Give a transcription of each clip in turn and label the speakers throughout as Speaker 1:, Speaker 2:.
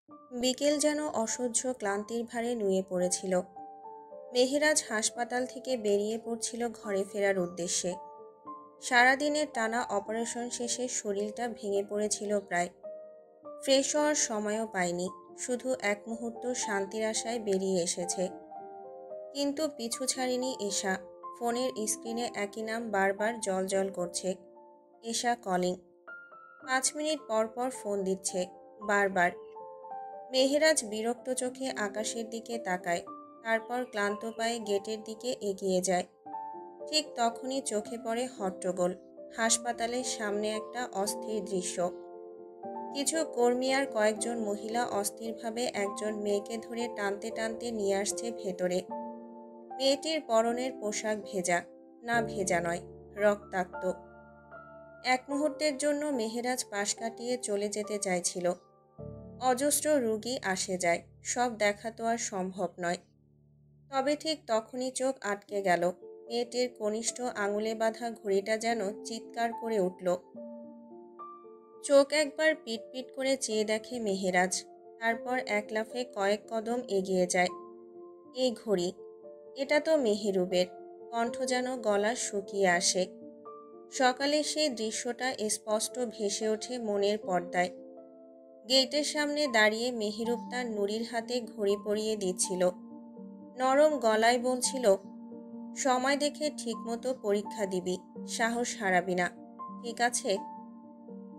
Speaker 1: বিকেল যেন অসহ্য ক্লান্তির ভারে নুয়ে পড়েছিল। মেহেরাজ হাসপাতাল থেকে বেরিয়ে পড়ছিল ঘরে ফেরার উদ্দেশ্যে। সারাদিনের টানা অপারেশন শেষে শরীরটা ভেঙে পড়েছিল প্রায়। ফ্রেশ হওয়ার সময়ও পায়নি, শুধু এক মুহূর্ত শান্তির আশায় বেরিয়ে এসেছে। কিন্তু পিছু ছাড়েনি এশা। ফোনের স্ক্রিনে একই নাম বারবার জ্বলজ্বল করছে। এশা কলিং। 5 মিনিট পর পর ফোন দিচ্ছে, বারবার। মেহেরাজ বিরক্ত চোখে আকাশের দিকে তাকায়, তারপর ক্লান্ত পায়ে গেটের দিকে এগিয়ে যায়। ঠিক তখনই চোখে পড়ে হট্টগোল। হাসপাতালের সামনে একটা অস্থির দৃশ্য। কিছু কর্মী আর কয়েকজন মহিলা অস্থিরভাবে একজন মেয়েকে ধরে টানতে টানতে নিয়ে আসছে ভেতরে। মেয়েটির পরনের পোশাক ভেজা, না ভেজা নয়, রক্তাক্ত। এক মুহূর্তের জন্য মেহেরাজ পাশ কাটিয়ে চলে যেতে চাইছিল। অজস্র রোগী আসে যায়, সব দেখা তো আর সম্ভব নয়। তবে ঠিক তখনই চোখ আটকে গেল। মেয়েটির কনিষ্ঠ আঙুলে বাঁধা ঘড়িটা যেন চিৎকার করে উঠল। চোখ একবার পিটপিট করে চেয়ে দেখে মেহেরাজ, তারপর এক লাফে কয়েক কদম এগিয়ে যায়। এই ঘড়ি, এটা তো মেহেরুবের। কণ্ঠ যেন গলা শুকিয়ে আসে। সকালে সেই দৃশ্যটা স্পষ্ট ভেসে ওঠে মনের পর্দায়। গেটের সামনে দাঁড়িয়ে মেহেরুব তার নুরির হাতে ঘড়ি পরিয়ে দিচ্ছিল। নরম গলায় বলছিল, সময় দেখে ঠিকমতো পরীক্ষা দিবি, সাহস হারাবি না, ঠিক আছে?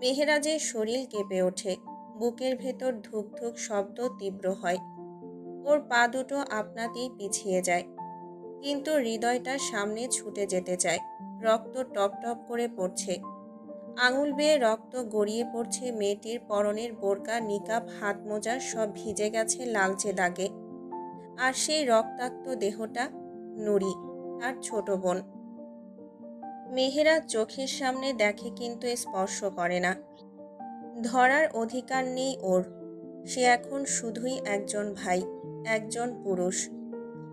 Speaker 1: মেহেরাজের শরীর কেঁপে ওঠে, বুকের ভেতর ধুক ধুক শব্দ তীব্র হয়। ওর পা দুটো আপনাতেই পিছিয়ে যায়, কিন্তু হৃদয়টা সামনে ছুটে যেতে চায়। রক্ত টপ টপ করে পড়ছে। আঙুল বেয়ে রক্ত গড়িয়ে পড়ছে। মেয়েটির পরনের বোরকা, নিকাব, হাত মোজা সব ভিজে গেছে লালচে দাগে। আর সেই রক্তাক্ত দেহটা নুরি, তার ছোট বোন। মেহেরাজ চোখের সামনে দেখে কিন্তু স্পর্শ করে না। ধরার অধিকার নেই ওর। সে এখন শুধুই একজন ভাই, একজন পুরুষ।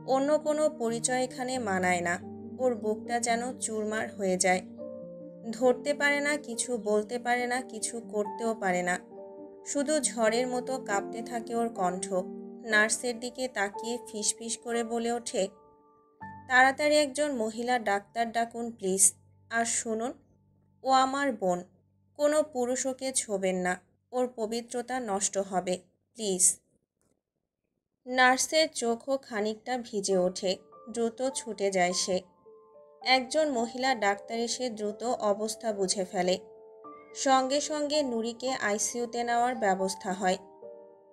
Speaker 1: অন্য কোনো পরিচয় এখানে মানায় না। ওর বুকটা যেন চুরমার হয়ে যায়। ধরতে পারে না, কিছু বলতে পারে না, কিছু করতেও পারে না। শুধু ঝড়ের মতো কাঁপতে থাকে ওর কণ্ঠ। নার্সের দিকে তাকিয়ে ফিসফিস করে বলে ওঠে, তাড়াতাড়ি একজন মহিলা ডাক্তার ডাকুন প্লিজ। আর শুনুন, ও আমার বোন। কোনো পুরুষ ওকে ছোবেন না, ওর পবিত্রতা নষ্ট হবে, প্লিজ। নার্সের চোখও খানিকটা ভিজে ওঠে। দ্রুত ছুটে যায় সে। একজন মহিলা ডাক্তার এসে দ্রুত অবস্থা বুঝে ফেলে। সঙ্গে সঙ্গে নুরিকে আইসিইউতে নেওয়ার ব্যবস্থা হয়।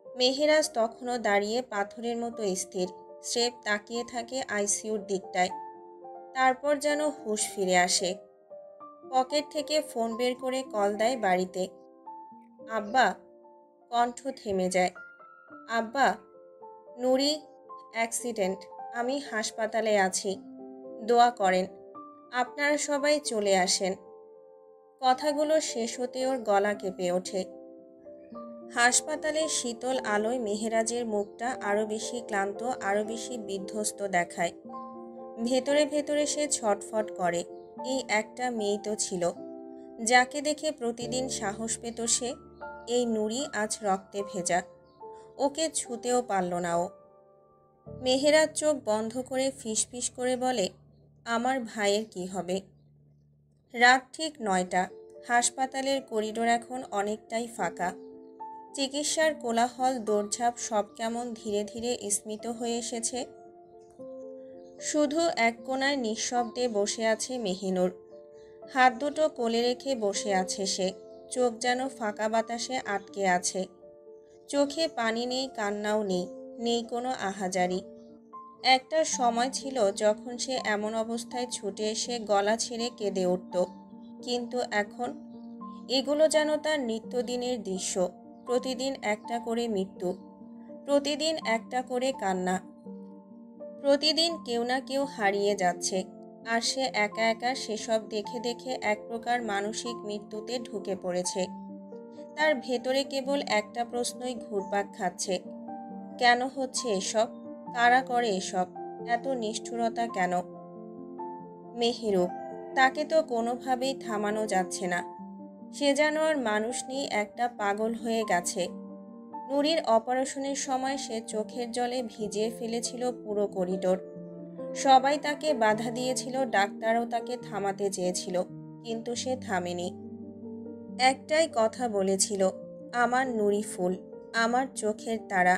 Speaker 1: মেহেরাজ তখনও দাঁড়িয়ে পাথরের মতো স্থির, স্রেফ তাকিয়ে থাকে আইসিইউর দিকটায়। তারপর যেন হুঁশ ফিরে আসে। পকেট থেকে ফোন বের করে কল দেয় বাড়িতে। আব্বা। কণ্ঠ থেমে যায়। আব্বা, নুরি অ্যাক্সিডেন্ট, আমি হাসপাতালে আছি, দোয়া করেন, আপনারা সবাই চলে আসেন। কথাগুলো শেষ হতে ওর গলা কেঁপে ওঠে। হাসপাতালের শীতল আলোয় মেহেরাজের মুখটা আরও বেশি ক্লান্ত, আরও বেশি বিধ্বস্ত দেখায়। ভেতরে ভেতরে সে ছটফট করে। এই একটা মেয়েই তো ছিল, যাকে দেখে প্রতিদিন সাহস পেত সে। এই নুরি আজ রক্তে ভেজা। ওকে ছুঁতেও পারল না ও। মেহেরাজ চোখ বন্ধ করে ফিসফিস করে বলে, আমার ভাইয়ের কি হবে? রাত ঠিক 9টা। হাসপাতালের করিডোর এখন অনেকটাই ফাঁকা। চিকিৎসার কোলাহল, দৌড়ঝাঁপ সব কেমন ধীরে ধীরে স্মিত হয়ে এসেছে। শুধু এক কোণায় নিঃশব্দে বসে আছে মেহিনুর। হাত দুটো কোলে রেখে বসে আছে সে। চোখ যেন ফাঁকা বাতাসে আটকে আছে। চোখে পানি নেই, কান্নাও নেই, নেই কোনো আহাজারি। একটা সময় ছিল যখন সে এমন অবস্থায় ছুটে এসে গলা ছেড়ে কেঁদে উঠত, কিন্তু এখন এগুলো যেন তার নিত্যদিনের দৃশ্য। প্রতিদিন একটা করে মৃত্যু, প্রতিদিন একটা করে কান্না, প্রতিদিন কেউ না কেউ হারিয়ে যাচ্ছে। আর সে একা একা সেসব দেখে দেখে এক প্রকার মানসিক মৃত্যুতে ঢুকে পড়েছে। তার ভেতরে কেবল একটা প্রশ্নই ঘুরপাক খাচ্ছে, কেন হচ্ছে এসব? কারা করে এসব? এত নিষ্ঠুরতা কেন? মেহেরুব, তাকে তো কোনোভাবেই থামানো যাচ্ছে না। সে যেন আর মানুষ নেই, একটা পাগল হয়ে গেছে। নুরির অপারেশনের সময় সে চোখের জলে ভিজিয়ে ফেলেছিল পুরো করিডোর। সবাই তাকে বাধা দিয়েছিল, ডাক্তারও তাকে থামাতে চেয়েছিল, কিন্তু সে থামেনি। একটাই কথা বলেছিল, আমার নুরি ফুল, আমার চোখের তারা,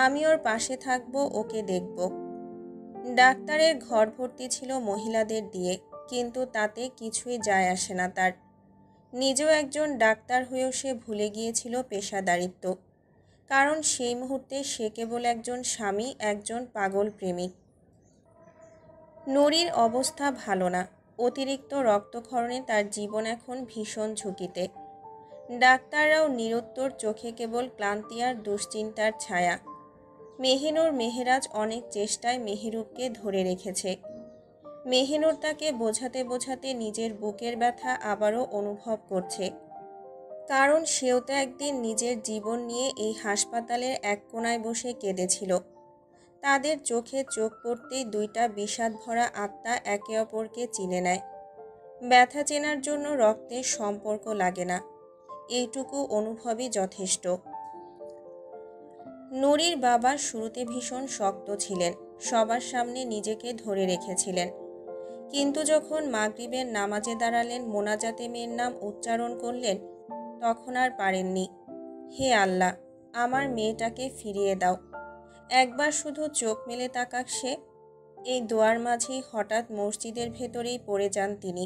Speaker 1: আমি ওর পাশে থাকবো, ওকে দেখব। ডাক্তারের ঘর ভর্তি ছিল মহিলাদের দিয়ে, কিন্তু তাতে কিছুই যায় আসে না তার। নিজেও একজন ডাক্তার হয়েও সে ভুলে গিয়েছিল পেশাদারিত্ব, কারণ সেই মুহূর্তে সে কেবল একজন স্বামী, একজন পাগল প্রেমিক। নুরির অবস্থা ভালো না, অতিরিক্ত রক্তক্ষরণে তার জীবন এখন ভীষণ ঝুঁকিতে। ডাক্তাররাও নিরুত্তর, চোখে কেবল ক্লান্তি আর দুশ্চিন্তার ছায়া। মেহিনুর মেহেরাজ অনেক চেষ্টায় মেহেরুবকে ধরে রেখেছে। মেহিনুর তাকে বোঝাতে বোঝাতে নিজের বুকের ব্যথা আবারও অনুভব করছে, কারণ সেও তো একদিন নিজের জীবন নিয়ে এই হাসপাতালের এক কোণায় বসে কেঁদেছিল। তাদের চোখে চোখ পড়তেই দুইটা বিষাদ ভরা আত্মা একে অপরকে চিনে নেয়। ব্যথা চেনার জন্য রক্তের সম্পর্ক লাগে না, এইটুকু অনুভবই যথেষ্ট। নুরির বাবা শুরুতে ভীষণ শক্ত ছিলেন, সবার সামনে নিজেকে ধরে রেখেছিলেন, কিন্তু যখন মাগরিবের নামাজে দাঁড়ালেন, মোনাজাতে মেয়ের নাম উচ্চারণ করলেন, তখন আর পারেননি। হে আল্লাহ, আমার মেয়েটাকে ফিরিয়ে দাও। একবার শুধু চোখ মেলে তাকাক সে। এই দোয়ার মাঝেই হঠাৎ মসজিদের ভেতরেই পড়ে যান তিনি।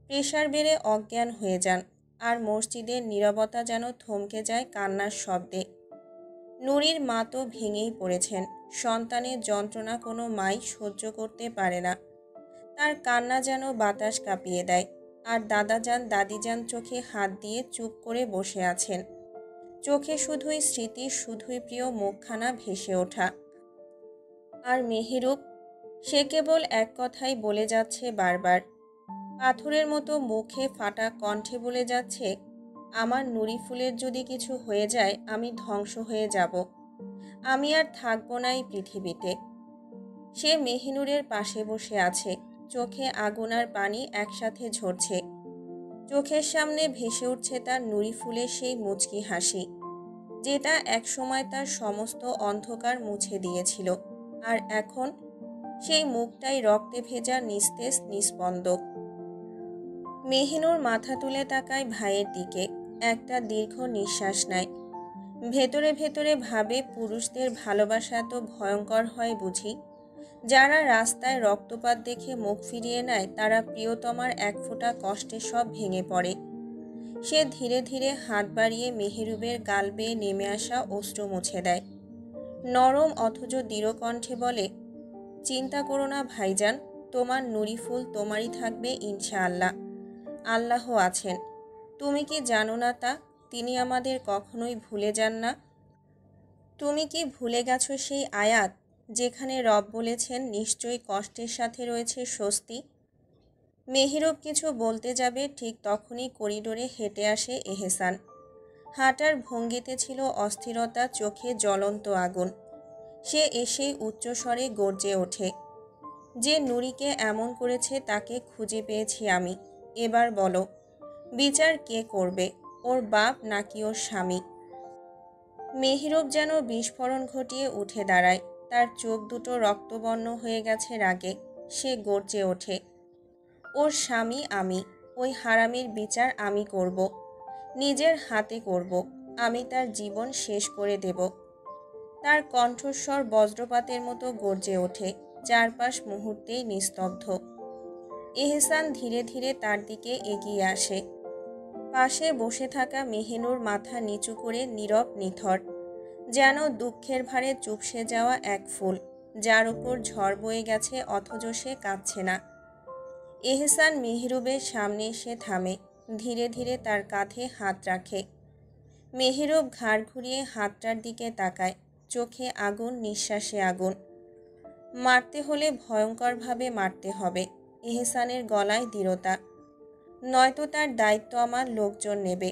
Speaker 1: প্রেসার বেড়ে অজ্ঞান হয়ে যান, আর মসজিদের নীরবতা যেন থমকে যায় কান্নার শব্দে। নুরির মা তো ভেঙেই পড়েছেন। সন্তানের যন্ত্রণা কোনো মাই সহ্য করতে পারে না। তার কান্না যেন বাতাস কাঁপিয়ে দেয়। আর দাদাজান দাদিজান চোখে হাত দিয়ে চুপ করে বসে আছেন। চোখে শুধুই স্মৃতি, শুধুই প্রিয় মুখখানা ভেসে ওঠা। আর মেহেরুব, সে কেবল এক কথাই বলে যাচ্ছে বারবার, পাথরের মতো মুখে ফাটা কণ্ঠে বলে যাচ্ছে, আমার নুরি ফুলের যদি কিছু হয়ে যায়, আমি ধ্বংস হয়ে যাব, আমি আর থাকবো না এই পৃথিবীতে। সে মেহিনুরের পাশে বসে আছে, চোখে আগুন আর পানি একসাথে ঝরছে। চোখের সামনে ভেসে উঠছে তার নুরি ফুলের সেই মুচকি হাসি, যেটা একসময় তার সমস্ত অন্ধকার মুছে দিয়েছিল। আর এখন সেই মুখটাই রক্তে ভেজা, নিস্তেজ, নিস্পন্দ। মেহিনুর মাথা তুলে তাকায় ভাইয়ের দিকে, একটা দীর্ঘ নিঃশ্বাস নেয়। ভেতরে ভেতরে ভাবে, পুরুষদের ভালোবাসা এত ভয়ঙ্কর হয় বুঝি? যারা রাস্তায় রক্তপাত দেখে মুখ ফিরিয়ে নেয়, তারা প্রিয়তমার এক ফোঁটা কষ্টে সব ভেঙে পড়ে। সে ধীরে ধীরে হাত বাড়িয়ে মেহেরুবের গাল বেয়ে নেমে আসা অশ্রু মুছে দেয়। নরম অথচ দৃঢ় কণ্ঠে বলে, চিন্তা করো না ভাইজান, তোমার নুরি ফুল তোমারই থাকবে ইনশাআল্লাহ। আল্লাহ আছেন, তুমি কি জানো না তা? তিনি আমাদের কখনোই ভুলে যান না। তুমি কি ভুলে গেছো সেই আয়াত, যেখানে রব বলেছেন, নিশ্চয়ই কষ্টের সাথে রয়েছে স্বস্তি? মেহেরুব কিছু বলতে যাবে, ঠিক তখনই করিডোরে হেঁটে আসে এহসান। হাঁটার ভঙ্গিতে ছিল অস্থিরতা, চোখে জ্বলন্ত আগুন। সে এসেই উচ্চস্বরে গর্জে ওঠে, যে নুরিকে এমন করেছে তাকে খুঁজে পেয়েছি আমি। এবার বলো, বিচার কে করবে, ওর বাপ নাকি ওর স্বামী? মেহেরুব যেন বিস্ফোরণ ঘটিয়ে উঠে দাঁড়ায়, তার চোখ দুটো রক্তবর্ণ হয়ে গেছে রাগে। সে গর্জে ওঠে, ওর স্বামী আমি, ওই হারামির বিচার আমি করব, নিজের হাতে করব, আমি তার জীবন শেষ করে দেব। তার কণ্ঠস্বর বজ্রপাতের মতো গর্জে ওঠে, চারপাশ মুহূর্তেই নিস্তব্ধ। এহসান ধীরে ধীরে তার দিকে এগিয়ে আসে। পাশে বসে থাকা মেহিনুর মাথা নিচু করে নীরব, নিথর, যেন দুঃখের ভারে চুপসে যাওয়া এক ফুল, যার উপর ঝড় বয়ে গেছে অথচ সে কাঁদছে না। এহসান মেহেরুবের সামনে এসে থামে, ধীরে ধীরে তার কাঁধে হাত রাখে। মেহেরুব ঘাড় ঘুরিয়ে হাতটার দিকে তাকায়, চোখে আগুন, নিঃশ্বাসে আগুন। মারতে হলে ভয়ঙ্করভাবে মারতে হবে। এহসানের গলায় দৃঢ়তা, নয়তো তার দায়িত্ব আমার লোকজন নেবে।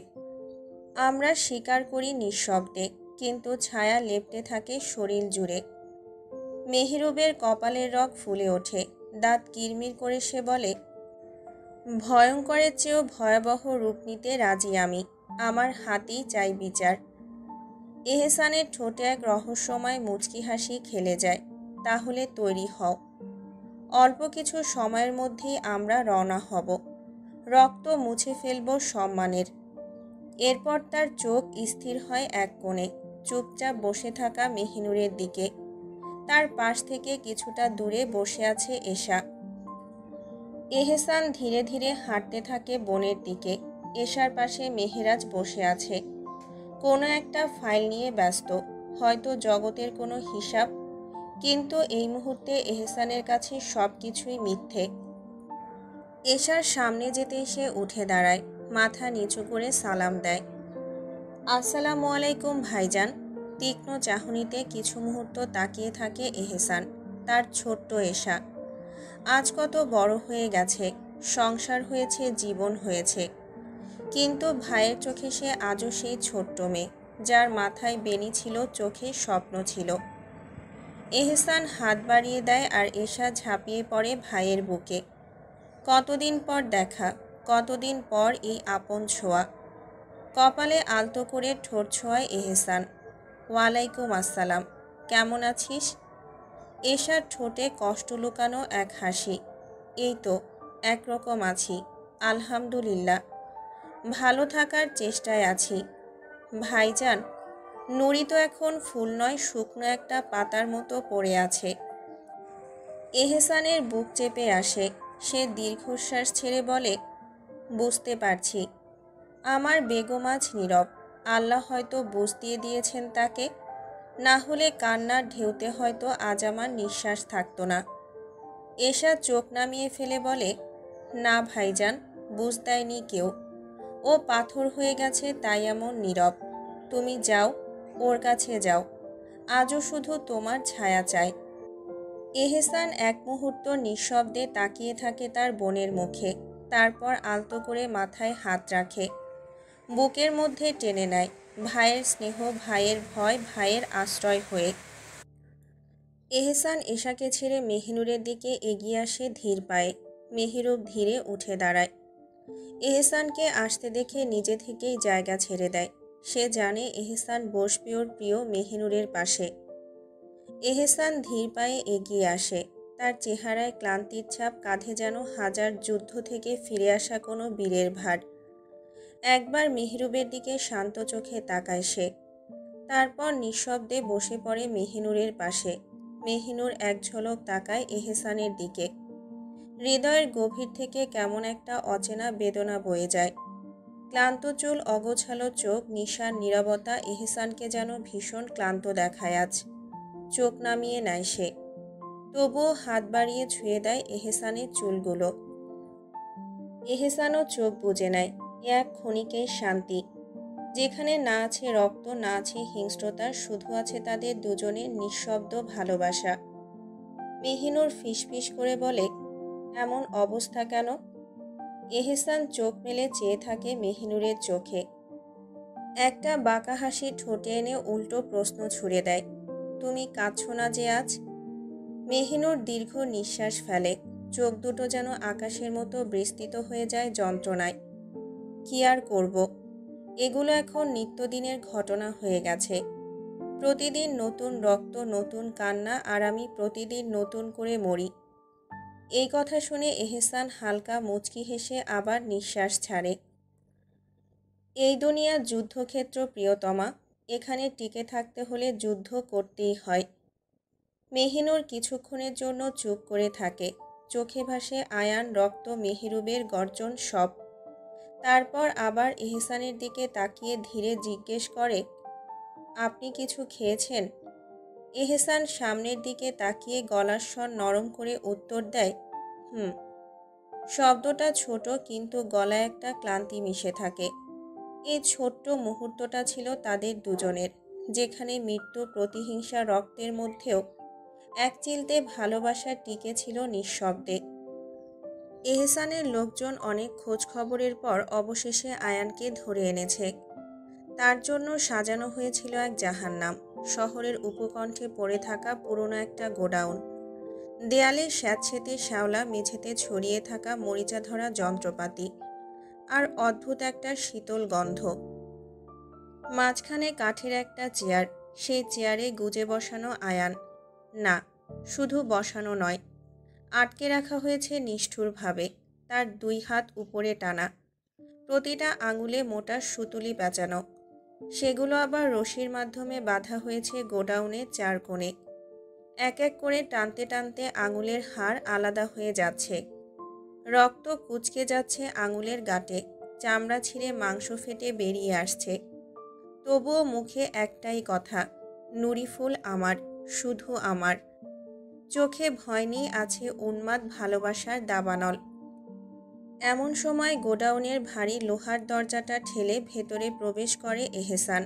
Speaker 1: আমরা স্বীকার করি নিঃশব্দে, কিন্তু ছায়া লেপ্টে থাকে শরীর জুড়ে। মেহেরুবের কপালের রগ ফুলে ওঠে, দাঁত কিরমির করে সে বলে, ভয়ঙ্করের চেয়েও ভয়াবহ রূপ নিতে রাজি আমি, আমার হাতেই চাই বিচার। এহসানের ঠোঁটে এক রহস্যময় মুচকি হাসি খেলে যায়। তাহলে তৈরি হও, অল্প কিছু সময়ের মধ্যেই আমরা রওনা হব। রক্ত মুছে ফেলব সম্মানের। এরপর তার চোখ স্থির হয় এক কোণে, চুপচাপ বসে থাকা মেহিনুরের দিকে। তার পাশ থেকে কিছুটা দূরে বসে আছে এশা। এহসান ধীরে ধীরে হাঁটতে থাকে বোনের দিকে। এশার পাশে মেহেরাজ বসে আছে, কোনো একটা ফাইল নিয়ে ব্যস্ত, হয়তো জগতের কোনো হিসাব। কিন্তু এই মুহূর্তে এহসানের কাছে সব কিছুই মিথ্যে। এশার সামনে যেতে সে উঠে দাঁড়ায়, মাথা নিচু করে সালাম দেয়। আসসালামু আলাইকুম ভাইজান। তীক্ষ্ণ চাহনিতে কিছু মুহূর্ত তাকিয়ে থাকে এহসান। তার ছোট্ট এশা আজ কত বড় হয়ে গেছে, সংসার হয়েছে, জীবন হয়েছে, কিন্তু ভাইয়ের চোখে সে আজও সেই ছোট্ট মেয়ে, যার মাথায় বেনি ছিল, চোখে স্বপ্ন ছিল। এহসান হাত বাড়িয়ে দেয় আর এশা ঝাঁপিয়ে পড়ে ভাইয়ের বুকে। কতদিন পর দেখা, কতদিন পর এই আপন ছোঁয়া। কপালে আলতো করে ঠোঁট ছোঁয়ায় এহসান। ওয়ালাইকুম আসসালাম, কেমন আছিস? এশার ঠোঁটে কষ্ট লুকানো এক হাসি। এই তো একরকম আছি, আলহামদুলিল্লাহ, ভালো থাকার চেষ্টায় আছি। ভাইজান, নুরি তো এখন ফুল নয়, শুকনো একটা পাতার মতো পড়ে আছে। এহসানের বুক চেপে আসে। সে দীর্ঘশ্বাস ছেড়ে বলে, বুঝতে পারছি। আমার বেগম আজ নীরব। আল্লাহ হয়তো বুঝ দিয়ে দিয়েছেন তাকে, না হলে কান্নার ঢেউতে হয়তো আজ আমার নিঃশ্বাস থাকতো না। এশা চোখ নামিয়ে ফেলে বলে, না ভাইজান, বুঝ দেয়নি কেউ। ও পাথর হয়ে গেছে, তাই এমন নীরব। তুমি যাও, ওর কাছে যাও, আজও শুধু তোমার ছায়া চাই। এহসান এক মুহূর্ত নিঃশব্দে তাকিয়ে থাকে তার বোনের মুখে, তারপর আলতো করে মাথায় হাত রাখে, বুকের মধ্যে টেনে নেয়। ভাইয়ের স্নেহ, ভাইয়ের ভয়, ভাইয়ের আশ্রয় হয়ে। এহসান এশাকে ছেড়ে মেহিনুরের দিকে এগিয়ে আসে ধীর পায়ে। মেহিরুব ধীরে উঠে দাঁড়ায়। এহসানকে আসতে দেখে নিজে থেকেই জায়গা ছেড়ে দেয়। সে জানে এহসান বসবে ওর প্রিয় মেহিনুরের পাশে। এহসান ধীর পায়ে এগিয়ে আসে। তার চেহারায় ক্লান্তির ছাপ, কাঁধে যেন হাজার যুদ্ধ থেকে ফিরে আসা কোনো বীরের ভার। একবার মেহরুবের দিকে শান্ত চোখে তাকায় সে, তারপর নিঃশব্দে বসে পড়ে মেহিনুরের পাশে। মেহিনুর এক ঝলক তাকায় এহসানের দিকে। হৃদয়ের গভীর থেকে কেমন একটা অচেনা বেদনা বয়ে যায়। ক্লান্ত চুল, অগোছালো চোখ, নিশার নীরবতা এহসানকে যেন ভীষণ ক্লান্ত দেখায় আজ। চোখ নামিয়ে নেয় সে, তবুও হাত বাড়িয়ে ছুঁয়ে দেয় এহসানের চুলগুলো। এহসানও চোখ বুজে নেয়। এক ক্ষণিকের শান্তি, যেখানে না আছে রক্ত, না আছে হিংস্রতা, শুধু আছে তাদের দুজনের নিঃশব্দ ভালোবাসা। মেহিনুর ফিসফিস করে বলে, এমন অবস্থা কেন? এহসান চোখ মেলে চেয়ে থাকে মেহিনুরের চোখে। একটা বাঁকা হাসি ঠোঁটে এনে উল্টো প্রশ্ন ছুড়ে দেয়, তুমি কাঁদছো না যে আজ? মেহিনুর দীর্ঘ নিঃশ্বাস ফেলে। চোখ দুটো যেন আকাশের মতো বিস্তৃত হয়ে যায় যন্ত্রণায়। কি আর করব, এগুলো এখন নিত্যদিনের ঘটনা হয়ে গেছে। প্রতিদিন নতুন রক্ত, নতুন কান্না, আর আমি প্রতিদিন নতুন করে মরি। এই কথা শুনে এহসান হালকা মুচকি হেসে আবার নিঃশ্বাস ছাড়ে। এই দুনিয়ার যুদ্ধক্ষেত্র প্রিয়তমা, এখানে টিকে থাকতে হলে যুদ্ধ করতেই হয়। মেহিনুর কিছুক্ষণের জন্য চুপ করে থাকে। চোখে ভাসে আয়ান, রক্ত, মেহেরুবের গর্জন সব। তারপর আবার এহসানের দিকে তাকিয়ে ধীরে জিজ্ঞেস করে, আপনি কিছু খেয়েছেন? এহসান সামনের দিকে তাকিয়ে গলার স্বর নরম করে উত্তর দেয়, হুম। শব্দটা ছোট, কিন্তু গলায় একটা ক্লান্তি মিশে থাকে। এই ছোট্ট মুহূর্তটা ছিল তাদের দুজনের, যেখানে মৃত্যু, প্রতিহিংসা, রক্তের মধ্যেও এক চিলতে ভালোবাসা টিকে ছিল নিঃশব্দে। এহসানের লোকজন অনেক খোঁজ খবরের পর অবশেষে আয়ানকে ধরে এনেছে। তার জন্য সাজানো হয়েছিল এক জাহান্নাম। শহরের উপকণ্ঠে পড়ে থাকা পুরনো একটা গোডাউন, দেয়ালে স্যাঁতসেঁতে শ্যাওলা, মেঝেতে ছড়িয়ে থাকা মরিচা ধরা যন্ত্রপাতি, আর অদ্ভুত একটা শীতল গন্ধ। মাঝখানে কাঠের একটা চেয়ার, সেই চেয়ারে গুজে বসানো আয়ান। না, শুধু বসানো নয়, আটকে রাখা হয়েছে নিষ্ঠুরভাবে, তার দুই হাত উপরে টানা, প্রতিটা আঙুলে মোটা সুতুলি পেঁচানো। সেগুলো আবার রশির মাধ্যমে বাঁধা হয়েছে গোডাউনের চার কোণে। এক এক করে টানতে টানতে আঙুলের হাড় আলাদা হয়ে যাচ্ছে, রক্ত কুঁচকে যাচ্ছে আঙুলের গাঁটে, চামড়া ছিঁড়ে মাংস ফেটে বেরিয়ে আসছে। তবুও মুখে একটাই কথা, নুরিফুল আমার, শুধু আমার। চোখে ভয় নেই, আছে উন্মাদ ভালোবাসার দাবানল। এমন সময় গোডাউনের ভারী লোহার দরজাটা ঠেলে ভেতরে প্রবেশ করে এহসান।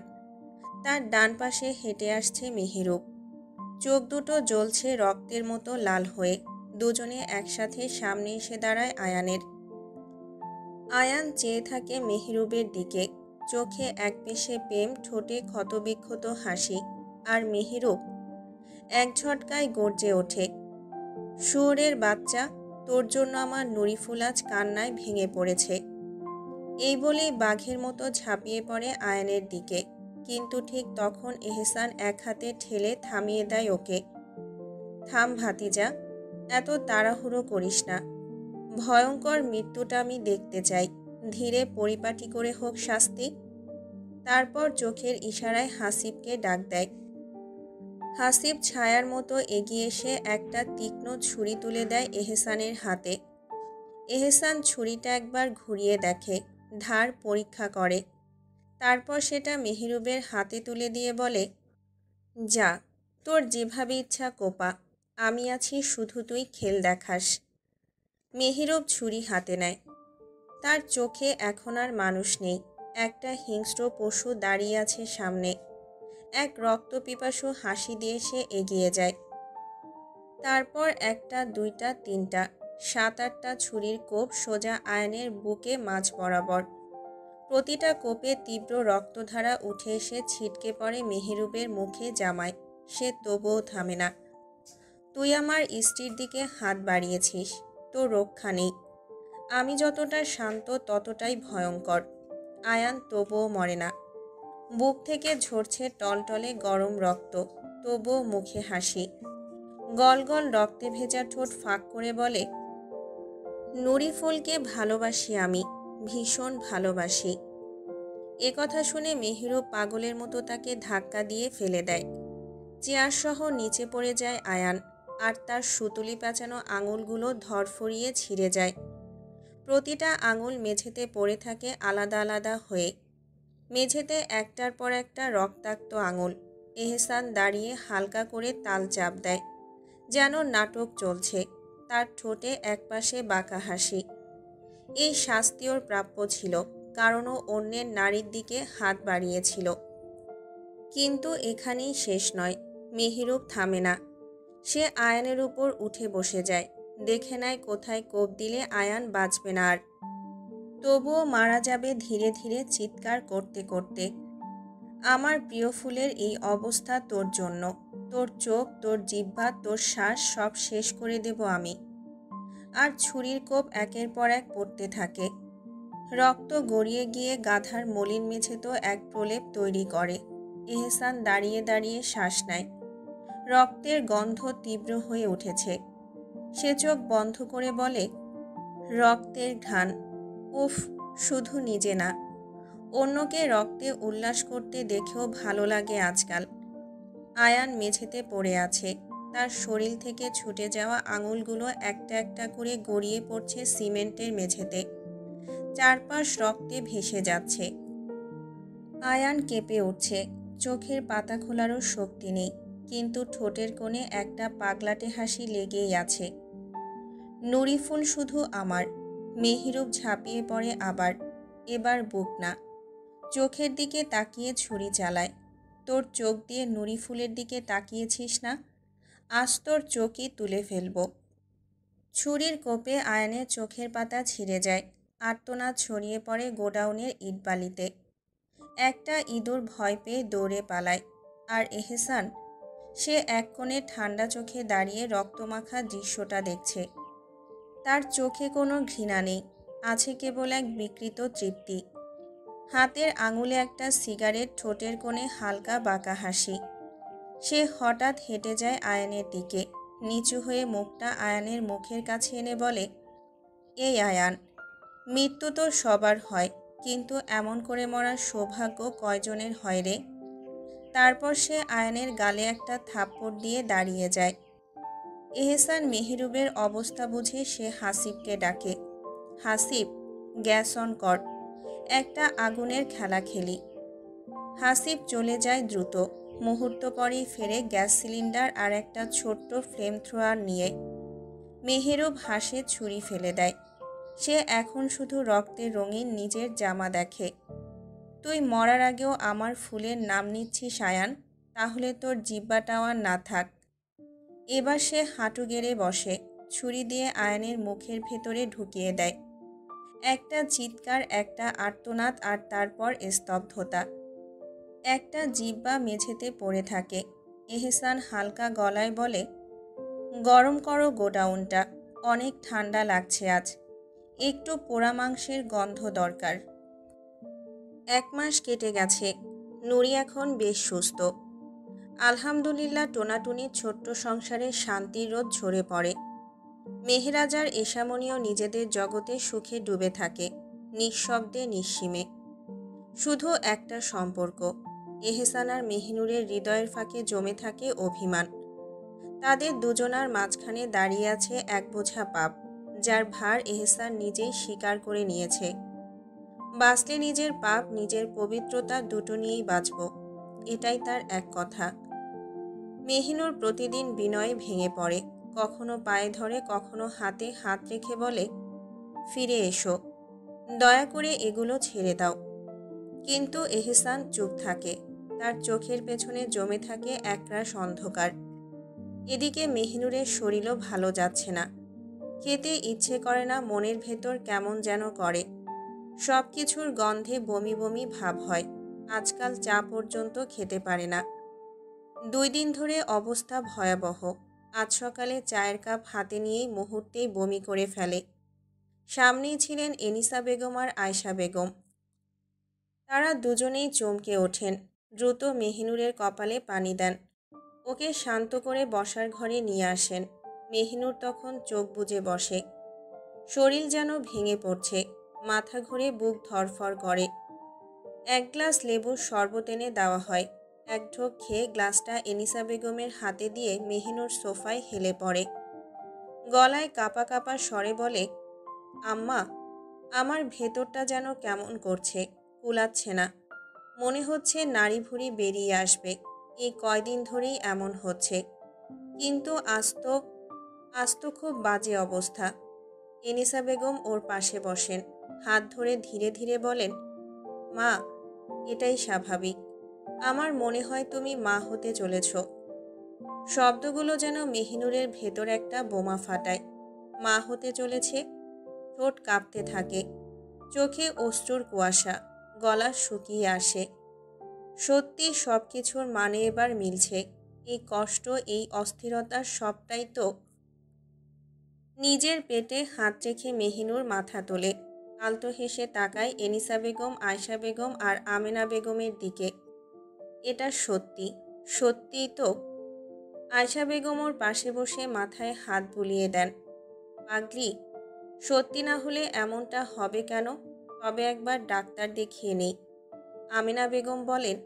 Speaker 1: তার ডান পাশে হেঁটে আসছে মেহেরুব। চোখ দুটো জ্বলছে রক্তের মতো লাল হয়ে। দুজনে একসাথে সামনে এসে দাঁড়ায় আয়ানের। আয়ান চেয়ে থাকে মেহেরুবের দিকে, চোখে এক পেশে প্রেম, ঠোঁটে ক্ষতবিক্ষত হাসি। আর মেহেরুব এক ঝটকায় গর্জে ওঠে, শুয়োরের বাচ্চা, তোর জন্য আমার নুরিফুল আজ কান্নায় ভেঙে পড়েছে। এই বলেই বাঘের মতো ঝাঁপিয়ে পড়ে আয়ানের দিকে, কিন্তু ঠিক তখন এহসান এক হাতে ঠেলে থামিয়ে দেয় ওকে। থাম ভাতিজা, এত তাড়াহুড়ো করিস না। ভয়ঙ্কর মৃত্যুটা আমি দেখতে চাই, ধীরে পরিপাটি করে হোক শাস্তি। তারপর চোখের ইশারায় হাসিবকে ডাক দেয়। হাসিব ছায়ার মতো এগিয়ে এসে একটা তীক্ষ্ণ ছুরি তুলে দেয় এহসানের হাতে। এহসান ছুরিটা একবার ঘুরিয়ে দেখে, ধার পরীক্ষা করে, তারপর সেটা মেহেরুবের হাতে তুলে দিয়ে বলে, যা, তোর যেভাবে ইচ্ছা কোপা, আমি আছি, শুধু তুই খেল দেখাস। মেহেরুব ছুরি হাতে নেয়। তার চোখে এখন আর মানুষ নেই, একটা হিংস্র পশু দাঁড়িয়ে আছে সামনে। এক রক্তপিপাসু হাসি দিয়ে সে এগিয়ে যায়। তারপর একটা, দুইটা, তিনটা, 7-8টা ছুরির কোপ সোজা আয়নের বুকে মাঝ বরাবর। প্রতিটা কোপে তীব্র রক্তধারা উঠে এসে ছিটকে পড়ে মেহেরুবের মুখে, জামায়। সে তবুও থামে না। তুই আমার স্ত্রীর দিকে হাত বাড়িয়েছিস, তোর রক্ষা নেই। আমি যতটা শান্ত ততটাই ভয়ঙ্কর। আয়ান তবুও মরে না। বুক থেকে ঝরছে টলটলে গরম রক্ত, তবুও মুখে হাসি। গল গল রক্তে ভেজা ঠোঁট ফাঁক করে বলে, নুরিফুলকে ভালোবাসি আমি, ভীষণ ভালোবাসি। কথা শুনে মেহেরুব পাগলের মতো তাকে ধাক্কা দিয়ে ফেলে দেয়। চেয়ারসহ নিচে পড়ে যায় আয়ান, আর তার সুতুলি পেঁচানো আঙুলগুলো ধরফরিয়ে ছিঁড়ে যায়। প্রতিটা আঙুল মেঝেতে পড়ে থাকে আলাদা আলাদা হয়ে। মেঝেতে একটার পর একটা রক্তাক্ত আঙুল। এহসান দাঁড়িয়ে হালকা করে তাল চাপ দেয়, যেন নাটক চলছে। তার ঠোঁটে একপাশে বাঁকা হাসি। এই শাস্তি ওর প্রাপ্য ছিল, কারণ ও অন্যের নারীর দিকে হাত বাড়িয়েছিল। কিন্তু এখানেই শেষ নয়। মেহেরুব থামে না। সে আয়ানের উপর উঠে বসে যায়, দেখে নেয় কোথায় কোপ দিলে আয়ান বাঁচবে না আর। তবুও মারা যাবে ধীরে ধীরে, চিৎকার করতে করতে। আমার প্রিয় ফুলের এই অবস্থা তোর জন্য। তোর চোখ, তোর জিহ্বা, তোর শ্বাস সব শেষ করে দেব আমি। আর ছুরির কোপ একের পর এক পড়তে থাকে। রক্ত গড়িয়ে গিয়ে গাধার মলিন মেঝেতেও এক প্রলেপ তৈরি করে। এহসান দাঁড়িয়ে দাঁড়িয়ে শ্বাস নেয়। রক্তের গন্ধ তীব্র হয়ে উঠেছে। সে চোখ বন্ধ করে বলে, রক্তের ঘ্রাণ, উফ, শুধু নিজে না, অন্যকে রক্তে উল্লাস করতে দেখেও ভালো লাগে আজকাল। আয়ান মেঝেতে পড়ে আছে। তার শরীর থেকে ছুটে যাওয়া আঙুলগুলো একটা একটা করে গড়িয়ে পড়ছে সিমেন্টের মেঝেতে। চারপাশ রক্তে ভেসে যাচ্ছে। আয়ান কেঁপে উঠছে। চোখের পাতা খোলারও শক্তি নেই, কিন্তু ঠোঁটের কোণে একটা পাগলাটে হাসি লেগেই আছে। নুরিফুল শুধু আমার। মেহেরুব ঝাঁপিয়ে পড়ে আবার, এবার বুক না, চোখের দিকে তাকিয়ে ছুরি চালায়। তোর চোখ দিয়ে নুরিফুলের দিকে তাকিয়েছিস না, আজ তোর চোখই তুলে ফেলব। ছুরির কোপে আয়ানের চোখের পাতা ছিঁড়ে যায়। আর্তনাদ ছড়িয়ে পড়ে গোডাউনের ইটবালিতে। একটা ইঁদুর ভয় পেয়ে দৌড়ে পালায়। আর এহসান, সে এক কোণে ঠান্ডা চোখে দাঁড়িয়ে রক্তমাখা দৃশ্যটা দেখছে। তার চোখে কোনো ঘৃণা নেই, আছে কেবল এক বিকৃত তৃপ্তি। হাতের আঙুলে একটা সিগারেট, ঠোঁটের কোণে হালকা বাঁকা হাসি। সে হঠাৎ হেঁটে যায় আয়ানের দিকে, নিচু হয়ে মুখটা আয়ানের মুখের কাছে এনে বলে, এই আয়ান, মৃত্যু তো সবার হয়, কিন্তু এমন করে মরার সৌভাগ্য কয়জনের হয় রে? তারপর সে আয়ানের গালে একটা থাপ্পড় দিয়ে দাঁড়িয়ে যায়। এহসান মেহরুবের অবস্থা বুঝে সে হাসিবকে ডাকে, হাসিব, গ্যাস অন কর, একটা আগুনের খেলা খেলি। হাসিব চলে যায় দ্রুত। মুহূর্ত পরেই ফেরে গ্যাস সিলিন্ডার আর একটা ছোট্ট ফ্লেম থ্রোয়ার নিয়ে। মেহেরুব হাসে ছুরি ফেলে দেয়। সে এখন শুধু রক্তের রঙিন নিজের জামা দেখে। তুই মরার আগেও আমার ফুলের নাম নিচ্ছিস আয়ান, তাহলে তোর জিব্বাটাও আর না থাক। এবার সে হাঁটু গেড়ে বসে, ছুরি দিয়ে আয়ানের মুখের ভেতরে ঢুকিয়ে দেয়। একটা চিৎকার, একটা আর্তনাদ, আর তারপর স্তব্ধতা। একটা জিহ্বা মেঝেতে পড়ে থাকে। এহসান হালকা গলায় বলে, গরম করো গোডাউনটা, অনেক ঠান্ডা লাগছে আজ, একটু পোড়া মাংসের গন্ধ দরকার। 1 মাস কেটে গেছে। নুরি এখন বেশ সুস্থ। আলহামদুলিল্লাহ। টোনাটুনির ছোট্ট সংসারে শান্তির রোদ ঝরে পড়ে। মেহরাজ আর এশামনিও নিজেদের জগতে সুখে ডুবে থাকে, নিঃশব্দে নিঃসীমে। শুধু একটা সম্পর্ক, এহসান আর মেহিনুরের হৃদয়ের ফাঁকে জমে থাকে অভিমান। তাদের দুজনার মাঝখানে দাঁড়িয়ে আছে এক বোঝা পাপ, যার ভার এহসান নিজেই স্বীকার করে নিয়েছে। বাঁচলে নিজের পাপ, নিজের পবিত্রতা দুটো নিয়েই বাঁচব, এটাই তার এক কথা। মেহিনুর প্রতিদিন বিনয়ে ভেঙে পড়ে, কখনো পায়ে ধরে, কখনো হাতে হাত রেখে বলে, ফিরে এসো, দয়া করে এগুলো ছেড়ে দাও। কিন্তু এহসান চুপ থাকে। তার চোখের পেছনে জমে থাকে একরাশ অন্ধকার। এদিকে মেহিনুরের শরীরও ভালো যাচ্ছে না। খেতে ইচ্ছে করে না, মনের ভেতর কেমন যেন করে। সব কিছুর গন্ধে বমি বমি ভাব হয়। আজকাল চা পর্যন্ত খেতে পারে না। 2 দিন ধরে অবস্থা ভয়াবহ। আজ সকালে চায়ের কাপ হাতে নিয়েই মুহূর্তেই বমি করে ফেলে। সামনেই ছিলেন এনিসা বেগম আর আয়শা বেগম। তারা দুজনেই চমকে ওঠেন, দ্রুত মেহিনুরের কপালে পানি দেন, ওকে শান্ত করে বসার ঘরে নিয়ে আসেন। মেহিনুর তখন চোখ বুজে বসে। শরীর যেন ভেঙে পড়ছে, মাথা ঘুরে বুক ধড়ফড় করে। 1 গ্লাস লেবুর শরবত এনে দেওয়া হয়। এক ঢোক খেয়ে গ্লাসটা এনিসা বেগমের হাতে দিয়ে মেহিনুর সোফায় হেলে পড়ে। গলায় কাঁপা কাঁপা স্বরে বলে, আম্মা, আমার ভেতরটা যেন কেমন করছে, কুলাচ্ছে না। মনে হচ্ছে নাড়ি ভুঁড়ি বেরিয়ে আসবে। এই কয়দিন ধরেই এমন হচ্ছে, কিন্তু আজ তো খুব বাজে অবস্থা। এনিসা বেগম ওর পাশে বসেন, হাত ধরে ধীরে ধীরে বলেন, মা, এটাই স্বাভাবিক। আমার মনে হয় তুমি মা হতে চলেছ। শব্দগুলো যেন মেহিনুরের ভেতর একটা বোমা ফাটায়। মা হতে চলেছে। ঠোঁট কাঁপতে থাকে, চোখে অশ্রুর কুয়াশা, গলা শুকিয়ে আসে। সত্যি সব কিছুর মানে এবার মিলছে। এই কষ্ট, এই অস্থিরতা, সবটাই তো। নিজের পেটে হাত রেখে মেহিনুর মাথা তোলে, আলতো হেসে তাকায় এনিসা বেগম, আয়শা বেগম আর আমেনা বেগমের দিকে। এটা সত্যি, সত্যিই তো। আয়শা বেগম ওর পাশে বসে মাথায় হাত বুলিয়ে দেন। পাগলি, সত্যি না হলে এমনটা হবে কেন? তবে একবার ডাক্তার দেখিয়ে নেই। আমেনা বেগম বলেন,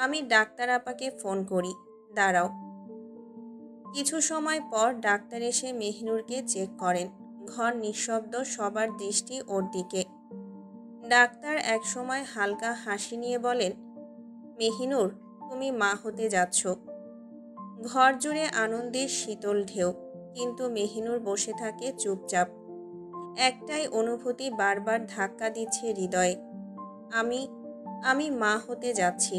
Speaker 1: আমি ডাক্তার আপাকে ফোন করি, দাঁড়াও। কিছু সময় পর ডাক্তার এসে মেহিনুরকে চেক করেন। ঘর নিঃশব্দ, সবার দৃষ্টি ওর দিকে। ডাক্তার এক সময় হালকা হাসি নিয়ে বলেন, মেহিনুর, তুমি মা হতে যাচ্ছ। ঘর জুড়ে আনন্দের শীতল ঢেউ, কিন্তু মেহিনুর বসে থাকে চুপচাপ। একটাই অনুভূতি বারবার ধাক্কা দিচ্ছে হৃদয়ে, আমি আমি মা হতে যাচ্ছি।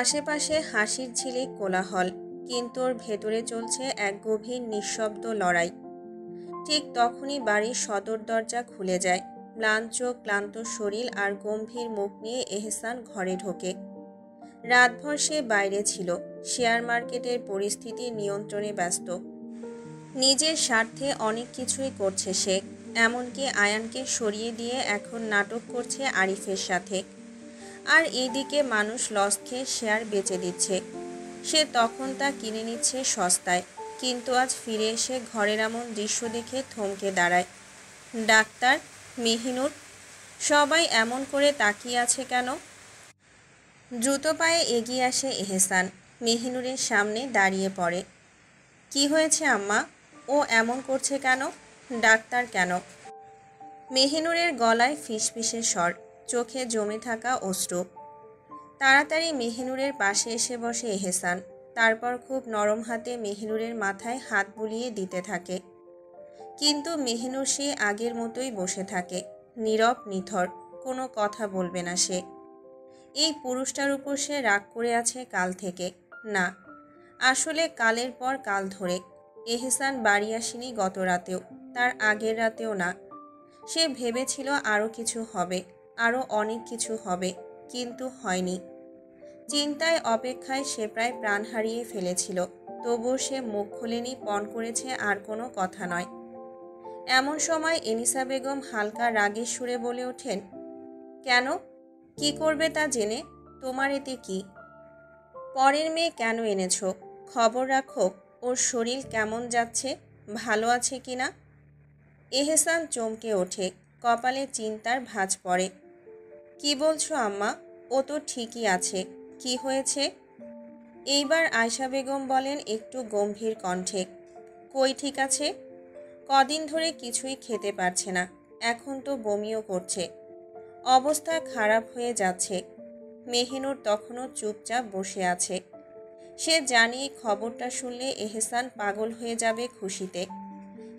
Speaker 1: আশেপাশে হাসির ঝিলিক, কোলাহল, কিন্তু ওর ভেতরে চলছে এক গভীর নিঃশব্দ লড়াই। ঠিক তখনই বাড়ির সদর দরজা খুলে যায়। ম্লান চোখ, ক্লান্ত শরীর আর গম্ভীর মুখ নিয়ে এহসান ঘরে ঢোকে। রাতভর সে বাইরে ছিল, শেয়ার মার্কেটের পরিস্থিতি নিয়ন্ত্রণে ব্যস্ত। নিজের স্বার্থে অনেক কিছুই করছে সে, এমনকি আয়ানকে সরিয়ে দিয়ে এখন নাটক করছে আরিফের সাথে। আর এইদিকে মানুষ লস খেয়ে শেয়ার বেচে দিচ্ছে, সে তখন তা কিনে নিচ্ছে সস্তায়। কিন্তু আজ ফিরে এসে ঘরের এমন দৃশ্য দেখে থমকে দাঁড়ায় ডাক্তার, মেহিনুর, সবাই এমন করে তাকিয়ে আছে কেন? দ্রুত পায়ে এগিয়ে আসে এহসান, মেহিনুরের সামনে দাঁড়িয়ে পড়ে। কি হয়েছে আম্মা? ও এমন করছে কেন? ডাক্তার কেন? মেহিনুরের গলায় ফিসফিসের স্বর, চোখে জমে থাকা অশ্রু। তাড়াতাড়ি মেহিনুরের পাশে এসে বসে এহসান, তারপর খুব নরম হাতে মেহিনুরের মাথায় হাত বুলিয়ে দিতে থাকে। কিন্তু মেহিনুর সে আগের মতোই বসে থাকে, নীরব নিথর, কোনো কথা বলবে না সে। এই পুরুষটার উপর সে রাগ করে আছে কাল থেকে। না, আসলে কালের পর কাল ধরে। এহসান বাড়ি আসেনি গত রাতেও, তার আগের রাতেও না। সে ভেবেছিল আরও কিছু হবে, আরও অনেক কিছু হবে, কিন্তু হয়নি। চিন্তায় অপেক্ষায় সে প্রায় প্রাণ হারিয়ে ফেলেছিল, তবুও সে মুখ খুলেনি, পণ করেছে আর কোনো কথা নয়। এমন সময় এনিসা বেগম হালকা রাগের সুরে বলে ওঠেন, কেন? কি করবে তা জেনে? তোমার এতে কি? পরের মেয়ে কেন এনেছ? খবর রাখো ওর শরীর কেমন যাচ্ছে, ভালো আছে কি না। এহসান চমকে ওঠে, কপালে চিন্তার ভাঁজ পড়ে। কি বলছো আম্মা? ও তো ঠিকই আছে। কি হয়েছে? এইবার আয়শা বেগম বলেন একটু গম্ভীর কণ্ঠে, কই ঠিক আছে? কদিন ধরে কিছুই খেতে পারছে না, এখন তো বমিও করছে, অবস্থা খারাপ হয়ে যাচ্ছে। মেহিনুর তখনও চুপচাপ বসে আছে। সে জানে খবরটা শুনলে এহসান পাগল হয়ে যাবে খুশিতে।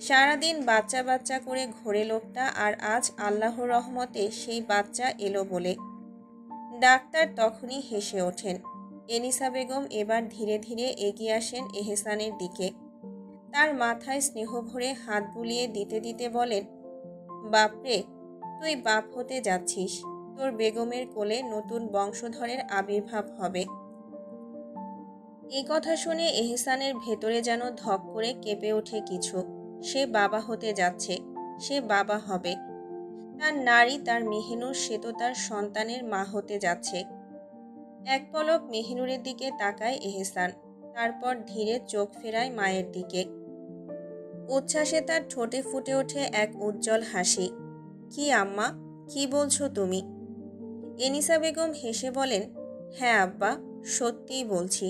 Speaker 1: সারাদিন বাচ্চা বাচ্চা করে ঘোরে লোকটা, আর আজ আল্লাহর রহমতে সেই বাচ্চা এলো বলে। ডাক্তার তখনই হেসে ওঠেন। এনিসা বেগম এবার ধীরে ধীরে এগিয়ে আসেন এহসানের দিকে, তার মাথায় স্নেহ ভরে হাত বুলিয়ে দিতে দিতে বলেন, বাপরে, তুই বাপ হতে যাচ্ছিস, তোর বেগমের কোলে নতুন বংশধরের আবির্ভাব হবে। এই কথা শুনে এহসানের ভেতরে যেন ধক করে কেঁপে ওঠে কিছু। সে বাবা হতে যাচ্ছে, সে বাবা হবে। তার নারী, তার মেহিনুর, সে তো তার সন্তানের মা হতে যাচ্ছে। এক পলক মেহিনুরের দিকে তাকায় এহসান, তারপর ধীরে চোখ ফেরায় মায়ের দিকে। উচ্ছ্বাসে তার ঠোঁটে ফুটে ওঠে এক উজ্জ্বল হাসি। কি আম্মা, কি বলছো তুমি? এনিসা বেগম হেসে বলেন, হ্যাঁ আব্বা, সত্যিই বলছি।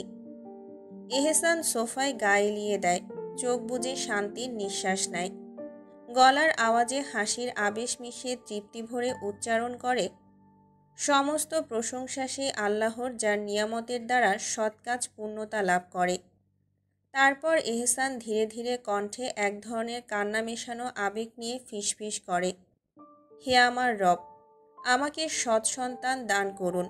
Speaker 1: এহসান সোফায় গা এলিয়ে দেয়, চোখ বুজে শান্তির নিঃশ্বাস নেয়। গলার আওয়াজে হাসির আবেশ মিশিয়ে তৃপ্তি ভরে উচ্চারণ করে, সমস্ত প্রশংসা সেই আল্লাহর, যার নিয়ামতের দ্বারা সৎ কাজ পূর্ণতা লাভ করে। তারপর এহসান ধীরে ধীরে কণ্ঠে এক ধরনের কান্না মেশানো আবেগ নিয়ে ফিসফিস করে, হে আমার রব, আমাকে সৎ সন্তান দান করুন।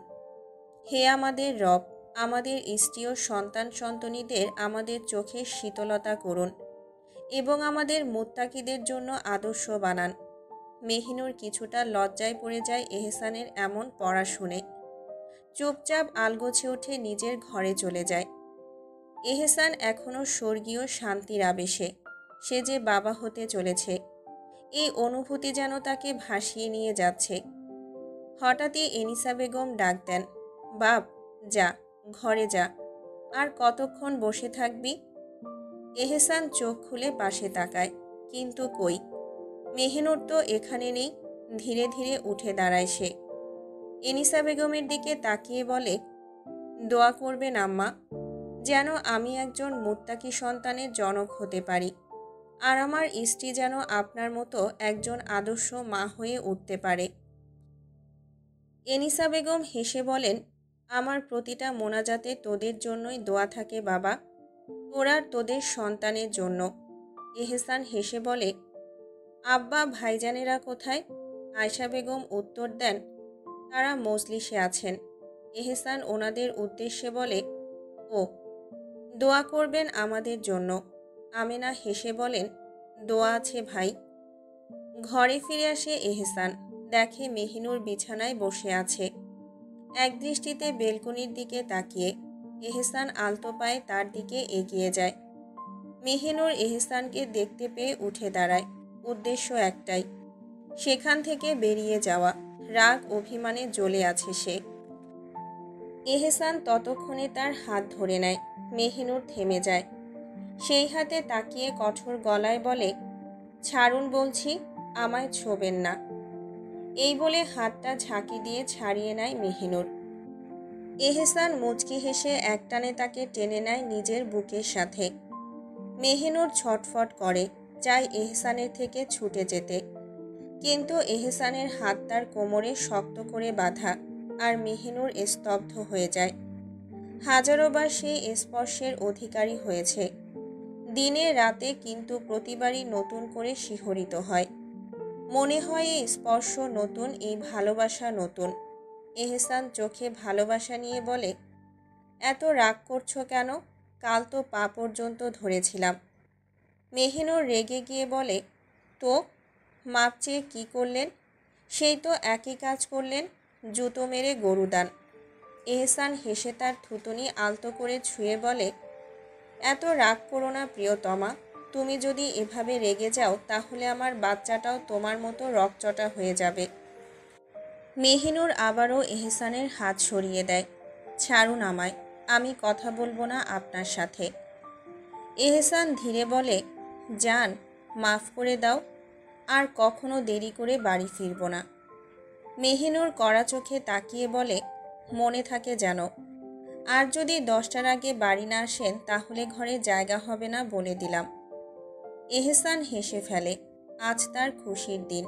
Speaker 1: হে আমাদের রব, আমাদের স্ত্রী ও সন্তান সন্ততিদের আমাদের চোখের শীতলতা করুন এবং আমাদের মুত্তাকিদের জন্য আদর্শ বানান। মেহিনুর কিছুটা লজ্জায় পড়ে যায় এহসানের এমন পড়া শুনে, চুপচাপ আলগোছে উঠে নিজের ঘরে চলে যায়। এহসান এখনও স্বর্গীয় শান্তির আবেশে, সে যে বাবা হতে চলেছে, এই অনুভূতি যেন তাকে ভাসিয়ে নিয়ে যাচ্ছে। হঠাৎই এনিসা বেগম ডাক দেন, বাপ, যা, ঘরে যা, আর কতক্ষণ বসে থাকবি? এহসান চোখ খুলে পাশে তাকায়, কিন্তু কই, মেহিনুর তো এখানে নেই। ধীরে ধীরে উঠে দাঁড়ায় সে, এনিসা বেগমের দিকে তাকিয়ে বলে, দোয়া করবেন আম্মা, যেন আমি একজন মুত্তাকি সন্তানের জনক হতে পারি, আর আমার স্ত্রী যেন আপনার মতো একজন আদর্শ মা হয়ে উঠতে পারে। এনিসা বেগম হেসে বলেন, আমার প্রতিটা মোনাজাতে তোদের জন্যই দোয়া থাকে বাবা, তোরা তোদের সন্তানের জন্য। এহসান হেসে বলে, আব্বা ভাইজানেরা কোথায়? আয়শা বেগম উত্তর দেন, তারা মজলিসে আছেন। এহসান ওনাদের উদ্দেশ্যে বলে, ও, দোয়া করবেন আমাদের জন্য। আমেনা হেসে বলেন, দোয়া আছে ভাই। ঘরে ফিরে আসে এহসান, দেখে মেহিনুর বিছানায় বসে আছে, এক দৃষ্টিতে বেলকনির দিকে তাকিয়ে। এহসান আলতো পায়ে তার দিকে এগিয়ে যায়। মেহিনুর এহসানকে দেখতে পেয়ে উঠে দাঁড়ায়, উদ্দেশ্য একটাই, সেখান থেকে বেরিয়ে যাওয়া। রাগ অভিমানে জ্বলে আছে সে। এহসান ততক্ষণে তার হাত ধরে নেয়। মেহিনুর থেমে যায়। সেই হাতে তাকিয়ে কঠোর গলায় বলে, ছাড়ুন বলছি, আমায় ছোবেন না। এই বলে হাতটা ঝাঁকি দিয়ে ছাড়িয়ে নেয় মেহিনুর। এহসান মুচকি হেসে একটানে তাকে টেনে নেয় নিজের বুকের সাথে। মেহিনুর ছটফট করে, চায় এহসানের থেকে ছুটে যেতে, কিন্তু এহসানের হাত তার কোমরে শক্ত করে বাঁধা, আর মেহিনুর স্তব্ধ হয়ে যায়। হাজারোবার সেই স্পর্শের অধিকারী হয়েছে, দিনে রাতে, কিন্তু প্রতিবারই নতুন করে শিহরিত হয়। মনে হয় এই স্পর্শ নতুন, এই ভালোবাসা নতুন। এহসান চোখে ভালোবাসা নিয়ে বলে, এত রাগ করছো কেন? কাল তো পা পর্যন্ত ধরেছিলাম। মেহিনুর রেগে গিয়ে বলে, তো মাপ চেয়ে কী করলেন? সেই তো একই কাজ করলেন, জুতো মেরে গরুদান। এহসান হেসে তার থুতনি আলতো করে ছুঁয়ে বলে, এত রাগ করো না প্রিয়তমা। তুমি যদি এভাবে রেগে যাও তাহলে আমার বাচ্চাটাও তোমার মতো রকচটা হয়ে যাবে। মেহিনুর আবারও এহসানের হাত সরিয়ে দেয়। ছাড়ুন আমায়, আমি কথা বলবো না আপনার সাথে। এহসান ধীরে বলে, জান, মাফ করে দাও, আর কখনো দেরি করে বাড়ি ফিরব না। মেহিনুর কড়া চোখে তাকিয়ে বলে, মনে থাকে যেন। আর যদি 10টার আগে বাড়ি না আসেন তাহলে ঘরে জায়গা হবে না বলে দিলাম। এহসান হেসে ফেলে। আজ তার খুশির দিন।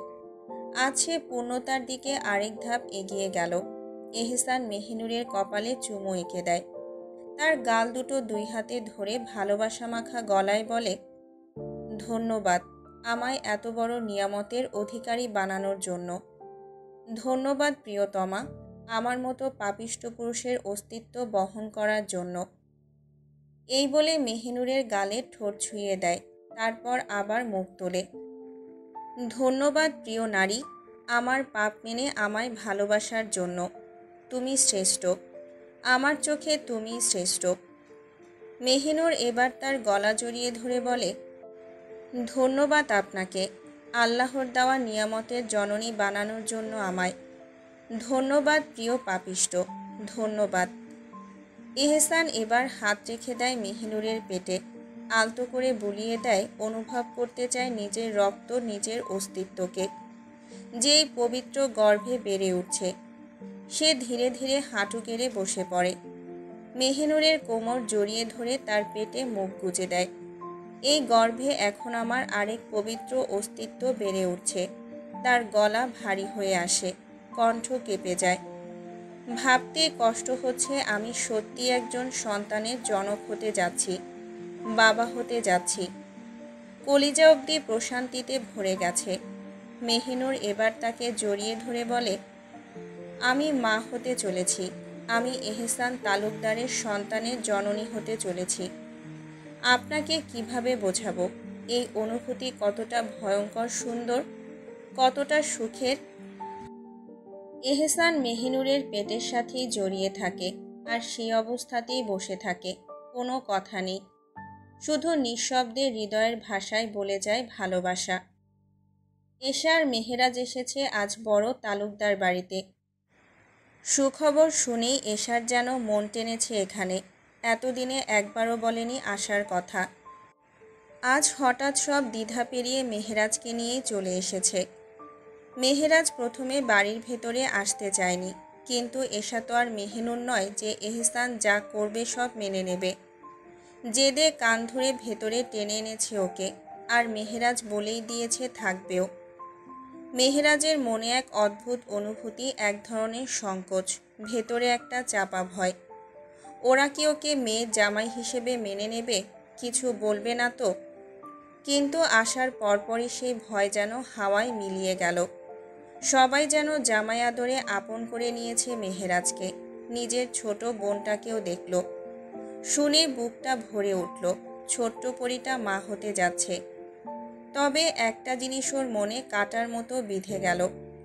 Speaker 1: আজ সে পূর্ণতার দিকে আরেক ধাপ এগিয়ে গেল। এহসান মেহিনুরের কপালে চুমু এঁকে দেয়। তার গাল দুটো দুই হাতে ধরে ভালোবাসা মাখা গলায় বলে, ধন্যবাদ আমায় এত বড় নিয়ামতের অধিকারী বানানোর জন্য। ধন্যবাদ প্রিয়তমা, আমার মতো পাপিষ্ঠ পুরুষের অস্তিত্ব বহন করার জন্য। এই বলে মেহিনুরের গালে ঠোঁট ছুঁয়ে দেয়, তারপর আবার মুখ তোলে। ধন্যবাদ প্রিয় নারী, আমার পাপ মেনে আমায় ভালোবাসার জন্য। তুমি শ্রেষ্ঠ, আমার চোখে তুমি শ্রেষ্ঠ। মেহিনুর এবার তার গলা জড়িয়ে ধরে বলে, ধন্যবাদ আপনাকে, আল্লাহর দেওয়া নিয়ামতের জননী বানানোর জন্য আমায়। ধন্যবাদ প্রিয় পাপিষ্ঠ, ধন্যবাদ। এহসান এবার হাত রেখে দেয় মেহিনুরের পেটে, আলতো করে বুলিয়ে দেয়, অনুভব করতে চায় নিজের রক্ত, নিজের অস্তিত্বকে, যেই পবিত্র গর্ভে বেড়ে উঠছে। সে ধীরে ধীরে হাঁটু গেড়ে বসে পড়ে। মেহিনুরের কোমর জড়িয়ে ধরে তার পেটে মুখ গুজে দেয়। এই গর্ভে এখন আমার আরেক পবিত্র অস্তিত্ব বেড়ে উঠছে। তার গলা ভারী হয়ে আসে, কণ্ঠ কেঁপে যায়। ভাবতে কষ্ট হচ্ছে আমি সত্যি একজন সন্তানের জনক হতে যাচ্ছি, বাবা হতে যাচ্ছি। কলিজা অবধি প্রশান্তিতে ভরে গেছে। মেহিনুর এবার তাকে জড়িয়ে ধরে বলে, আমি মা হতে চলেছি, আমি এহসান তালুকদারের সন্তানের জননী হতে চলেছি। আপনাকে কিভাবে বোঝাবো এই অনুভূতি কতটা ভয়ঙ্কর সুন্দর, কতটা সুখের। এহসান মেহিনুরের পেটের সাথেই জড়িয়ে থাকে, আর সেই অবস্থাতেই বসে থাকে। কোনো কথা নেই, শুধু নিঃশব্দে হৃদয়ের ভাষায় বলে যায় ভালোবাসা। এশার মেহেরাজ এসেছে আজ বড় তালুকদার বাড়িতে। সুখবর শুনেই এশার যেন মন টেনেছে এখানে। এতদিনে একবারও বলেনি আসার কথা। আজ হঠাৎ সব দ্বিধা পেরিয়ে মেহেরাজকে নিয়েই চলে এসেছে। মেহেরাজ প্রথমে বাড়ির ভেতরে আসতে চায়নি, কিন্তু এশা তো আর মেহিনুর নয় যে এহসান যা করবে সব মেনে নেবে। জেদে কান ধরে ভেতরে টেনে এনেছে ওকে, আর মেহেরাজ বলেই দিয়েছে থাকবেও। মেহেরাজের মনে এক অদ্ভুত অনুভূতি, এক ধরনের সংকোচ, ভেতরে একটা চাপা ভয়। ওরা কি ওকে মেয়ের জামাই হিসেবে মেনে নেবে? কিছু বলবে না তো? কিন্তু আসার পরপরই সেই ভয় যেন হাওয়ায় মিলিয়ে গেল। সবাই যেন জামাই আদরে আপন করে নিয়েছে মেহেরাজকে। নিজের ছোট বোনটাকেও দেখল। শুনে বুকটা ভরে উঠল, ছোট্ট পরীটা মা হতে যাচ্ছে। তবে একটা জিনিস ওর মনে কাটার মতো বিঁধে গেল।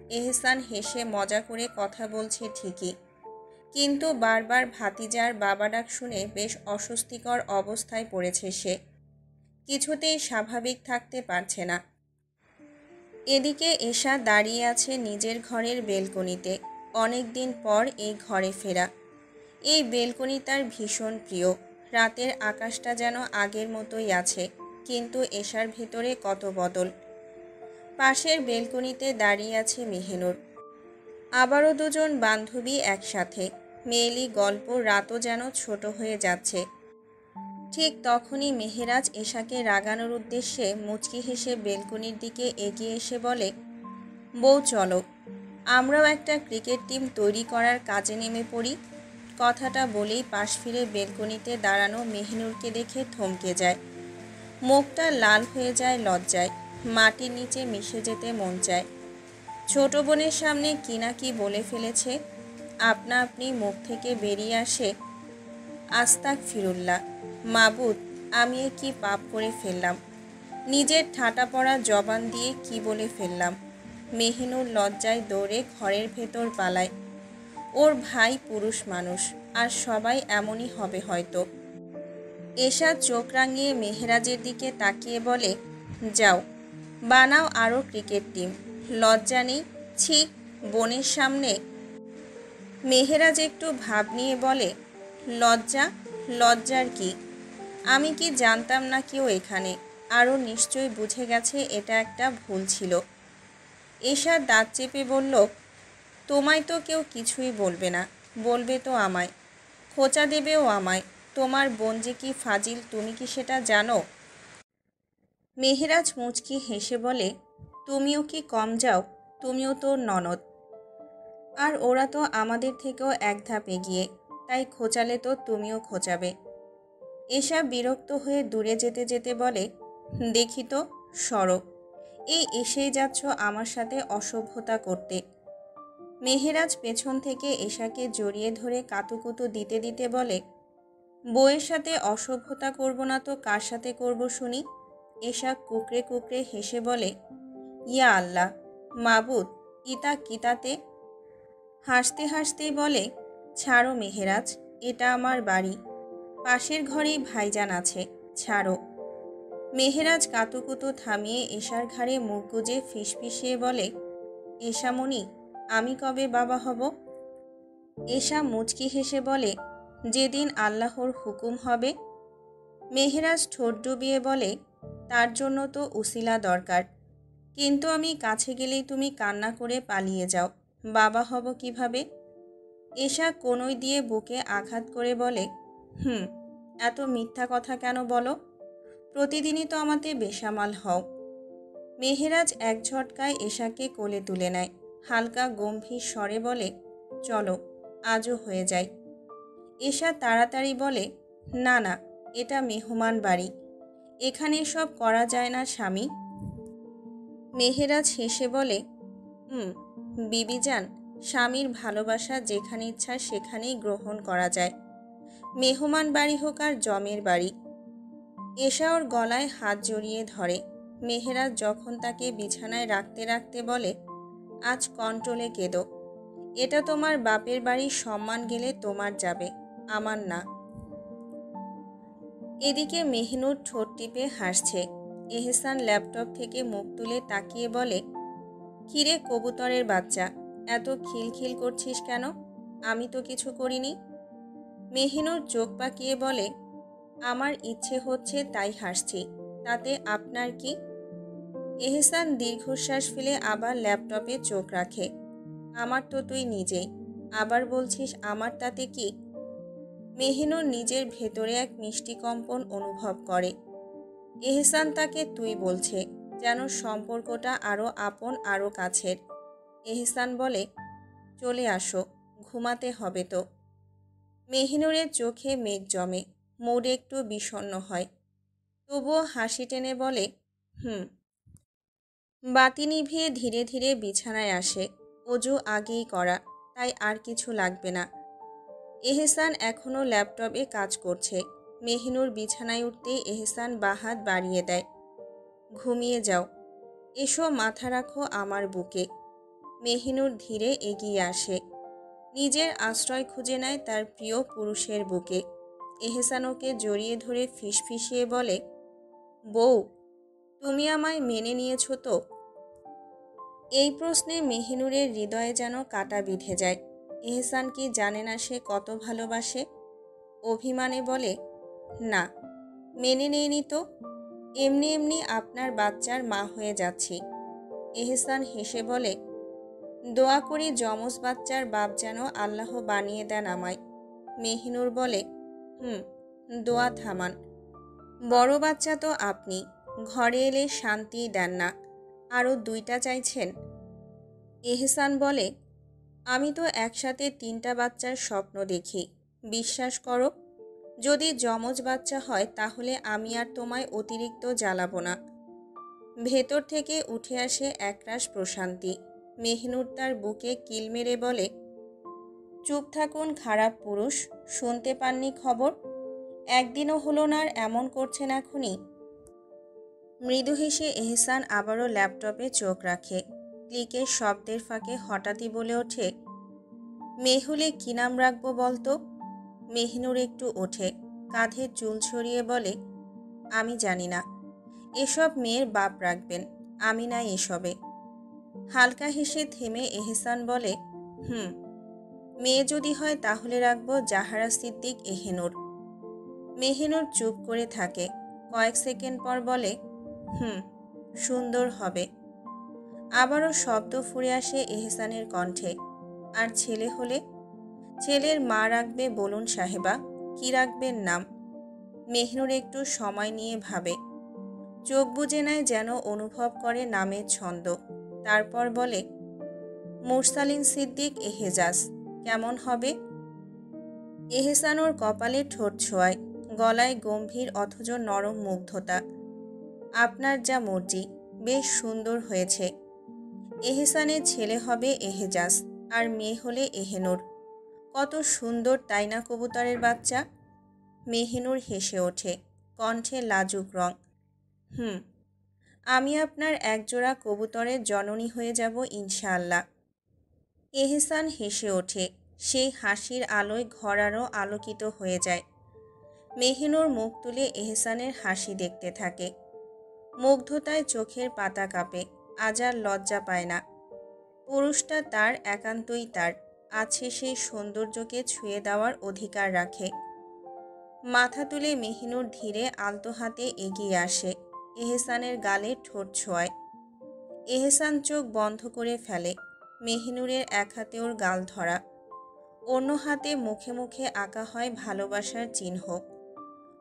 Speaker 1: এহসান হেসে মজা করে কথা বলছে ঠিকই, কিন্তু বারবার ভাতিজার বাবা ডাক শুনে বেশ অস্বস্তিকর অবস্থায় পড়েছে সে। কিছুতেই স্বাভাবিক থাকতে পারছে না। এদিকে এশা দাঁড়িয়ে আছে নিজের ঘরের বেলকনিতে। অনেক দিন পর এই ঘরে ফেরা। এই বেলকনি তার ভীষণ প্রিয়। রাতের আকাশটা যেন আগের মতোই আছে, কিন্তু এশার ভেতরে কত বদল। পাশের বেলকনিতে দাঁড়িয়ে আছে মেহিনুর। আবারও দুজন বান্ধবী একসাথে। মেয়েলি গল্প, রাতও যেন ছোট হয়ে যাচ্ছে। ঠিক তখনই মেহেরাজ এশাকে রাগানোর উদ্দেশ্যে মুচকি হেসে বেলকনির দিকে এগিয়ে এসে বলে, বউ চলো, আমরাও একটা ক্রিকেট টিম তৈরি করার কাজে নেমে পড়ি। কথাটা বলেই পাশ ফিরে বেলকনিতে দাঁড়ানো মেহিনুরকে দেখে থমকে যায়। মুখটা লাল হয়ে যায় লজ্জায়। মাটির নিচে মিশে যেতে মন চায়। ছোট বোনের সামনে কি না কি বলে ফেলেছে। আপনা আপনি মুখ থেকে বেরিয়ে আসে, আস্তাক ফিরুল্লাহ, মাবুদ, আমি এ কি পাপ করে ফেললাম? নিজের ঠাটা পড়া জবান দিয়ে কি বলে ফেললাম? মেহিনুর লজ্জায় দৌড়ে ঘরের ভেতর পালায়। ওর ভাই পুরুষ মানুষ, আর সবাই এমনই হবে হয়তো। এশা চোখ রাঙিয়ে মেহেরাজের দিকে তাকিয়ে বলে, যাও, বানাও আরও ক্রিকেট টিম। লজ্জা নেই? ছি, বোনের সামনে। মেহেরাজ একটু ভাব নিয়ে বলে, লজ্জা? লজ্জার কি? আমি কি জানতাম না কেউ এখানে? আরও নিশ্চয়ই বুঝে গেছে এটা একটা ভুল ছিল। এশা দাঁত চেপে বলল, তোমায় তো কেউ কিছুই বলবে না, বলবে তো আমায়, খোঁচা দেবেও আমায়। তোমার বোন যে কি ফাজিল তুমি কি সেটা জানো? মেহেরাজ মুচকি হেসে বলে, তুমিও কি কম যাও? তুমিও তো ননদ, আর ওরা তো আমাদের থেকেও এক ধাপ এগিয়ে, তাই খোঁচালে তো তুমিও খোঁচাবে। এশা বিরক্ত হয়ে দূরে যেতে যেতে বলে, দেখি তো, সরো, এই এসেই যাচ্ছ আমার সাথে অসভ্যতা করতে। মেহেরাজ পেছন থেকে এশাকে জড়িয়ে ধরে কাতুকুতু দিতে দিতে বলে, বউয়ের সাথে অসভ্যতা করব না তো কার সাথে করব শুনি? এশা কুকড়ে কুকড়ে হেসে বলে, ইয়া আল্লাহ, মাবুদ, ইতা কিতাতে। হাসতে হাসতেই বলে, ছাড়ো মেহেরাজ, এটা আমার বাড়ি, পাশের ঘরেই ভাইজান আছে, ছাড়ো। মেহেরাজ কাতুকুতু থামিয়ে এশার ঘাড়ে মুখ গুজে ফিসফিসিয়ে বলে, এশামণি, আমি কবে বাবা হব? এশা মুচকি হেসে বলে, যেদিন আল্লাহর হুকুম হবে। মেহেরাজ ঠোঁট ডুবিয়ে বলে, তার জন্য তো উসিলা দরকার, কিন্তু আমি কাছে গেলেই তুমি কান্না করে পালিয়ে যাও, বাবা হব কিভাবে? এশা কনুই দিয়ে বুকে আঘাত করে বলে, এত মিথ্যা কথা কেন বলো? প্রতিদিনই তো আমাতে বেসামাল হও। মেহেরাজ এক ঝটকায় এশাকে কোলে তুলে নেয়। হালকা গম্ভীর স্বরে বলে, চলো, আজও হয়ে যায়। এশা তাড়াতাড়ি বলে, না না, এটা মেহমান বাড়ি, এখানে সব করা যায় না স্বামী। মেহেরাজ হেসে বলে, বিবিজান, স্বামীর ভালোবাসা যেখানে ইচ্ছা সেখানেই গ্রহণ করা যায়, মেহমান বাড়ি হোক আর জমের বাড়ি। এশা ওর গলায় হাত জড়িয়ে ধরে। মেহেরাজ যখন তাকে বিছানায় রাখতে রাখতে বলে, আজ কন্ট্রোলে কেঁদো, এটা তোমার বাপের বাড়ির সম্মান গেলে তোমার যাবে, আমার না। এদিকে মেহনুর ঠোঁট টিপে হাসছে। এহসান ল্যাপটপ থেকে মুখ তুলে তাকিয়ে বলে, কিরে কবুতরের বাচ্চা, এত খিলখিল করছিস কেন? আমি তো কিছু করিনি। মেহিনুর চোখ পাকিয়ে বলে, আমার ইচ্ছে হচ্ছে তাই হাসছি, তাতে আপনার কি? এহসান দীর্ঘশ্বাস ফেলে আবার ল্যাপটপে চোখ রাখে। আমার তো তুই নিজেই, আবার বলছিস আমার তাতে কি? মেহিনুর নিজের ভেতরে এক মিষ্টি কম্পন অনুভব করে। এহসান তাকে তুই বলছে, যেন সম্পর্কটা আরও আপন, আরও কাছের। এহসান বলে, চলে আসো, ঘুমাতে হবে তো। মেহিনুরের চোখে মেঘ জমে, মুড একটু বিষণ্ণ হয়, তবুও হাসি টেনে বলে, বাতি নিভিয়ে ধীরে ধীরে বিছানায় আসে। অজু আগেই করা, তাই আর কিছু লাগবে না। এহসান এখনও ল্যাপটপে কাজ করছে। মেহিনুর বিছানায় উঠতেই এহসান বাহাত বাড়িয়ে দেয়, ঘুমিয়ে যাও, এসো মাথা রাখো আমার বুকে। মেহিনুর ধীরে এগিয়ে আসে, নিজের আশ্রয় খুঁজে নেয় তার প্রিয় পুরুষের বুকে। এহসান ওকে জড়িয়ে ধরে ফিসফিসিয়ে বলে, বউ, তুমি আমায় মেনে নিয়েছো তো? এই প্রশ্নে মেহিনুরের হৃদয়ে যেন কাঁটা বিঁধে যায়। এহসান কি জানে না সে কত ভালোবাসে? অভিমানে বলে, না, মেনে নেয়নি তো। এমনি এমনি আপনার বাচ্চার মা হয়ে যাচ্ছি। এহসান হেসে বলে, দোয়া করি যমজ বাচ্চার বাপ যেন আল্লাহ বানিয়ে দেন আমায়। মেহিনুর বলে, হুম, দোয়া থামান। বড় বাচ্চা তো আপনি, ঘরে এলে শান্তিই দেন না, আরও 2টা চাইছেন। এহসান বলে, আমি তো একসাথে 3টা বাচ্চার স্বপ্ন দেখি, বিশ্বাস করো। যদি যমজ বাচ্চা হয় তাহলে আমি আর তোমায় অতিরিক্ত জ্বালাবো না। ভেতর থেকে উঠে আসে একরাশ প্রশান্তি। মেহনুর তার বুকে কিল মেরে বলে, চুপ থাকুন খারাপ পুরুষ, শুনতে পাননি খবর? একদিনও হলো না আর এমন করছেন এখনই। মৃদু হেসে এহসান আবারও ল্যাপটপে চোখ রাখে। ক্লিকের শব্দের ফাঁকে হঠাৎই বলে ওঠে, মেহুলে কি নাম রাখবো বলতো? মেহনুর একটু ওঠে, কাঁধে চুল ছড়িয়ে বলে, আমি জানি না, এসব মেয়ের বাপ রাখবেন, আমি নাই এসবে। হালকা হেসে থেমে এহসান বলে, হুম, মেয়ে যদি হয় তাহলে রাখবো জাহারা সিদ্দিক এহেনুর। মেহেনুর চুপ করে থাকে, কয়েক সেকেন্ড পর বলে, হুম, সুন্দর হবে। আবারও শব্দ ফুঁড়ে আসে এহসানের কণ্ঠে, আর ছেলে হলে? ছেলের মা রাখবে বলুন সাহেবা, কি রাখবেন নাম? মেহনুর একটু সময় নিয়ে ভাবে, চোখ বুজে নেয় যেন অনুভব করে নামের ছন্দ। তারপর বলে, মুরসালিন সিদ্দিক এহেজাজ কেমন হবে? এহসান ওর কপালে ঠোঁট ছোঁয়ায়, গলায় গম্ভীর অথচ নরম মুগ্ধতা। আপনার যা মর্জি, বেশ সুন্দর হয়েছে। এহসানের ছেলে হবে এহেজাজ, আর মেয়ে হলে এহেনুর। কত সুন্দর তাই না কবুতরের বাচ্চা? মেহিনুর হেসে ওঠে, কণ্ঠে লাজুক রং। হুম, আমি আপনার একজোড়া কবুতরের জননী হয়ে যাব ইনশাআল্লাহ। এহসান হেসে ওঠে, সেই হাসির আলোয় ঘর আরও আলোকিত হয়ে যায়। মেহিনুর মুখ তুলে এহসানের হাসি দেখতে থাকে। মুগ্ধতায় চোখের পাতা কাঁপে, আজ আর লজ্জা পায় না। পুরুষটা তার, একান্তই তার, আছে সেই সৌন্দর্যকে ছুঁয়ে দেওয়ার অধিকার রাখে। মাথা তুলে মেহিনুর ধীরে আলতো হাতে এগিয়ে আসে, এহসানের গালে ঠোঁট ছোঁয়ায়। এহসান চোখ বন্ধ করে ফেলে। মেহিনুরের এক হাতে ওর গাল ধরা, অন্য হাতে মুখে মুখে আঁকা হয় ভালোবাসার চিহ্ন।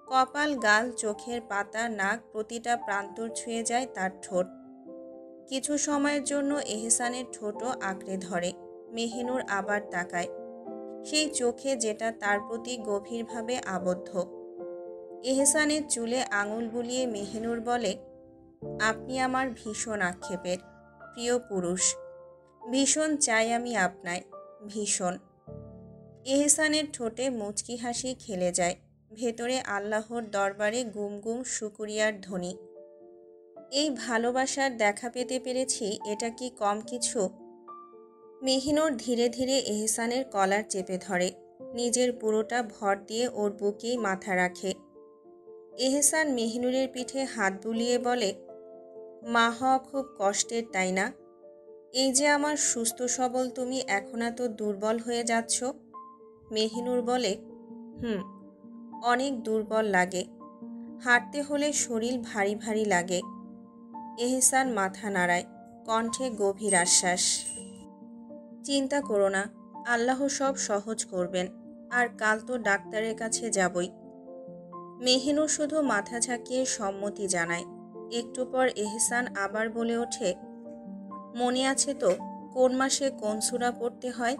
Speaker 1: কপাল, গাল, চোখের পাতা, নাক, প্রতিটা প্রান্তর ছুঁয়ে যায় তার ঠোঁট। কিছু সময়ের জন্য এহসানের ঠোঁটও আঁকড়ে ধরে। মেহিনুর আবার তাকায়, সেই চোখে যেটা তার প্রতি গভীরভাবে আবদ্ধ। এহসানের চুলে আঙুল বুলিয়ে মেহিনুর বলে, আপনি আমার ভীষণ আক্ষেপের প্রিয় পুরুষ, ভীষণ চাই আমি আপনায়, ভীষণ। এহসানের ঠোঁটে মুচকি হাসি খেলে যায়, ভেতরে আল্লাহর দরবারে গুম গুম শুকরিয়ার ধ্বনি। এই ভালোবাসার দেখা পেতে পেরেছি, এটা কি কম কিছু? মেহিনুর ধীরে ধীরে এহসানের কলার চেপে ধরে, নিজের পুরোটা ভর দিয়ে ওর বুকেই মাথা রাখে। এহসান মেহিনুরের পিঠে হাত বুলিয়ে বলে, মা হওয়া খুব কষ্টের তাই না? এই যে আমার সুস্থ সবল তুমি এখন এত দুর্বল হয়ে যাচ্ছ। মেহিনুর বলে, হুম, অনেক দুর্বল লাগে, হাঁটতে হলে শরীর ভারী ভারী লাগে। এহসান মাথা নাড়ায়, কণ্ঠে গভীর আশ্বাস। চিন্তা করো না, আল্লাহ সব সহজ করবেন, আর কাল তো ডাক্তারের কাছে যাবই। মেহিনুর শুধু মাথা ঝাঁকিয়ে সম্মতি জানায়। একটু পর এহসান আবার বলে ওঠে, মনে আছে তো কোন মাসে কোন সূরা পড়তে হয়,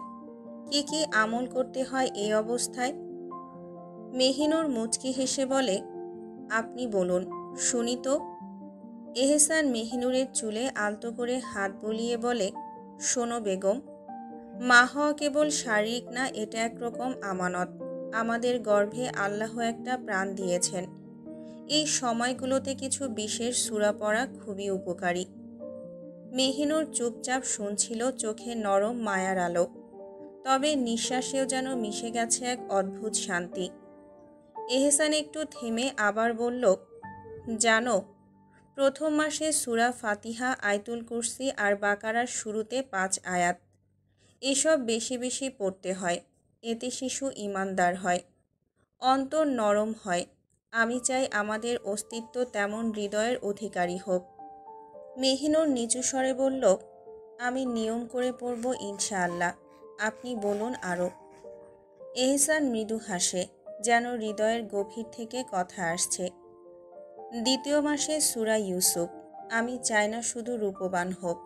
Speaker 1: কি কি আমল করতে হয় এই অবস্থায়? মেহিনুর মুচকি হেসে বলে, আপনি বলুন শুনি তো। এহসান মেহিনুরের চুলে আলতো করে হাত বুলিয়ে বলে, শোনো বেগম, মা হওয়া কেবল শারীরিক না, এটা একরকম আমানত। আমাদের গর্ভে আল্লাহ একটা প্রাণ দিয়েছেন। এই সময়গুলোতে কিছু বিশেষ সূরা পড়া খুবই উপকারী। মেহিনুর চুপচাপ শুনছিল, চোখে নরম মায়ার আলো, তবে নিঃশ্বাসেও যেন মিশে গেছে এক অদ্ভুত শান্তি। এহসান একটু থেমে আবার বলল, জানো, প্রথম মাসে সূরা ফাতিহা, আয়াতুল কুরসি আর বাকারার শুরুতে 5 আয়াত। এসব বেশি বেশি পড়তে হয়। এতে শিশু ঈমানদার হয়, অন্তর নরম হয়। আমি চাই আমাদের অস্তিত্ব তেমন হৃদয়ের অধিকারী হোক। মেহিনুর নিচু স্বরে বলল, আমি নিয়ম করে পড়ব ইনশাআল্লাহ। আপনি বলুন আরও। এহসান মৃদু হাসে, যেন হৃদয়ের গভীর থেকে কথা আসছে। দ্বিতীয় মাসে সূরা ইউসুফ। আমি চাই না শুধু রূপবান হোক,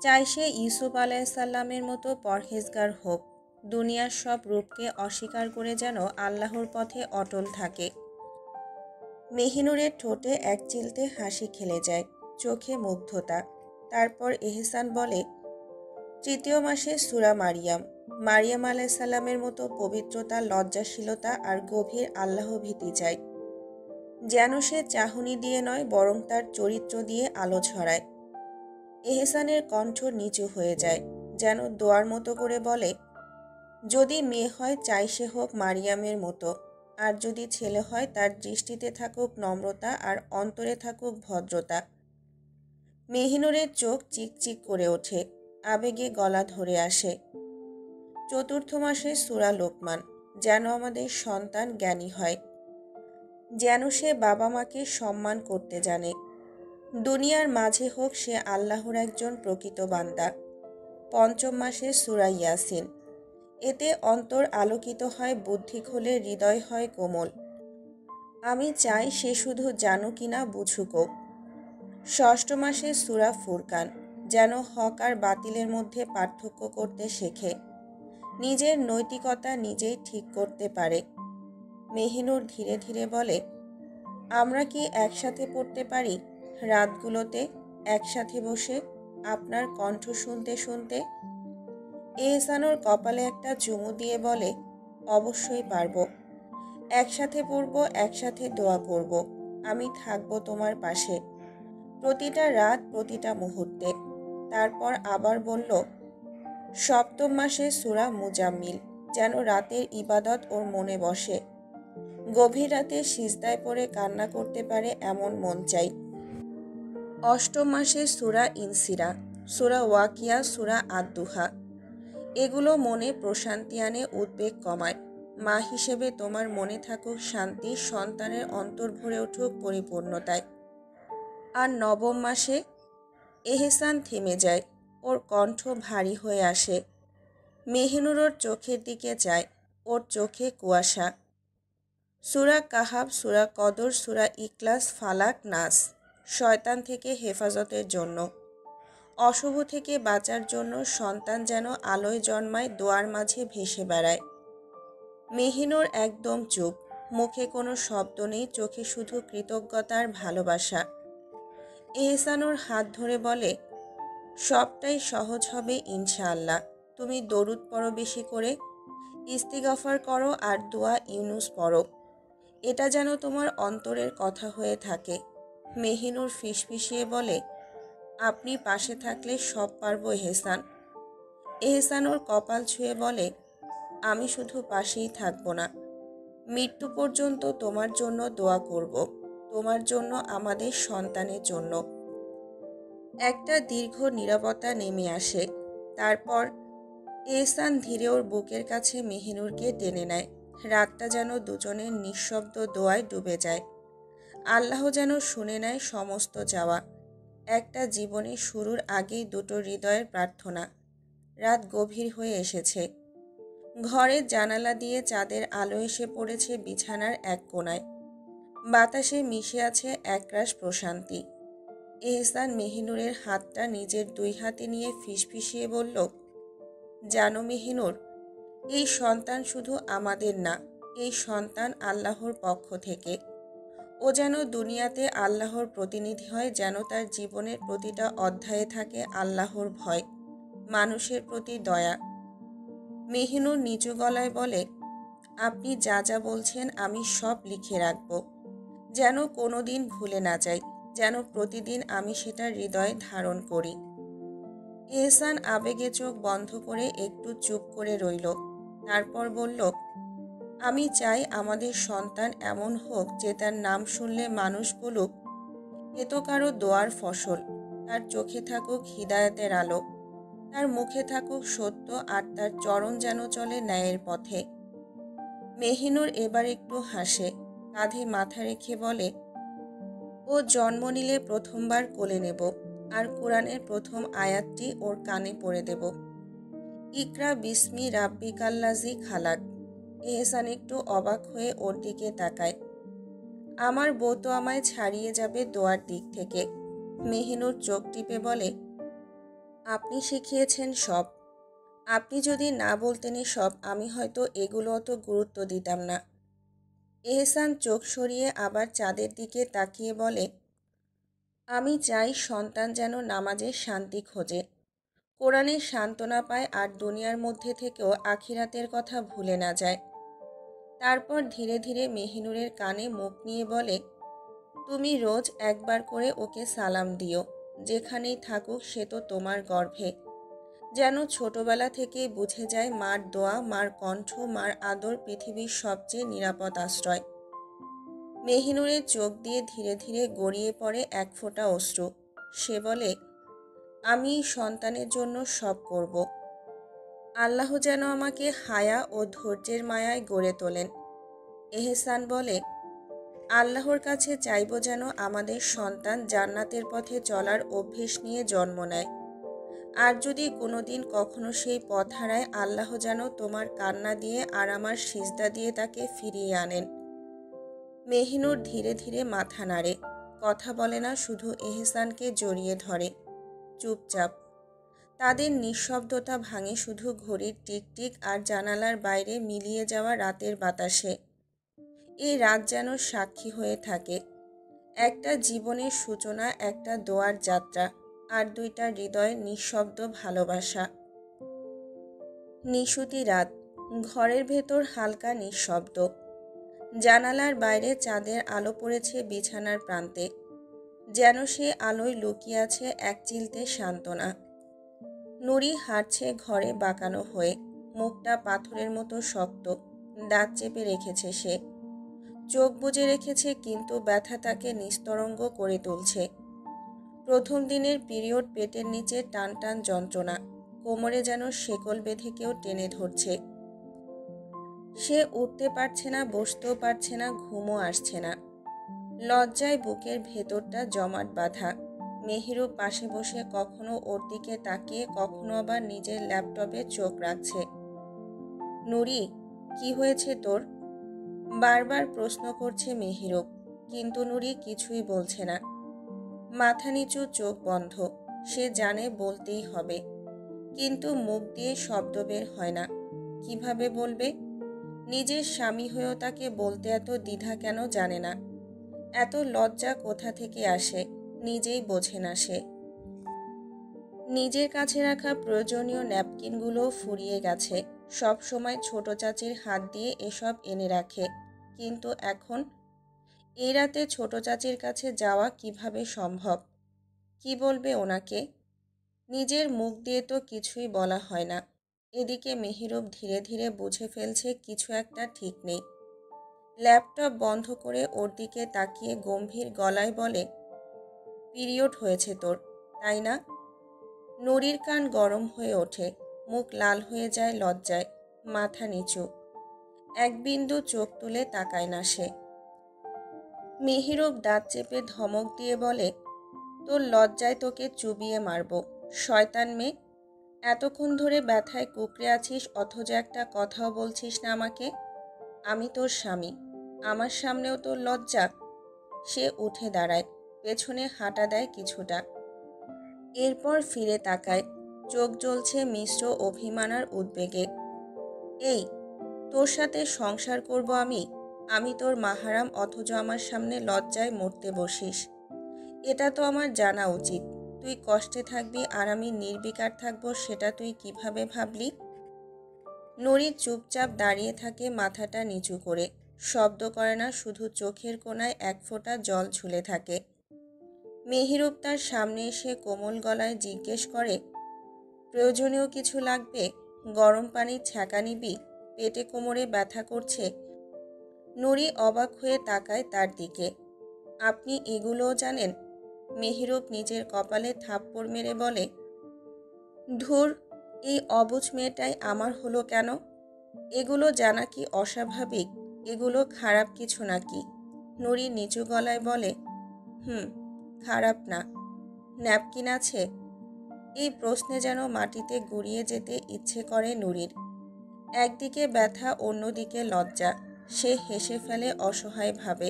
Speaker 1: চাই সে ইউসুফ আলাইসাল্লামের মতো পরহেজগার হোক। দুনিয়ার সব রূপকে অস্বীকার করে যেন আল্লাহর পথে অটল থাকে। মেহিনুরের ঠোঁটে এক চিলতে হাসি খেলে যায়, চোখে মুগ্ধতা। তারপর এহসান বলে, তৃতীয় মাসে সূরা মারিয়াম। মারিয়াম আলাইসাল্লামের মতো পবিত্রতা, লজ্জাশীলতা আর গভীর আল্লাহভীতি চাই, যেন সে চাহনি দিয়ে নয় বরং তার চরিত্র দিয়ে আলো ছড়ায়। এহসানের কণ্ঠ নিচু হয়ে যায়, যেন দোয়ার মতো করে বলে, যদি মেয়ে হয় চাই সে হোক মারিয়ামের মতো, আর যদি ছেলে হয় তার দৃষ্টিতে থাকুক নম্রতা আর অন্তরে থাকুক ভদ্রতা। মেহিনুরের চোখ চিকচিক করে ওঠে, আবেগে গলা ধরে আসে। চতুর্থ মাসে সূরা লোকমান। যেন আমাদের সন্তান জ্ঞানী হয়, যেন সে বাবা মাকে সম্মান করতে জানে। দুনিয়ার মাঝে হোক সে আল্লাহর একজন প্রকৃত বান্দা। পঞ্চম মাসে সূরা ইয়াসিন। এতে অন্তর আলোকিত হয়, বুদ্ধি খোলে, হৃদয় হয় কোমল। আমি চাই সে শুধু জানুক কিনা বুঝুকও। ষষ্ঠ মাসে সূরা ফুরকান। যেন হক আর বাতিলের মধ্যে পার্থক্য করতে শেখে, নিজের নৈতিকতা নিজেই ঠিক করতে পারে। মেহিনুর ধীরে ধীরে বলে, আমরা কি একসাথে পড়তে পারি রাতগুলোতে, একসাথে বসে আপনার কণ্ঠ শুনতে শুনতে? এহসানুর কপালে একটা চুমু দিয়ে বলে, অবশ্যই পারবো। একসাথে পড়ব, একসাথে দোয়া করব। আমি থাকবো তোমার পাশে, প্রতিটা রাত, প্রতিটা মুহূর্তে। তারপর আবার বলল, সপ্তম মাসে সূরা মুজাম্মিল। যেন রাতের ইবাদত ওর মনে বসে, গভীর রাতে সিজদায় পড়ে কান্না করতে পারে এমন মন চাই। অষ্টম মাসে সূরা ইনসিরা, সূরা ওয়াকিয়া, সূরা আদ-দুহা। এগুলো মনে প্রশান্তি আনে, উদ্বেগ কমায়। মা হিসেবে তোমার মনে থাকুক শান্তি, সন্তানের অন্তর ভরে উঠুক পরিপূর্ণতায়। আর নবম মাসে এহসান থেমে যায়, ওর কণ্ঠ ভারী হয়ে আসে। মেহিনুর ওর চোখের দিকে যায়, ওর চোখে কুয়াশা। সূরা কাহাব, সূরা কদর, সূরা ইখলাস, ফালাক, নাস। শয়তান থেকে হেফাজতের জন্য, অশুভ থেকে বাঁচার জন্য। সন্তান যেন আলোয় জন্মায়, দোয়ার মাঝে ভেসে বেড়ায়। মেহিনুর একদম চুপ, মুখে কোনো শব্দ নেই, চোখে শুধু কৃতজ্ঞতার ভালোবাসা। এহসানুর হাত ধরে বলে, সবটাই সহজ হবে ইনশাআল্লাহ। তুমি দরুদ পড়ো বেশি করে, ইস্তিগফার করো আর দোয়া ইউনুস পড়ো। এটা যেন তোমার অন্তরের কথা হয়ে থাকে। মেহিনুর ফিসফিসিয়ে বলে, আপনি পাশে থাকলে সব পারবো এহসান। এহসান ওর কপাল ছুঁয়ে বলে, আমি শুধু পাশেই থাকবো না, মৃত্যু পর্যন্ত তোমার জন্য দোয়া করব, তোমার জন্য, আমাদের সন্তানের জন্য। একটা দীর্ঘ নীরবতা নেমে আসে। তারপর এহসান ধীরে ওর বুকের কাছে মেহিনুরকে টেনে নেয়। রাতটা যেন দুজনের নিঃশব্দ দোয়ায় ডুবে যায়। আল্লাহ যেন শুনে নেয় সমস্ত চাওয়া। একটা জীবনের শুরুর আগেই দুটো হৃদয়ের প্রার্থনা। রাত গভীর হয়ে এসেছে। ঘরের জানালা দিয়ে চাঁদের আলো এসে পড়েছে বিছানার এক কোণায়। বাতাসে মিশে আছে একরাশ প্রশান্তি। এহসান মেহিনুরের হাতটা নিজের দুই হাতে নিয়ে ফিসফিসিয়ে বলল, জানো মেহিনুর, এই সন্তান শুধু আমাদের না, এই সন্তান আল্লাহর পক্ষ থেকে। ও যেন দুনিয়াতে আল্লাহর প্রতিনিধি হয়, যেন তার জীবনের প্রতিটা অধ্যায়ে থাকে আল্লাহর ভয়, মানুষের প্রতি দয়া। মেহিনুর নিচু গলায় বলে, আপনি যা যা বলছেন আমি সব লিখে রাখব, যেন কোনোদিন ভুলে না যাই, যেন প্রতিদিন আমি সেটা হৃদয়ে ধারণ করি। এহসান আবেগে চোখ বন্ধ করে একটু চুপ করে রইল। তারপর বলল, আমি চাই আমাদের সন্তান এমন হোক যে তার নাম শুনলে মানুষ বলুক, এ তো কারো দোয়ার ফসল। তার চোখে থাকুক হিদায়াতের আলো, তার মুখে থাকুক সত্য, আর তার চরণ যেন চলে ন্যায়ের পথে। মেহিনুর এবার একটু হাসে, কাঁধে মাথা রেখে বলে, ও জন্ম নিলে প্রথমবার কোলে নেব, আর কোরআনের প্রথম আয়াতটি ওর কানে পড়ে দেব। ইকরা বিস্মি রাব্বিকাল্লাজি খালাক। এহসান একটু অবাক হয়ে ওর দিকে তাকায়। আমার বউ তো আমায় ছাড়িয়ে যাবে দোয়ার দিক থেকে। মেহিনুর চোখ টিপে বলে, আপনি শিখিয়েছেন সব। আপনি যদি না বলতেন সব, আমি হয়তো এগুলো অত গুরুত্ব দিতাম না। এহসান চোখ সরিয়ে আবার চাঁদের দিকে তাকিয়ে বলে, আমি চাই সন্তান যেন নামাজের শান্তি খোঁজে, কোরআনের সান্ত্বনা পায়, আর দুনিয়ার মধ্যে থেকেও আখিরাতের কথা ভুলে না যায়। তারপর ধীরে ধীরে মেহিনুরের কানে মুখ নিয়ে বলে, তুমি রোজ একবার করে ওকে সালাম দিও, যেখানেই থাকুক সে তো তোমার গর্ভে। যেন ছোটবেলা থেকেই বুঝে যায় মার দোয়া, মার কণ্ঠ, মার আদর পৃথিবীর সবচেয়ে নিরাপদ আশ্রয়। মেহিনুরের চোখ দিয়ে ধীরে ধীরে গড়িয়ে পড়ে এক ফোঁটা অশ্রু। সে বলে, আমি সন্তানের জন্য সব করব। আল্লাহ যেন আমাকে হায়া ও ধৈর্যের মায়ায় গড়ে তোলেন। এহসান বলে, আল্লাহর কাছে চাইব যেন আমাদের সন্তান জান্নাতের পথে চলার অভ্যেস নিয়ে জন্ম নেয়। আর যদি কোনোদিন কখনো সেই পথ হারায়, আল্লাহ যেন তোমার কান্না দিয়ে আর আমার সিজদা দিয়ে তাকে ফিরিয়ে আনেন। মেহিনুর ধীরে ধীরে মাথা নাড়ে, কথা বলে না, শুধু এহসানকে জড়িয়ে ধরে। চুপচাপ। তাদের নিঃশব্দতা ভাঙে শুধু ঘড়ির টিকটিক আর জানালার বাইরে মিলিয়ে যাওয়া রাতের বাতাসে। এই রাত যেন সাক্ষী হয়ে থাকে, একটা জীবনের সূচনা, একটা দোয়ার যাত্রা, আর দুইটা হৃদয়ের নিঃশব্দ ভালোবাসা। নিশুতি রাত, ঘরের ভেতর হালকা নিঃশব্দ। জানালার বাইরে চাঁদের আলো পড়েছে বিছানার প্রান্তে, যেন সে আলোয় লুকিয়ে আছে এক চিলতে সান্ত্বনা। নুরি হাঁটছে ঘরে বাঁকানো হয়ে, মুখটা পাথরের মতো শক্ত, দাঁত চেপে রেখেছে সে, চোখ বুজে রেখেছে, কিন্তু ব্যথা তাকে নিস্তরঙ্গ করে তুলছে। প্রথম দিনের পিরিয়ড, পেটের নিচে টান টান যন্ত্রণা, কোমরে যেন শেকল বেঁধে কেউ টেনে ধরছে। সে উঠতে পারছে না, বসতেও পারছে না, ঘুমও আসছে না। লজ্জায় বুকের ভেতরটা জমাট বাঁধা। মেহিরু পাশে বসে কখনো ওর দিকে তাকিয়ে, কখনো আবার নিজের ল্যাপটপে চোখ রাখছে। নুরি, কি হয়েছে তোর? বারবার প্রশ্ন করছে মেহিরু, কিন্তু নুরি কিছুই বলছে না। মাথা নিচু, চোখ বন্ধ। সে জানে বলতেই হবে, কিন্তু মুখ দিয়ে শব্দ বের হয় না। কিভাবে বলবে? নিজের স্বামী হয়েও তাকে বলতে এত দ্বিধা কেন জানে না। এত লজ্জা কোথা থেকে আসে নিজেই বোঝে না সে। নিজের কাছে রাখা প্রয়োজনীয় ন্যাপকিনগুলোও ফুরিয়ে গেছে। সব সময় ছোট চাচির হাত দিয়ে এসব এনে রাখে, কিন্তু এখন এই রাতে ছোট চাচির কাছে যাওয়া কিভাবে সম্ভব? কি বলবে ওনাকে? নিজের মুখ দিয়ে তো কিছুই বলা হয় না। এদিকে মেহিরুব ধীরে ধীরে বুঝে ফেলছে কিছু একটা ঠিক নেই। ল্যাপটপ বন্ধ করে ওর দিকে তাকিয়ে গম্ভীর গলায় বলে, পিরিয়ড হয়েছে তোর, তাই না? নুরির কান গরম হয়ে ওঠে, মুখ লাল হয়ে যায় লজ্জায়, মাথা নিচু, এক বিন্দু চোখ তুলে তাকায় না সে। মেহিরুব দাঁত চেপে ধমক দিয়ে বলে, তোর লজ্জায় তোকে চুবিয়ে মারব, শয়তান মেয়ে। এতক্ষণ ধরে ব্যথায় কুঁকড়ে আছিস, অথচ একটা কথাও বলছিস না আমাকে। আমি তোর স্বামী, আমার সামনেও তোর লজ্জা? সে উঠে দাঁড়ায়, পেছনে হাঁটা দেয় কিছুটা, এরপর ফিরে তাকায়, চোখ জ্বলছে মিশ্র অভিমান আর উদ্বেগে। এই, তোর সাথে সংসার করব আমি? আমি তোর মাহারাম, অথচ আমার সামনে লজ্জায় মরতে বসিস। এটা তো আমার জানা উচিত। তুই কষ্টে থাকবি আর আমি নির্বিকার থাকবো, সেটা তুই কিভাবে ভাবলি? নুরি চুপচাপ দাঁড়িয়ে থাকে, মাথাটা নিচু করে, শব্দ করে না, শুধু চোখের কোণায় এক ফোঁটা জল ঝুলে থাকে। মেহিরুব তার সামনে এসে কোমল গলায় জিজ্ঞেস করে, প্রয়োজনীয় কিছু লাগবে? গরম পানির ছ্যাঁকা নিবি? পেটে কোমরে ব্যথা করছে? নুরি অবাক হয়ে তাকায় তার দিকে। আপনি এগুলোও জানেন? মেহেরুপ নিজের কপালে থাপ্পড় মেরে বলে, ধুর, এই অবুঝ মেয়েটাই আমার হলো কেন? এগুলো জানা কি অস্বাভাবিক? এগুলো খারাপ কিছু নাকি? নুরি নিচু গলায় বলে, হুম, খারাপ না। ন্যাপকিন আছে? এই প্রশ্নে যেন মাটিতে গুড়িয়ে যেতে ইচ্ছে করে নুরির। একদিকে ব্যথা, অন্যদিকে লজ্জা। সে হেসে ফেলে অসহায়ভাবে।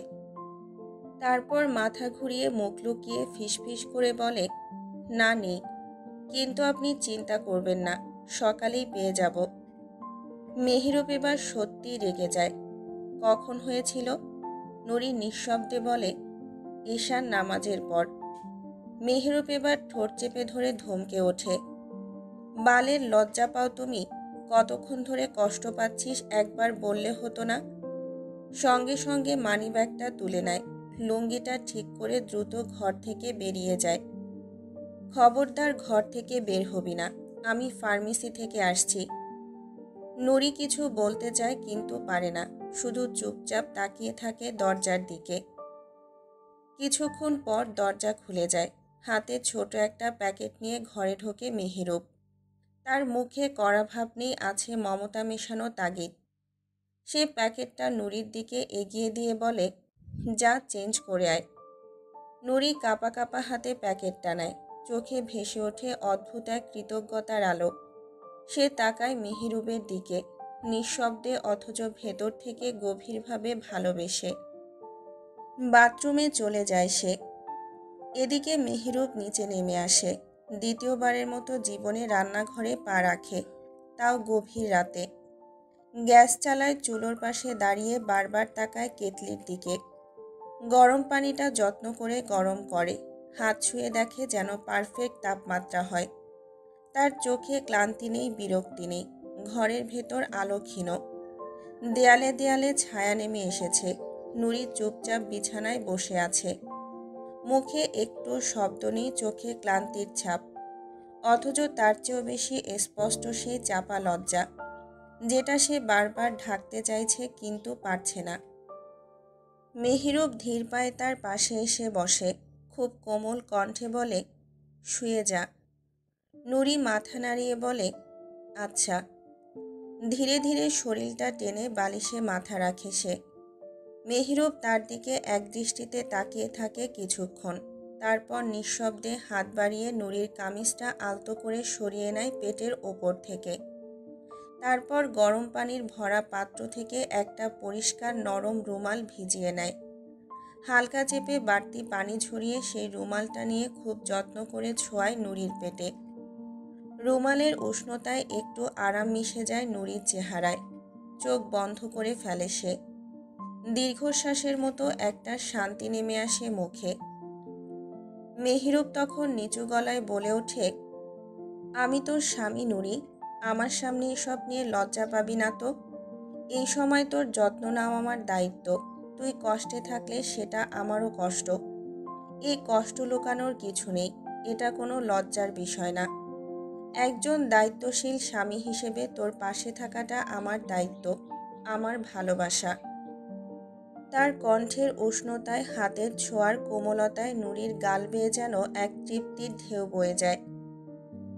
Speaker 1: তারপর মাথা ঘুরিয়ে মুখ লুকিয়ে ফিসফিস করে বলে, না নেই, কিন্তু আপনি চিন্তা করবেন না, সকালেই পেয়ে যাব। মেহেরুপ এবার সত্যি রেগে যায়। কখন হয়েছিল? নুরি নিঃশব্দে বলে, ঈশান নামাজের পর। মেহেরুপ এবার ঠোঁট চেপে ধরে ধমকে ওঠে, বালের লজ্জা পাও তুমি? কতক্ষণ ধরে কষ্ট পাচ্ছিস একবার বললে হতো না? সঙ্গে সঙ্গে মানিব্যাগটা তুলে নেয়, লুঙ্গিটা ঠিক করে দ্রুত ঘর থেকে বেরিয়ে যায়। খবরদার ঘর থেকে বের হবি না, আমি ফার্মেসি থেকে আসছি। নুরি কিছু বলতে চায় কিন্তু পারে না, শুধু চুপচাপ তাকিয়ে থাকে দরজার দিকে। কিছুক্ষণ পর দরজা খুলে যায়। হাতে ছোট একটা প্যাকেট নিয়ে ঘরে ঢোকে মেহেরুপ। তার মুখে কড়া ভাব নেই, আছে মমতা মেশানো তাগিদ। সে প্যাকেটটা নুরির দিকে এগিয়ে দিয়ে বলে, যা চেঞ্জ করে আয়। নুরি কাঁপা কাঁপা হাতে প্যাকেটটা নেয়। চোখে ভেসে ওঠে অদ্ভুত এক কৃতজ্ঞতার আলো। সে তাকায় মেহেরুবের দিকে, নিঃশব্দে অথচ ভেতর থেকে গভীরভাবে ভালোবেসে। বাথরুমে চলে যায় সে। এদিকে মেহেরুব নিচে নেমে আসে। দ্বিতীয়বারের মতো জীবনে রান্নাঘরে পা রাখে, তাও গভীর রাতে। গ্যাস চালায়, চুলোর পাশে দাঁড়িয়ে বারবার তাকায় কেতলির দিকে। গরম পানিটা যত্ন করে গরম করে, হাত ছুঁয়ে দেখে যেন পারফেক্ট তাপমাত্রা হয়। তার চোখে ক্লান্তি নেই, বিরক্তি নেই। ঘরের ভেতর আলো ক্ষীণ, দেয়ালে দেয়ালে ছায়া নেমে এসেছে। নুরি চুপচাপ বিছানায় বসে আছে। মুখে একটু শব্দ নেই, চোখে ক্লান্তির ছাপ। অথচ তার চেয়েও বেশি স্পষ্ট সেই চাপা লজ্জা, যেটা সে বারবার ঢাকতে চাইছে কিন্তু পারছে না। মেহেরুব ধীর পায়ে তার পাশে এসে বসে, খুব কোমল কণ্ঠে বলে, শুয়ে যা। নুরি মাথা নাড়িয়ে বলে, আচ্ছা। ধীরে ধীরে শরীরটা টেনে বালিশে মাথা রাখে সে। মেহেরুব তার দিকে একদৃষ্টিতে তাকিয়ে থাকে কিছুক্ষণ। তারপর নিঃশব্দে হাত বাড়িয়ে নুরির কামিজটা আলতো করে সরিয়ে নেয় পেটের ওপর থেকে। তারপর গরম পানির ভরা পাত্র থেকে একটা পরিষ্কার নরম রুমাল ভিজিয়ে নেয়। হালকা চেপে বাড়তি পানি ঝরিয়ে সেই রুমালটা নিয়ে খুব যত্ন করে ছোঁয়ায় নুরির পেটে। রুমালের উষ্ণতায় একটু আরাম মিশে যায় নুরির চেহারায়। চোখ বন্ধ করে ফেলে সে। দীর্ঘশ্বাসের মতো একটা শান্তি নেমে আসে মুখে। মেহেরুব তখন নিচু গলায় বলে ওঠে, আমি তোর স্বামী নুরি, আমার সামনে এসব নিয়ে লজ্জা পাবি না তো। এই সময় তোর যত্ন নেওয়া আমার দায়িত্ব। তুই কষ্টে থাকলে সেটা আমারও কষ্ট। এই কষ্ট লুকানোর কিছু নেই, এটা কোনো লজ্জার বিষয় না। একজন দায়িত্বশীল স্বামী হিসেবে তোর পাশে থাকাটা আমার দায়িত্ব, আমার ভালোবাসা। তার কণ্ঠের উষ্ণতায়, হাতের ছোঁয়ার কোমলতায় নুরির গাল বেয়ে যেন এক তৃপ্তির ঢেউ বয়ে যায়।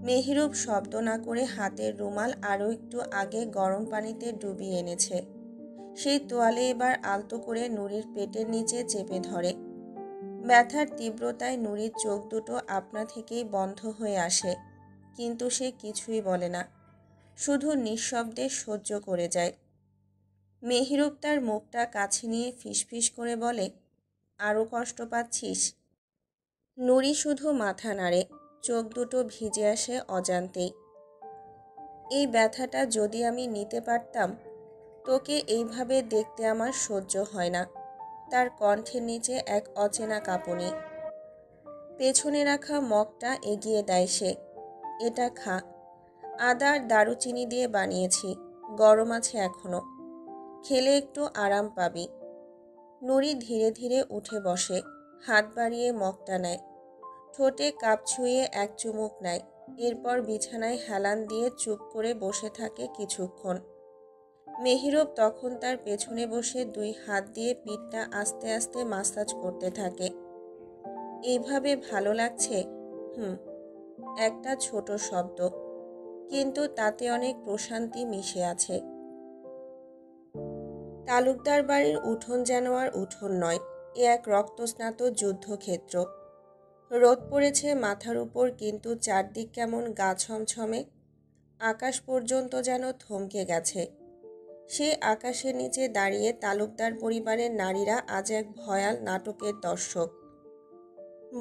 Speaker 1: মেহেরুব শব্দ না করে হাতের রুমাল আরও একটু আগে গরম পানিতে ডুবিয়ে এনেছে। সেই তোয়ালে এবার আলতো করে নুরির পেটের নিচে চেপে ধরে। ব্যথার তীব্রতায় নুরির চোখ দুটো আপনা থেকেই বন্ধ হয়ে আসে, কিন্তু সে কিছুই বলে না, শুধু নিঃশব্দে সহ্য করে যায়। মেহেরুব তার মুখটা কাছে নিয়ে ফিসফিস করে বলে, আরও কষ্ট পাচ্ছিস? নুরি শুধু মাথা নাড়ে, চোখ দুটো ভিজে আসে অজান্তেই। এই ব্যথাটা যদি আমি নিতে পারতাম। তোকে এইভাবে দেখতে আমার সহ্য হয় না। তার কণ্ঠের নিচে এক অচেনা কাঁপুনি। পেছনে রাখা মগটা এগিয়ে দেয় সে। এটা খা, আদা আর দারুচিনি দিয়ে বানিয়েছি, গরম আছে এখনো, খেলে একটু আরাম পাবি। নুরি ধীরে ধীরে উঠে বসে, হাত বাড়িয়ে মগটা নেয়, ঠোঁটে কাপ ছুঁয়ে এক চুমুক নেয়। এরপর বিছানায় হেলান দিয়ে চুপ করে বসে থাকে কিছুক্ষণ। মেহেরুব তখন তার পেছনে বসে দুই হাত দিয়ে পিঠটা আস্তে আস্তে মাসাজ করতে থাকে। এইভাবে ভালো লাগছে। হুম, একটা ছোট শব্দ, কিন্তু তাতে অনেক প্রশান্তি মিশে আছে। তালুকদার বাড়ির উঠোন যেন আর উঠোন নয়, এ এক রক্তস্নাত যুদ্ধক্ষেত্র। রোদ পড়েছে মাথার উপর, কিন্তু চারদিক কেমন গা ছমছমে। আকাশ পর্যন্ত যেন থমকে গেছে। সে আকাশের নিচে দাঁড়িয়ে তালুকদার পরিবারের নারীরা আজ এক ভয়াল নাটকের দর্শক।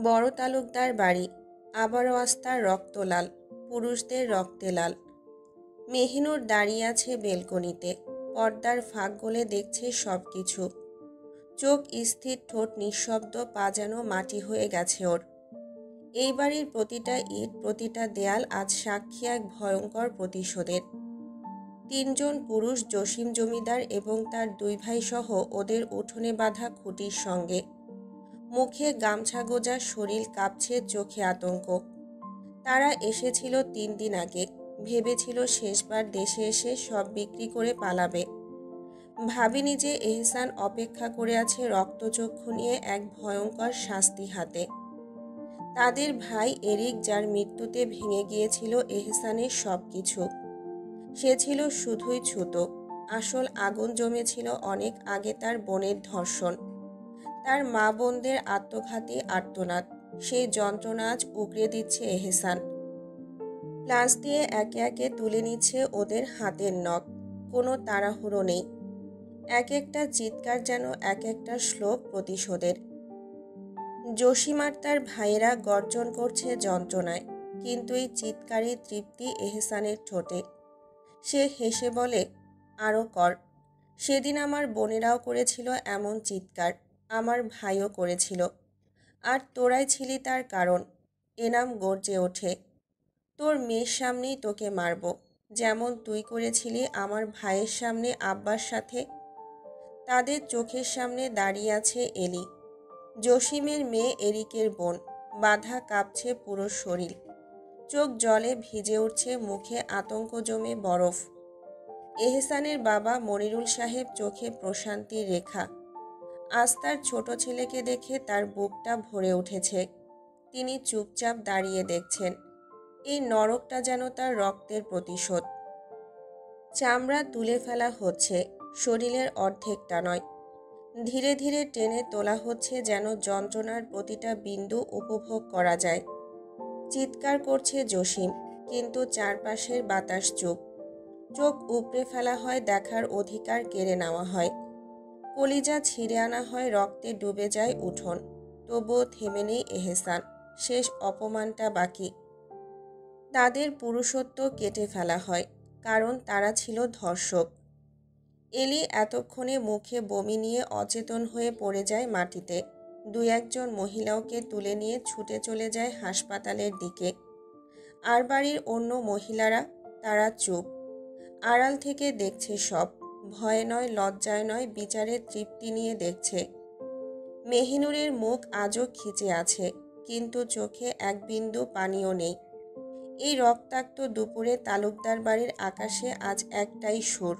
Speaker 1: বড় তালুকদার বাড়ি, আবারও আস্তার রক্ত লাল, পুরুষদের রক্তে লাল। মেহিনুর দাঁড়িয়ে আছে বেলকনিতে, পর্দার ফাঁক গলে দেখছে সব কিছু। চোখ স্থির, ঠোঁট নিঃশব্দ, পা যেন মাটি হয়ে গেছে ওর। এই বাড়ির প্রতিটা ইট, প্রতিটা দেয়াল আজ সাক্ষী এক ভয়ঙ্কর প্রতিশোধের। তিনজন পুরুষ, জসিম জমিদার এবং তার দুই ভাই সহ ওদের উঠোনে বাঁধা খুঁটির সঙ্গে। মুখে গামছা গোজা, শরীর কাঁপছে, চোখে আতঙ্ক। তারা এসেছিল 3 দিন আগে, ভেবেছিল শেষবার দেশে এসে সব বিক্রি করে পালাবে। ভাবিনি যে এহসান অপেক্ষা করে আছে রক্তচক্ষু নিয়ে এক ভয়ঙ্কর শাস্তি হাতে। তাদের ভাই এরিক, যার মৃত্যুতে ভেঙে গিয়েছিল এহসানের সব কিছু। সে ছিল শুধুই ছুতো, আসল আগুন জমেছিল অনেক আগে তার বোনের ধর্ষণ, তার মা বোনদের আত্মঘাতী আর্তনাদ। সেই যন্ত্রণা আজ উগরে দিচ্ছে এহসান। লাশ দিয়ে একে একে তুলে নিচ্ছে ওদের হাতের নখ। কোনো তাড়াহুড়ো নেই। এক একটা চিৎকার যেন এক একটা শ্লোক প্রতিশোধের। জসিম আর তার ভাইয়েরা গর্জন করছে যন্ত্রণায়, কিন্তু এই চিৎকারে তৃপ্তি এহসানের ঠোঁটে। সে হেসে বলে, আরও কর। সেদিন আমার বোনেরাও করেছিল এমন চিৎকার, আমার ভাইও করেছিল, আর তোরাই ছিলি তার কারণ। এনাম গর্জে ওঠে, তোর মেয়ের সামনেই তোকে মারব, যেমন তুই করেছিলি আমার ভাইয়ের সামনে, আব্বার সাথে। তাদের চোখের সামনে দাঁড়িয়ে আছে এলি, জসিমের মেয়ে, এরিকের বোন। বাধা কাঁপছে পুরো শরীর, চোখ জলে ভিজে উঠছে, মুখে আতঙ্ক জমে বরফ। এহসানের বাবা মনিরুল সাহেব, চোখে প্রশান্তির রেখা। আজ তার ছোট ছেলেকে দেখে তার বুকটা ভরে উঠেছে। তিনি চুপচাপ দাঁড়িয়ে দেখছেন। এই নরকটা যেন তার রক্তের প্রতিশোধ। চামড়া তুলে ফেলা হচ্ছে, শরীরের অর্ধেকটা নয়। ধীরে ধীরে টেনে তোলা হচ্ছে, যেন যন্ত্রণার প্রতিটা বিন্দু উপভোগ করা যায়। চিৎকার করছে জসিম, কিন্তু চারপাশের বাতাস চুপ। চোখ উপড়ে ফেলা হয়, দেখার অধিকার কেড়ে নেওয়া হয়। কলিজা ছিঁড়ে আনা হয়, রক্তে ডুবে যায় উঠোন। তবুও থেমে নেই এহসান। শেষ অপমানটা বাকি। তাদের পুরুষত্ব কেটে ফেলা হয়, কারণ তারা ছিল ধর্ষক। এলি এতক্ষণে মুখে বমি নিয়ে অচেতন হয়ে পড়ে যায় মাটিতে। দুই একজন মহিলাকে তুলে নিয়ে ছুটে চলে যায় হাসপাতালের দিকে। আর বাড়ির অন্য মহিলারা, তারা চুপ, আড়াল থেকে দেখছে সব। ভয়ে নয়, লজ্জায় নয়, বিচারের তৃপ্তি নিয়ে দেখছে। মেহিনুরের মুখ আজও খিচে আছে, কিন্তু চোখে এক বিন্দু পানিও নেই। এই রক্তাক্ত দুপুরে তালুকদার বাড়ির আকাশে আজ একটাই সুর,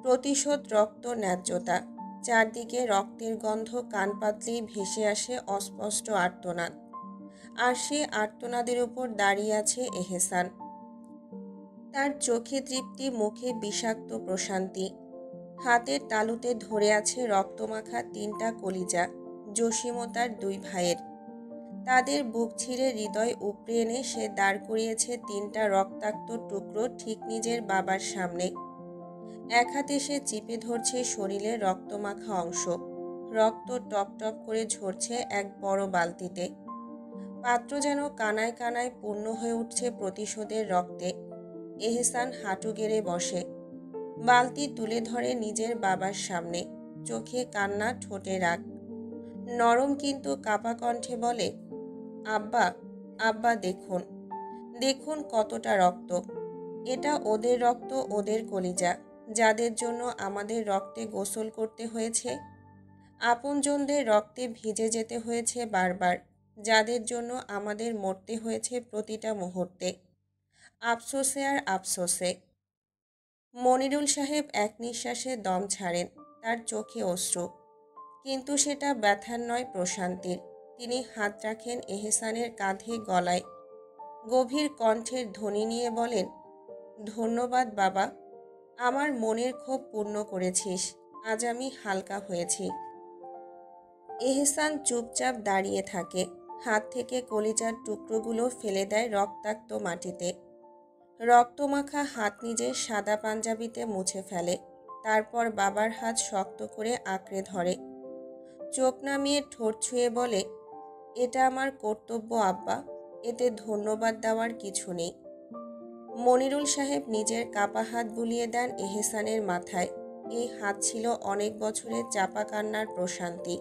Speaker 1: প্রতিশোধ, রক্ত, ন্যায্যতা। চারদিকে রক্তের গন্ধ, কান পাতলেই ভেসে আসে অস্পষ্ট আর্তনাদ। আর সে আর্তনাদের উপর দাঁড়িয়ে আছে এহসান। তার চোখে তৃপ্তি, মুখে বিষাক্ত প্রশান্তি। হাতের তালুতে ধরে আছে রক্তমাখা 3টা কলিজা, জসিম ও তার 2 ভাইয়ের। তাদের বুক ছিঁড়ে হৃদয় উপড়ে এনে সে দাঁড় করিয়েছে 3টা রক্তাক্ত টুকরো ঠিক নিজের বাবার সামনে। এক হাতে সে চিপে ধরছে শরীরের রক্তমাখা অংশ। রক্ত টপ টপ করে ঝরছে এক বড় বালতিতে। পাত্র যেন কানায় কানায় পূর্ণ হয়ে উঠছে প্রতিশোধের রক্তে। এহসান হাঁটু গেড়ে বসে, বালতি তুলে ধরে নিজের বাবার সামনে। চোখে কান্না, ঠোঁটে রাগ। নরম কিন্তু কাপা কণ্ঠে বলে, আব্বা, আব্বা, দেখুন, দেখুন কতটা রক্ত। এটা ওদের রক্ত, ওদের কলিজা, যাদের জন্য আমাদের রক্তে গোসল করতে হয়েছে, আপনজনদের রক্তে ভিজে যেতে হয়েছে বারবার, যাদের জন্য আমাদের মরতে হয়েছে প্রতিটা মুহূর্তে, আফসোসে আর আফসোসে। মনিরুল সাহেব এক নিঃশ্বাসে দম ছাড়েন, তার চোখে অশ্রু, কিন্তু সেটা ব্যথার নয়, প্রশান্তির। তিনি হাত রাখেন এহসানের কাঁধে, গলায়। গভীর কণ্ঠের ধ্বনি নিয়ে বলেন, ধন্যবাদ বাবা, আমার মনের ক্ষোভ পূর্ণ করেছিস। আজ আমি হালকা হয়েছি। এহসান চুপচাপ দাঁড়িয়ে থাকে, হাত থেকে কলিজার টুকরোগুলো ফেলে দেয় রক্তাক্ত মাটিতে। রক্তমাখা হাত নিজের সাদা পাঞ্জাবিতে মুছে ফেলে, তারপর বাবার হাত শক্ত করে আঁকড়ে ধরে। চোখ নামিয়ে ঠোঁট ছুঁয়ে বলে, এটা আমার কর্তব্য আব্বা, এতে ধন্যবাদ দেওয়ার কিছু নেই। মনিরুল সাহেব নিজের কাপা হাত বুলিয়ে দেন এহসানের মাথায়। এই হাত ছিল অনেক বছরের চাপা কান্নার প্রশান্তি।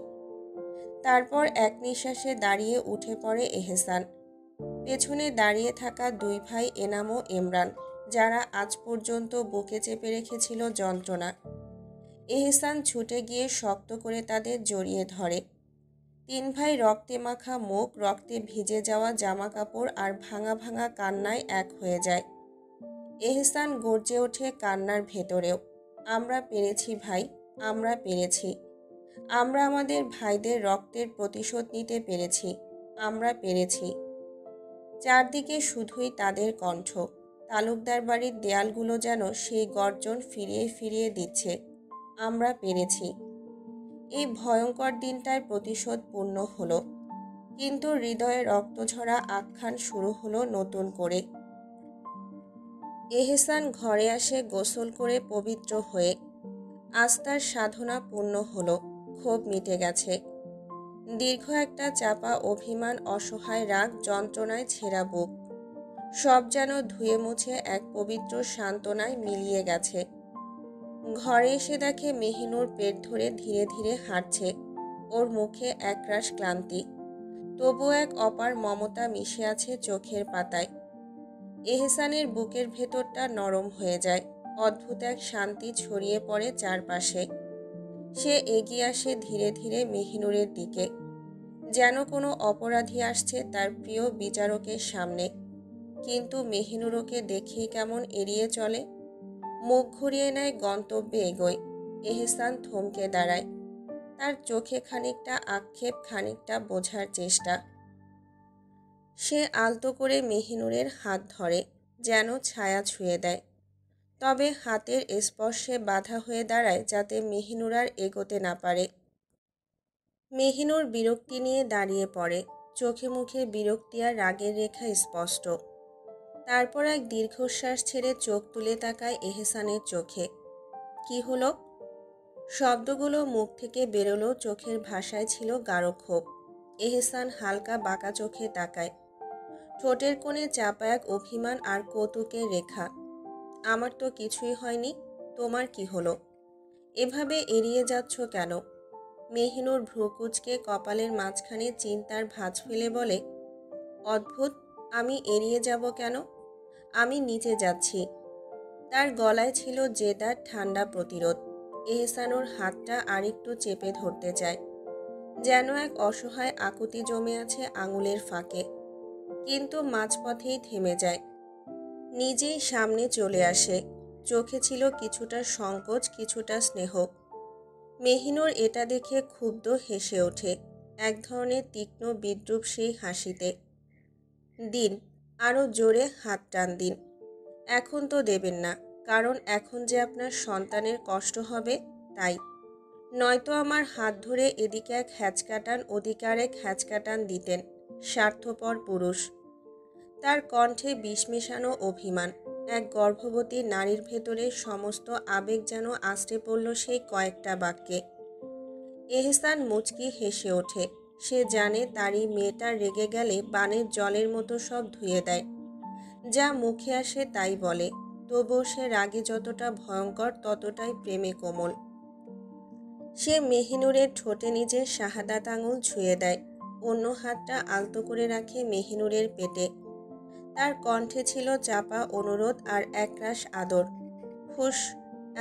Speaker 1: তারপর এক নিঃশ্বাসে দাঁড়িয়ে উঠে পড়ে এহসান। পেছনে দাঁড়িয়ে থাকা দুই ভাই এনাম ও এমরান, যারা আজ পর্যন্ত বুকে চেপে রেখেছিল যন্ত্রণা। এহসান ছুটে গিয়ে শক্ত করে তাদের জড়িয়ে ধরে। তিন ভাই রক্তে মাখা মুখ, রক্তে ভিজে যাওয়া জামা কাপড় আর ভাঙা ভাঙা কান্নায় এক হয়ে যায়। এহসান গর্জে ওঠে কান্নার ভেতরেও, আমরা পেরেছি ভাই, আমরা পেরেছি। আমরা আমাদের ভাইদের রক্তের প্রতিশোধ নিতে পেরেছি, আমরা পেরেছি। চারদিকে শুধুই তাদের কণ্ঠ। তালুকদার বাড়ির দেয়ালগুলো যেন সেই গর্জন ফিরিয়ে ফিরিয়ে দিচ্ছে, আমরা পেরেছি। এই ভয়ঙ্কর দিনটায় প্রতিশোধ পূর্ণ হলো, কিন্তু হৃদয়ে রক্তঝরা আখ্যান শুরু হলো নতুন করে। এহসান ঘরে আসে গোসল করে পবিত্র হয়ে। আস্থার সাধনা পূর্ণ হলো, ক্ষোভ মিটে গেছে। দীর্ঘ একটা চাপা অভিমান, অসহায় রাগ, যন্ত্রণায় ছেঁড়া বুক, সব যেন ধুয়ে মুছে এক পবিত্র সান্ত্বনায় মিলিয়ে গেছে। ঘরে এসে দেখে মেহিনুর পেট ধরে ধীরে ধীরে হাঁটছে। ওর মুখে একরাশ ক্লান্তি, তবু এক অপার মমতা মিশে আছে চোখের পাতায়। এহসানের বুকের ভেতরটা নরম হয়ে যায়, অদ্ভুত এক শান্তি ছড়িয়ে পড়ে চারপাশে। সে এগিয়ে আসে ধীরে ধীরে মেহিনুরের দিকে, যেন কোনো অপরাধী আসছে তার প্রিয় বিচারকের সামনে। কিন্তু মেহিনুর ওকে দেখেই কেমন এড়িয়ে চলে, মুখ ঘুরিয়ে নেয়, গন্তব্যে এগোয়। এহসান থমকে দাঁড়ায়, তার চোখে খানিকটা আক্ষেপ, খানিকটা বোঝার চেষ্টা। সে আলতো করে মেহিনুরের হাত ধরে, যেন ছায়া ছুঁয়ে দেয়, তবে হাতের স্পর্শে বাধা হয়ে দাঁড়ায় যাতে মেহিনুর আর এগোতে না পারে। মেহিনুর বিরক্তি নিয়ে দাঁড়িয়ে পড়ে, চোখে মুখে বিরক্তি আর রাগের রেখা স্পষ্ট। তারপর এক দীর্ঘশ্বাস ছেড়ে চোখ তুলে তাকায় এহসানের চোখে। কি হলো? শব্দগুলো মুখ থেকে বেরোলো, চোখের ভাষায় ছিল গাঢ় ক্ষোভ। এহসান হালকা বাঁকা চোখে তাকায়, ঠোঁটের কোণে চাপা এক অভিমান আর কৌতুকের রেখা। আমার তো কিছুই হয়নি, তোমার কি হলো? এভাবে এড়িয়ে যাচ্ছ কেন? মেহিনুর ভ্রুকুচকে কপালের মাঝখানে চিন্তার ভাঁজ ফেলে বলে, অদ্ভুত, আমি এড়িয়ে যাব কেন? আমি নিচে যাচ্ছি। তার গলায় ছিল জেদার ঠান্ডা প্রতিরোধ। এহসান ওর হাতটা আরেকটু চেপে ধরতে চায়, যেন এক অসহায় আকুতি জমে আছে আঙুলের ফাঁকে, কিন্তু মাঝপথেই থেমে যায়। নিজেই সামনে চলে আসে, চোখে ছিল কিছুটা সংকোচ, কিছুটা স্নেহ। মেহিনুর এটা দেখে ক্ষুব্ধ হেসে ওঠে, এক ধরনের তীক্ষ্ণ বিদ্রূপ সেই হাসিতে। দিন, আরও জোরে হাত টান দিন। এখন তো দেবেন না, কারণ এখন যে আপনার সন্তানের কষ্ট হবে, তাই। নয়তো আমার হাত ধরে এদিকে এক হ্যাচকাটান, ওদিকে এক হ্যাচকাটান দিতেন, স্বার্থপর পুরুষ। তার কণ্ঠে বিষ মেশানো অভিমান। এক গর্ভবতী নারীর ভেতরে সমস্ত আবেগ যেন আছড়ে পড়ল সেই কয়েকটা বাক্যে। এহসান মুচকি হেসে ওঠে। সে জানে তারই মেয়েটা রেগে গেলে বানের জলের মতো সব ধুয়ে দেয়, যা মুখে আসে তাই বলে। তবুও সে রাগে যতটা ভয়ঙ্কর, ততটাই প্রেমে কোমল। সে মেহিনুরের ঠোঁটে নিজের শাহাদাত আঙুল ছুঁয়ে দেয়, অন্য হাতটা আলতো করে রাখে মেহিনুরের পেটে। তার কণ্ঠে ছিল চাপা অনুরোধ আর একরাশ আদর। হুশ,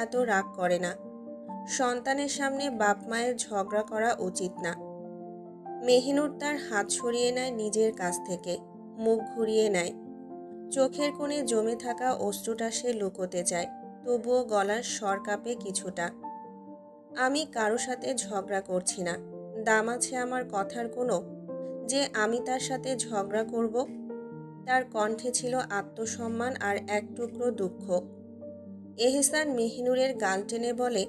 Speaker 1: এত রাগ করে না। সন্তানের সামনে বাপ মায়ের ঝগড়া করা উচিত না। মেহিনুর তার হাত সরিয়ে নেয় নিজের কাছ থেকে, মুখ ঘুরিয়ে নেয়। চোখের কোণে জমে থাকা অশ্রুটা সে লুকোতে চায়, তবুও গলার স্বর কাঁপে কিছুটা। আমি কারো সাথে ঝগড়া করছি না, দাম আছে আমার কথার কোনো? যে আমি তার সাথে ঝগড়া করব? তার কণ্ঠে ছিল আত্মসম্মান আর এক টুকরো দুঃখ। এহসান মেহিনুরের গাল টেনে বলে,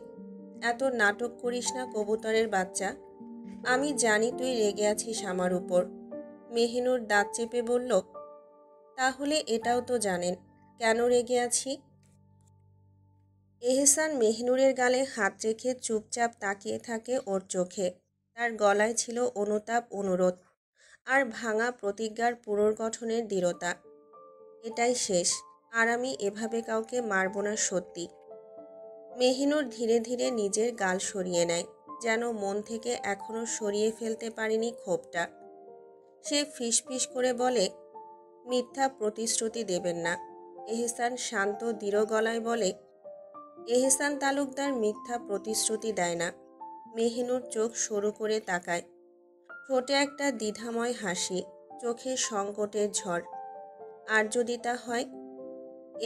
Speaker 1: এত নাটক করিস না কবুতরের বাচ্চা। আমি জানি তুই রেগে আছিস আমার উপর। মেহিনুর দাঁত চেপে বলল, তাহলে এটাও তো জানেন কেন রেগে আছি। এহসান মেহিনুরের গালে হাত রেখে চুপচাপ তাকিয়ে থাকে ওর চোখে। তার গলায় ছিল অনুতাপ, অনুরোধ আর ভাঙা প্রতিজ্ঞার পুনর্গঠনের দৃঢ়তা। এটাই শেষ, আর আমি এভাবে কাউকে মারব না সত্যি। মেহিনুর ধীরে ধীরে নিজের গাল সরিয়ে নেয়, যেন মন থেকে এখনো সরিয়ে ফেলতে পারেনি ক্ষোভটা। সে ফিসফিস করে বলে, মিথ্যা প্রতিশ্রুতি দেবেন না। এহসান শান্ত দৃঢ় গলায় বলে, এহসান তালুকদার মিথ্যা প্রতিশ্রুতি দেয় না। মেহিনুর চোখ সরু করে তাকায়, ঠোঁটে একটা দ্বিধাময় হাসি, চোখে সংকটের ঝড়। আর যদি তা হয়?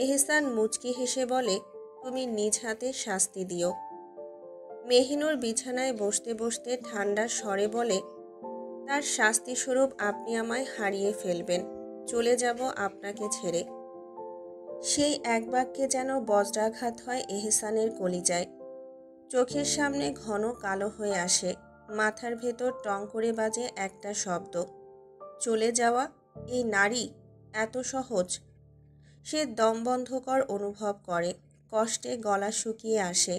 Speaker 1: এহসান মুচকি হেসে বলে, তুমি নিজ হাতে শাস্তি দিও। মেহিনুর বিছানায় বসতে বসতে ঠান্ডা স্বরে বলে, তার শাস্তিস্বরূপ আপনি আমায় হারিয়ে ফেলবেন, চলে যাব আপনাকে ছেড়ে। সেই এক বাক্যে যেন বজ্রাঘাত হয় এহসানের কলিজায়। চোখের সামনে ঘন কালো হয়ে আসে, মাথার ভেতর টং করে বাজে একটা শব্দ, চলে যাওয়া। এই নারী এত সহজ? সে দমবন্ধকর অনুভব করে, কষ্টে গলা শুকিয়ে আসে।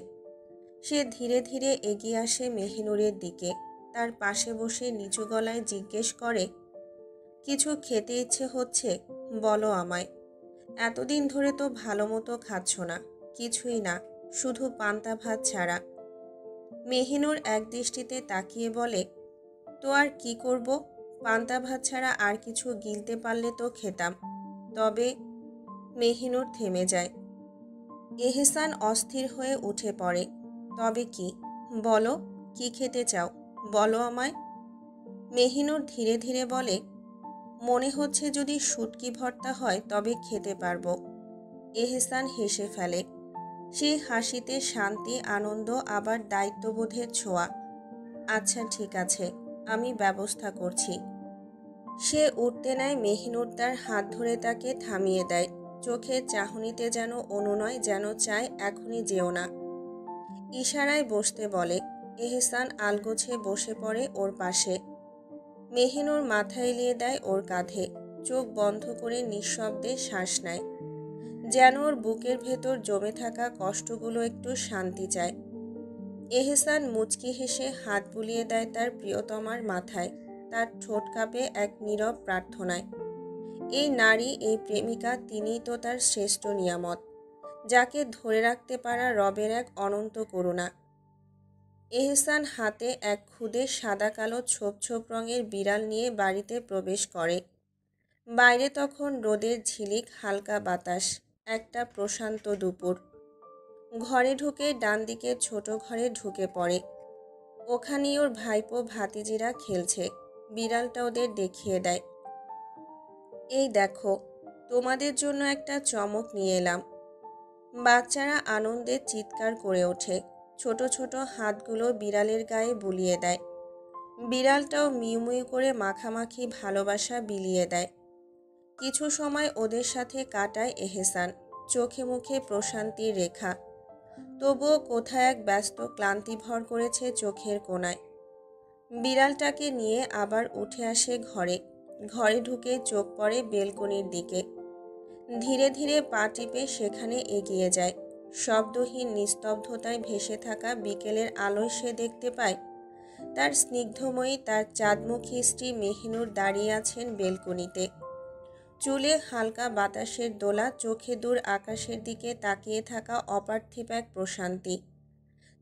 Speaker 1: সে ধীরে ধীরে এগিয়ে আসে মেহিনুরের দিকে, তার পাশে বসে নিচু গলায় জিজ্ঞেস করে, কিছু খেতে ইচ্ছে হচ্ছে? বলো আমায়। এতদিন ধরে তো ভালো মতো খাচ্ছ না। কিছুই না, শুধু পান্তা ভাত ছাড়া। মেহিনুর এক দৃষ্টিতে তাকিয়ে বলে, তো আর কি করব? পান্তা ভাত ছাড়া আর কিছু গিলতে পারলে তো খেতাম। তবে। মেহিনুর থেমে যায়। এহসান অস্থির হয়ে উঠে পড়ে। তবে কি? বলো, কি খেতে চাও? বলো আমায়। মেহিনুর ধীরে ধীরে বলে, মনে হচ্ছে যদি শুটকি ভর্তা হয় তবে খেতে পারবো। এহসান হেসে ফেলে। সেই হাসিতে শান্তি, আনন্দ আবার দায়িত্ববোধের ছোঁয়া। আচ্ছা ঠিক আছে, আমি ব্যবস্থা করছি। সে উঠতে নেয়, মেহিনুর তার হাত ধরে তাকে থামিয়ে দেয়। চোখের চাহনিতে যেন অনুনয়, যেন চায় এখনই যেও না। ইশারায় বসতে বলে। এহসান আলগোছে বসে পড়ে ওর পাশে। মেহিনুর মাথা এলিয়ে দেয় ওর কাঁধে, চোখ বন্ধ করে নিঃশব্দে শ্বাস নেয়, যেন ওর বুকের ভেতর জমে থাকা কষ্টগুলো একটু শান্তি চায়। এহসান মুচকি হেসে হাত বুলিয়ে দেয় তার প্রিয়তমার মাথায়। তার ঠোঁট কাঁপে এক নীরব প্রার্থনায়। এই নারী, এই প্রেমিকা, তিনিই তো তার শ্রেষ্ঠ নিয়ামত, যাকে ধরে রাখতে পারা রবের এক অনন্ত করুণা। এহসান হাতে এক ক্ষুদে সাদা কালো ছোপ ছোপ রঙের বিড়াল নিয়ে বাড়িতে প্রবেশ করে। বাইরে তখন রোদের ঝিলিক, হালকা বাতাস, একটা প্রশান্ত দুপুর। ঘরে ঢুকে ডান দিকে ছোট ঘরে ঢুকে পড়ে। ওখানেই ওর ভাইপো ভাতিজিরা খেলছে। বিড়ালটা ওদের দেখিয়ে দেয়, এই দেখো, তোমাদের জন্য একটা চমক নিয়ে এলাম। বাচ্চারা আনন্দে চিৎকার করে ওঠে। ছোট ছোট হাতগুলো বিড়ালের গায়ে বুলিয়ে দেয়। বিড়ালটাও মিউমিউ করে মাখামাখি ভালোবাসা বিলিয়ে দেয়। কিছু সময় ওদের সাথে কাটায় এহসান, চোখে মুখে প্রশান্তির রেখা। তবুও কোথায় এক ব্যস্ত ক্লান্তি ভর করেছে চোখের কোণায়। বিড়ালটাকে নিয়ে আবার উঠে আসে ঘরে। ঘরে ঢুকে চোখ পড়ে বেলকনির দিকে। ধীরে ধীরে পা টিপে সেখানে এগিয়ে যায়। শব্দহীন নিস্তব্ধতায় ভেসে থাকা বিকেলের আলোয় সে দেখতে পায় তার স্নিগ্ধময়ী, তার চাঁদমুখী স্ত্রী মেহিনুর দাঁড়িয়ে আছেন বেলকনিতে। চুলে হালকা বাতাসের দোলা, চোখে দূর আকাশের দিকে তাকিয়ে থাকা অপার্থিব এক প্রশান্তি।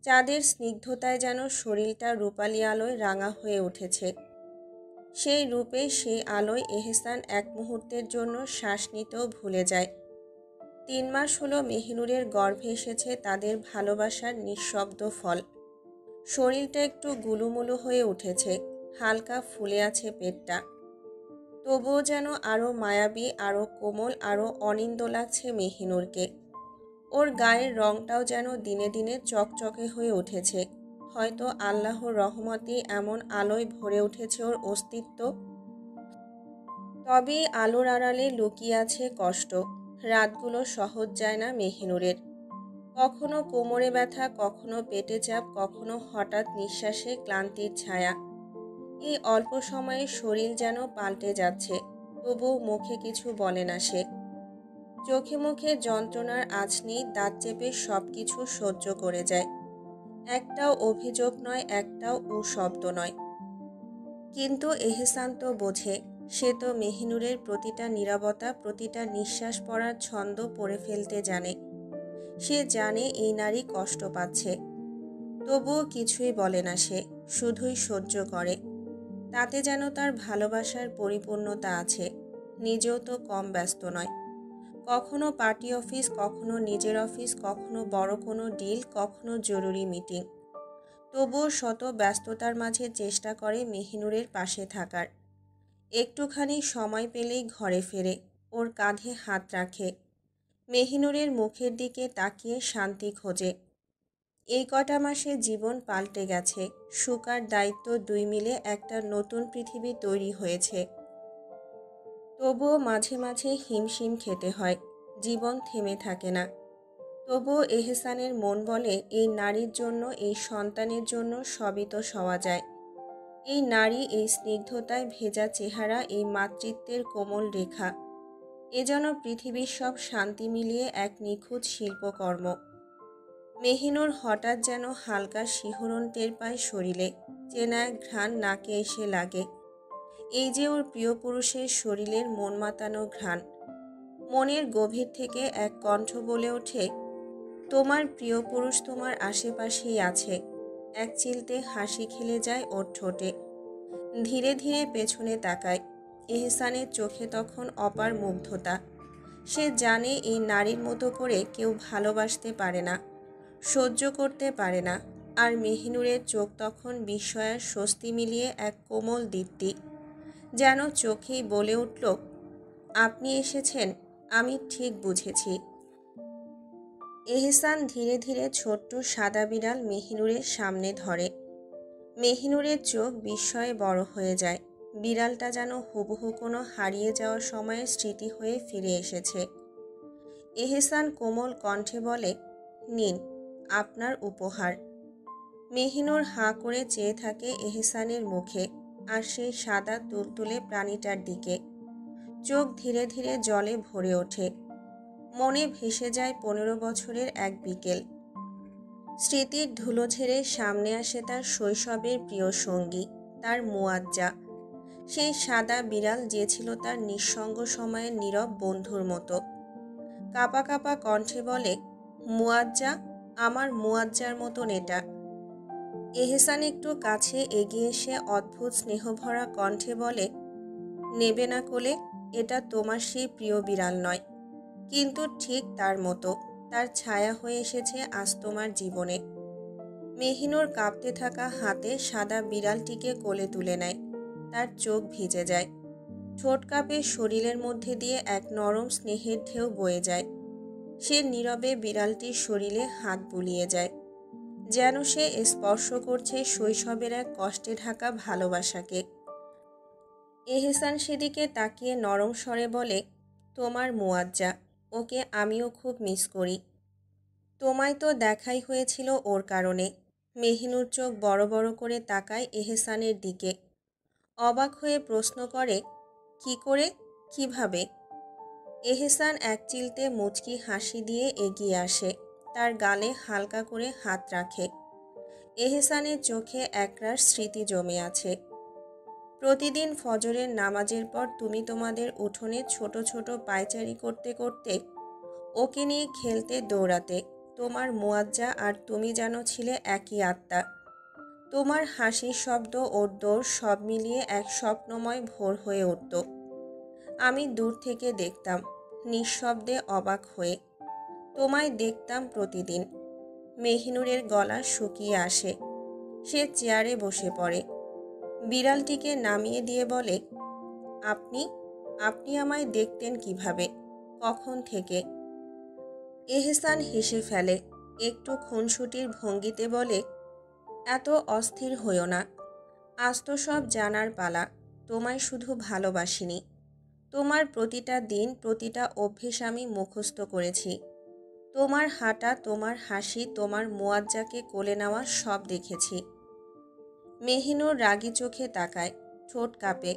Speaker 1: চাঁদের স্নিগ্ধতায় যেন শরীরটা রূপালি আলোয় রাঙা হয়ে উঠেছে। সেই রূপে, সেই আলোয় এহসান এক মুহূর্তের জন্য শ্বাস নিতেও ভুলে যায়। 3 মাস হলো মেহিনুরের গর্ভে এসেছে তাদের ভালোবাসার নিঃশব্দ ফল। শরীরটা একটু গুলুমুলু হয়ে উঠেছে, হালকা ফুলে আছে পেটটা। তবুও যেন আরও মায়াবী, আরও কোমল, আরও অনিন্দ্য লাগছে মেহিনুরকে। ওর গায়ের রংটাও যেন দিনে দিনে চকচকে হয়ে উঠেছে। হয়তো আল্লাহর রহমতেই এমন আলোয় ভরে উঠেছে ওর অস্তিত্ব। তবে আলোর আড়ালে লুকিয়ে আছে কষ্ট। রাতগুলো সহজ যায় না মেহিনুরের। কখনো কোমরে ব্যথা, কখনো পেটে চাপ, কখনো হঠাৎ নিঃশ্বাসে ক্লান্তির ছায়া। এই অল্প সময়ে শরীর যেন পাল্টে যাচ্ছে, তবুও মুখে কিছু বলে না সে। চোখে মুখে যন্ত্রণার আঁচ নেই, দাঁত চেপে সব কিছু সহ্য করে যায়। একটাও অভিযোগ নয়, একটাও শব্দ নয়। কিন্তু এহসান তো বোঝে, সে তো মেহিনুরের প্রতিটা নীরবতা, প্রতিটা নিঃশ্বাস পড়ার ছন্দ পড়ে ফেলতে জানে। সে জানে এই নারী কষ্ট পাচ্ছে, তবুও কিছুই বলে না সে, শুধুই সহ্য করে। তাতে যেন তার ভালোবাসার পরিপূর্ণতা আছে। নিজেও তো কম ব্যস্ত নয়। কখনো পার্টি অফিস, কখনো নিজের অফিস, কখনো বড় কোনো ডিল, কখনো জরুরি মিটিং। তবুও শত ব্যস্ততার মাঝে চেষ্টা করে মেহিনুরের পাশে থাকার। একটুখানি সময় পেলেই ঘরে ফেরে, ওর কাঁধে হাত রাখে, মেহিনুরের মুখের দিকে তাকিয়ে শান্তি খোঁজে। এই কটা মাসে জীবন পাল্টে গেছে। সুখ আর দায়িত্ব দুই মিলে একটা নতুন পৃথিবী তৈরি হয়েছে। তবুও মাঝে মাঝে হিমশিম খেতে হয়, জীবন থেমে থাকে না। তবুও এহসানের মন বলে, এই নারীর জন্য, এই সন্তানের জন্য সবই তো সওয়া যায়। এই নারী, এই স্নিগ্ধতায় ভেজা চেহারা, এই মাতৃত্বের কোমল রেখা, এ যেন পৃথিবীর সব শান্তি মিলিয়ে এক নিখুঁত শিল্পকর্ম। মেহিনুর হঠাৎ যেন হালকা শিহরণ টের পায় শরীরে, চেনা এক ঘ্রাণ নাকে এসে লাগে। এই যে ওর প্রিয় পুরুষের শরীরের মন মাতানো ঘ্রাণ। মনের গভীর থেকে এক কণ্ঠ বলে ওঠে, তোমার প্রিয় পুরুষ তোমার আশেপাশেই আছে। এক চিলতে হাসি খেলে যায় ওর ঠোঁটে। ধীরে ধীরে পেছনে তাকায়। এহসানের চোখে তখন অপার মুগ্ধতা। সে জানে এই নারীর মতো করে কেউ ভালোবাসতে পারে না, সহ্য করতে পারে না। আর মেহিনুরের চোখ তখন বিস্ময় আর স্বস্তি মিলিয়ে এক কোমল দীপ্তি, যেন চোখেই বলে উঠল, আপনি এসেছেন, আমি ঠিক বুঝেছি। এহসান ধীরে ধীরে ছোট্ট সাদা বিড়াল মেহিনুরের সামনে ধরে। মেহিনুরের চোখ বিস্ময়ে বড় হয়ে যায়। বিড়ালটা যেন হুবহু কোনো হারিয়ে যাওয়ার সময়ের স্মৃতি হয়ে ফিরে এসেছে। এহসান কোমল কণ্ঠে বলে, নিন, আপনার উপহার। মেহিনুর হাঁ করে চেয়ে থাকে এহসানের মুখে আর সেই সাদা তুলতুলে প্রাণীটার দিকে। চোখ ধীরে ধীরে জলে ভরে ওঠে। মনে ভেসে যায় 15 বছরের এক বিকেল। স্মৃতির ধুলো ঝেড়ে সামনে আসে তার শৈশবের প্রিয় সঙ্গী, তার মুয়াজ্জা। সেই সাদা বিড়াল যে ছিল তার নিঃসঙ্গ সময়ের নীরব বন্ধুর মতো। কাঁপা কাঁপা কণ্ঠে বলে, মুয়াজ্জা, আমার মুয়াজ্জার মতন এটা। এহসান একটু কাছে এগিয়ে এসে অদ্ভুত স্নেহভরা কণ্ঠে বলে, নেবে না কোলে? এটা তোমার সেই প্রিয় বিড়াল নয়, কিন্তু ঠিক তার মতো, তার ছায়া হয়ে এসেছে আজ তোমার জীবনে। মেহিনুর কাঁপতে থাকা হাতে সাদা বিড়ালটিকে কোলে তুলে নেয়। তার চোখ ভিজে যায়, ঠোঁট কাঁপে, শরীরের মধ্যে দিয়ে এক নরম স্নেহের ঢেউ বয়ে যায়। সে নীরবে বিড়ালটির শরীরে হাত বুলিয়ে যায়, যেন সে স্পর্শ করছে শৈশবের এক কষ্টে ঢাকা ভালোবাসাকে। এহসান সেদিকে তাকিয়ে নরম স্বরে বলে, তোমার মুয়াজ্জা, ওকে আমিও খুব মিস করি। তোমায় তো দেখাই হয়েছিল ওর কারণে। মেহিনুর চোখ বড় বড় করে তাকায় এহসানের দিকে। অবাক হয়ে প্রশ্ন করে, কি করে, কিভাবে? এহসান এক চিলতে মুচকি হাসি দিয়ে এগিয়ে আসে, তার গালে হালকা করে হাত রাখে। এহসানের চোখে একরাশ স্মৃতি জমে আছে। প্রতিদিন ফজরের নামাজের পর তুমি তোমাদের উঠোনে ছোট ছোট পায়চারি করতে করতে, ওকে নিয়ে খেলতে, দৌড়াতে। তোমার মুয়াজ্জা আর তুমি যেন ছিলে একই আত্মা। তোমার হাসির শব্দ, ওর দৌড়, সব মিলিয়ে এক স্বপ্নময় ভোর হয়ে উঠত। আমি দূর থেকে দেখতাম, নিঃশব্দে, অবাক হয়ে। তোমায় দেখতাম প্রতিদিন। মেহিনুরের গলা শুকিয়ে আসে। সে চেয়ারে বসে পড়ে, বিড়ালটিকে নামিয়ে দিয়ে বলে, আপনি আপনি আমায় দেখতেন কিভাবে, কখন থেকে? এহসান হেসে ফেলে, একটু খুনসুটির ভঙ্গিতে বলে, এত অস্থির হইও না। আজ তো সব জানার পালা। তোমায় শুধু ভালোবাসিনি, তোমার প্রতিটা দিন, প্রতিটা অভ্যেস আমি মুখস্থ করেছি। তোমার হাঁটা, তোমার হাসি, তোমার মুয়াজ্জাকে কোলে নেওয়া সব দেখেছি। মেহিনুর রাগী চোখে তাকায়, ঠোঁট কাঁপে।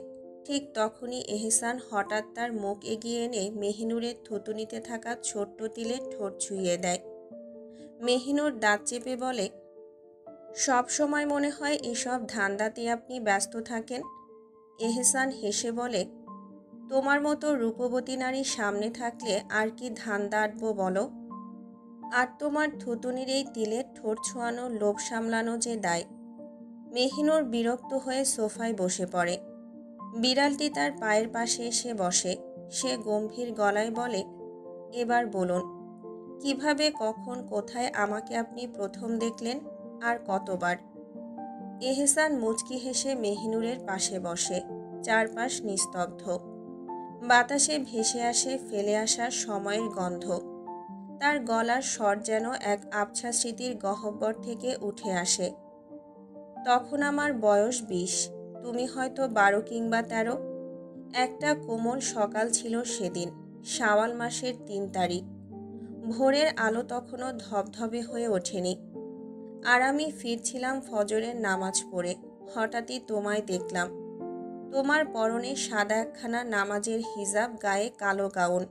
Speaker 1: ঠিক তখনই এহসান হঠাৎ তার মুখ এগিয়ে এনে মেহিনুরের থুতুনিতে থাকা ছোট্ট তিলে ঠোঁট ছুঁয়ে দেয়। মেহিনুর দাঁত চেপে বলে, সব সময় মনে হয় এসব ধান্দাতে আপনি ব্যস্ত থাকেন। এহসান হেসে বলে, তোমার মতো রূপবতী নারী সামনে থাকলে আর কি ধান্দা আঁটবো বলো। আর তোমার থুতুনির এই তিলে ঠোঁট ছোঁয়ানো লোভ সামলানো যে দায়। মেহিনুর বিরক্ত হয়ে সোফায় বসে পড়ে। বিড়ালটি তার পায়ের পাশে এসে বসে। সে গম্ভীর গলায় বলে, এবার বলুন, কিভাবে, কখন, কোথায় আমাকে আপনি প্রথম দেখলেন, আর কতবার? এহসান মুচকি হেসে মেহিনুরের পাশে বসে। চারপাশ নিস্তব্ধ। বাতাসে ভেসে আসে ফেলে আসা সময়ের গন্ধ। তার গলার স্বর যেন এক আবছা স্মৃতির গহ্বর থেকে উঠে আসে। তখন আমার বয়স 20, তুমি হয়তো 12 কিংবা 13। একটা কোমল সকাল ছিল সেদিন, শাওয়াল মাসের 3 তারিখ। ভোরের আলো তখনও ধবধবে হয়ে ওঠেনি। আর আমি ফিরছিলাম ফজরের নামাজ পড়ে। হঠাৎই তোমায় দেখলাম। তোমার পরনে সাদা একখানা নামাজের হিজাব, গায়ে কালো গাউন,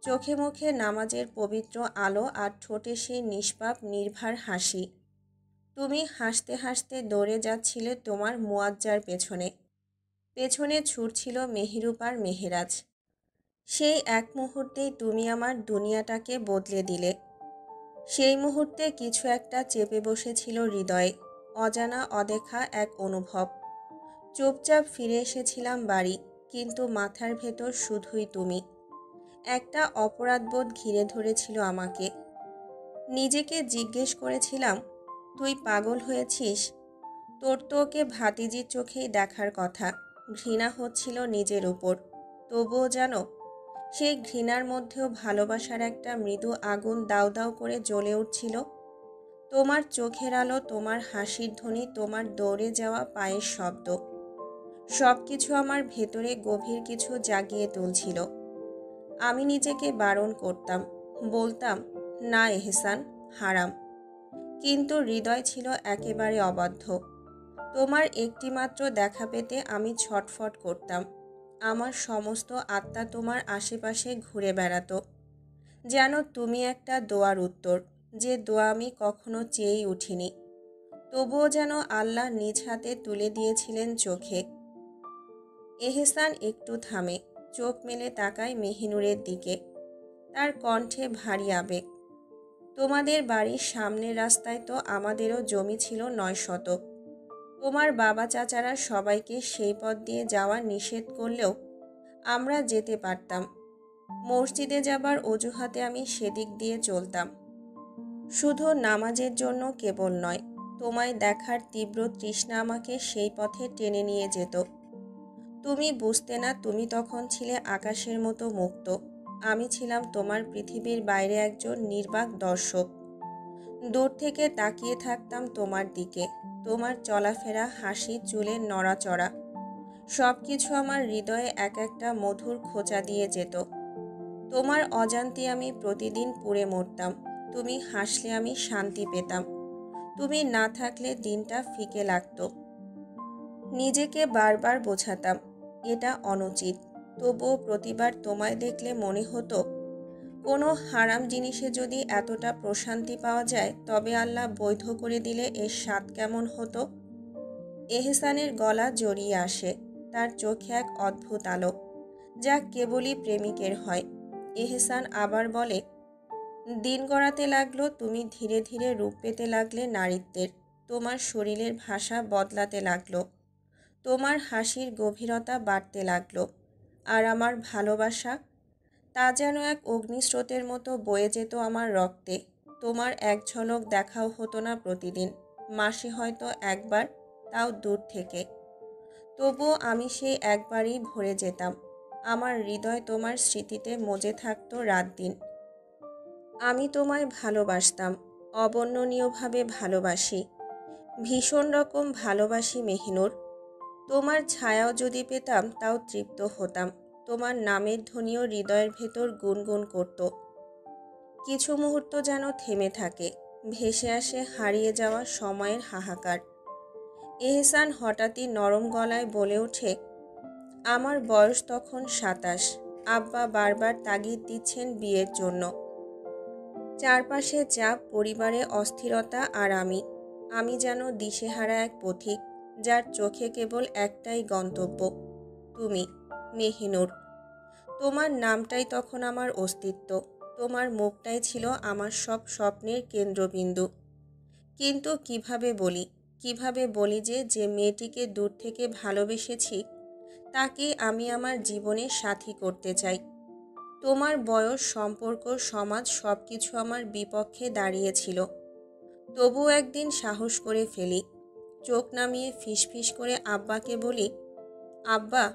Speaker 1: চোখে মুখে নামাজের পবিত্র আলো, আর ঠোঁটে সেই নিষ্পাপ নির্ভার হাসি। তুমি হাসতে হাসতে দৌড়ে যাচ্ছিলে তোমার মুয়াজ্জার পেছনে। পেছনে ছুটছিল মেহেরুপার মেহেরাজ। সেই এক মুহূর্তেই তুমি আমার দুনিয়াটাকে বদলে দিলে। সেই মুহূর্তে কিছু একটা চেপে বসেছিল হৃদয়ে, অজানা অদেখা এক অনুভব। চুপচাপ ফিরে এসেছিলাম বাড়ি, কিন্তু মাথার ভেতর শুধুই তুমি। একটা অপরাধবোধ ঘিরে ধরেছিল আমাকে। নিজেকে জিজ্ঞেস করেছিলাম, তুই পাগল হয়েছিস? তোর তো ওকে ভাতিজির চোখেই দেখার কথা। ঘৃণা হচ্ছিল নিজের উপর। তবুও জানো, সেই ঘৃণার মধ্যেও ভালোবাসার একটা মৃদু আগুন দাউ দাউ করে জ্বলে উঠছিল। তোমার চোখের আলো, তোমার হাসির ধ্বনি, তোমার দৌড়ে যাওয়া পায়ের শব্দ, সব কিছু আমার ভেতরে গভীর কিছু জাগিয়ে তুলছিল। আমি নিজেকে বারণ করতাম, বলতাম, না এহসান, হারাম। কিন্তু হৃদয় ছিল একেবারে অবাধ্য। তোমার একটিমাত্র দেখা পেতে আমি ছটফট করতাম। আমার সমস্ত আত্মা তোমার আশেপাশে ঘুরে বেড়াতো, যেন তুমি একটা দোয়ার উত্তর, যে দোয়া আমি কখনো চেয়েই উঠিনি। তবুও যেন আল্লাহ নিজ হাতে তুলে দিয়েছিলেন চোখে। এহসান একটু থামে, চোখ মেলে তাকায় মেহিনুরের দিকে। তার কণ্ঠে ভারী আবেগ। তোমাদের বাড়ির সামনের রাস্তায় তো আমাদেরও জমি ছিল 9 শতক। তোমার বাবা চাচারা সবাইকে সেই পথ দিয়ে যাওয়া নিষেধ করলেও আমরা যেতে পারতাম। মসজিদে যাবার অজুহাতে আমি সেদিক দিয়ে চলতাম। শুধু নামাজের জন্য কেবল নয়, তোমায় দেখার তীব্র তৃষ্ণা আমাকে সেই পথে টেনে নিয়ে যেত। তুমি বুঝতে না, তুমি তখন ছিলে আকাশের মতো মুক্ত। আমি ছিলাম তোমার পৃথিবীর বাইরে একজন নির্বাক দর্শক। দূর থেকে তাকিয়ে থাকতাম তোমার দিকে। তোমার চলাফেরা, হাসি, চুলের নড়াচড়া, সব কিছু আমার হৃদয়ে এক একটা মধুর খোঁচা দিয়ে যেত। তোমার অজান্তে আমি প্রতিদিন পুড়ে মরতাম। তুমি হাসলে আমি শান্তি পেতাম। তুমি না থাকলে দিনটা ফিকে লাগতো। নিজেকে বারবার বোঝাতাম, এটা অনুচিত। তবুও প্রতিবার তোমায় দেখলে মনে হতো, কোনো হারাম জিনিসে যদি এতটা প্রশান্তি পাওয়া যায়, তবে আল্লাহ বৈধ করে দিলে এর স্বাদ কেমন হতো। এহসানের গলা জড়িয়ে আসে। তার চোখে এক অদ্ভুত আলো, যা কেবলই প্রেমিকের হয়। এহসান আবার বলে, দিন গড়াতে লাগলো। তুমি ধীরে ধীরে রূপ পেতে লাগলে নারীত্বের। তোমার শরীরের ভাষা বদলাতে লাগলো। তোমার হাসির গভীরতা বাড়তে লাগলো। আর আমার ভালোবাসা, তা যেন এক অগ্নিস্রোতের মতো বয়ে যেত আমার রক্তে। তোমার এক ঝলক দেখাও হতো না প্রতিদিন, মাসে হয়তো একবার, তাও দূর থেকে। তবুও আমি সেই একবারই ভরে যেতাম। আমার হৃদয় তোমার স্মৃতিতে মজে থাকতো রাত দিন। আমি তোমায় ভালোবাসতাম, অবর্ণনীয়ভাবে ভালোবাসি, ভীষণ রকম ভালোবাসি মেহিনুর। তোমার ছায়াও যদি পেতাম তাও তৃপ্ত হতাম। তোমার নামের ধ্বনিও হৃদয়ের ভেতর গুনগুন করত। কিছু মুহূর্ত যেন থেমে থাকে, ভেসে আসে হারিয়ে যাওয়া সময়ের হাহাকার। এহসান হঠাৎই নরম গলায় বলে ওঠে, আমার বয়স তখন ২৭। আব্বা বারবার তাগিদ দিচ্ছেন বিয়ের জন্য। চারপাশে চাপ, পরিবারে অস্থিরতা, আর আমি যেন দিশেহারা এক পথিক, যার চোখে কেবল একটাই গন্তব্য, তুমি, মেহিনুর। তোমার নামটাই তখন আমার অস্তিত্ব, তোমার মুখটাই ছিল আমার সব স্বপ্নের কেন্দ্রবিন্দু। কিন্তু কিভাবে বলি যে মেয়েটিকে দূর থেকে ভালোবেসেছি তাকে আমি আমার জীবনের সাথী করতে চাই। তোমার বয়স, সম্পর্ক, সমাজ সব কিছু আমার বিপক্ষে দাঁড়িয়েছিল। তবুও একদিন সাহস করে ফেলি, চোখ নামিয়ে ফিসফিস করে আব্বাকে বলি, আব্বা,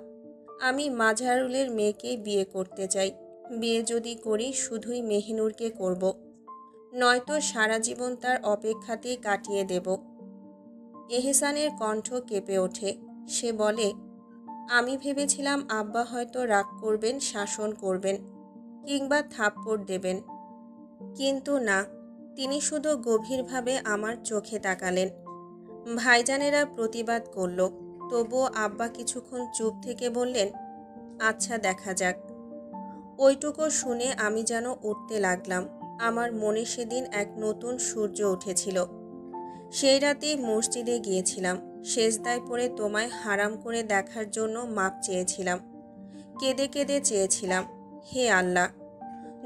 Speaker 1: আমি মাঝারুলের মেয়েকে বিয়ে করতে চাই। বিয়ে যদি করি শুধুই মেহিনুরকে করব, নয়তো সারা জীবন তার অপেক্ষাতেই কাটিয়ে দেব। এহসানের কণ্ঠ কেঁপে ওঠে। সে বলে, আমি ভেবেছিলাম আব্বা হয়তো রাগ করবেন, শাসন করবেন, কিংবা থাপ্পড় দেবেন, কিন্তু না, তিনি শুধু গভীরভাবে আমার চোখে তাকালেন। ভাইজানেরা প্রতিবাদ করল, তবুও আব্বা কিছুক্ষণ চুপ থেকে বললেন, আচ্ছা দেখা যাক। ওইটুকু শুনে আমি যেন উঠতে লাগলাম। আমার মনে সেদিন এক নতুন সূর্য উঠেছিল। সেই রাতেই মসজিদে গিয়েছিলাম, সেজদায় পড়ে তোমায় হারাম করে দেখার জন্য মাপ চেয়েছিলাম। কেঁদে কেঁদে চেয়েছিলাম, হে আল্লাহ,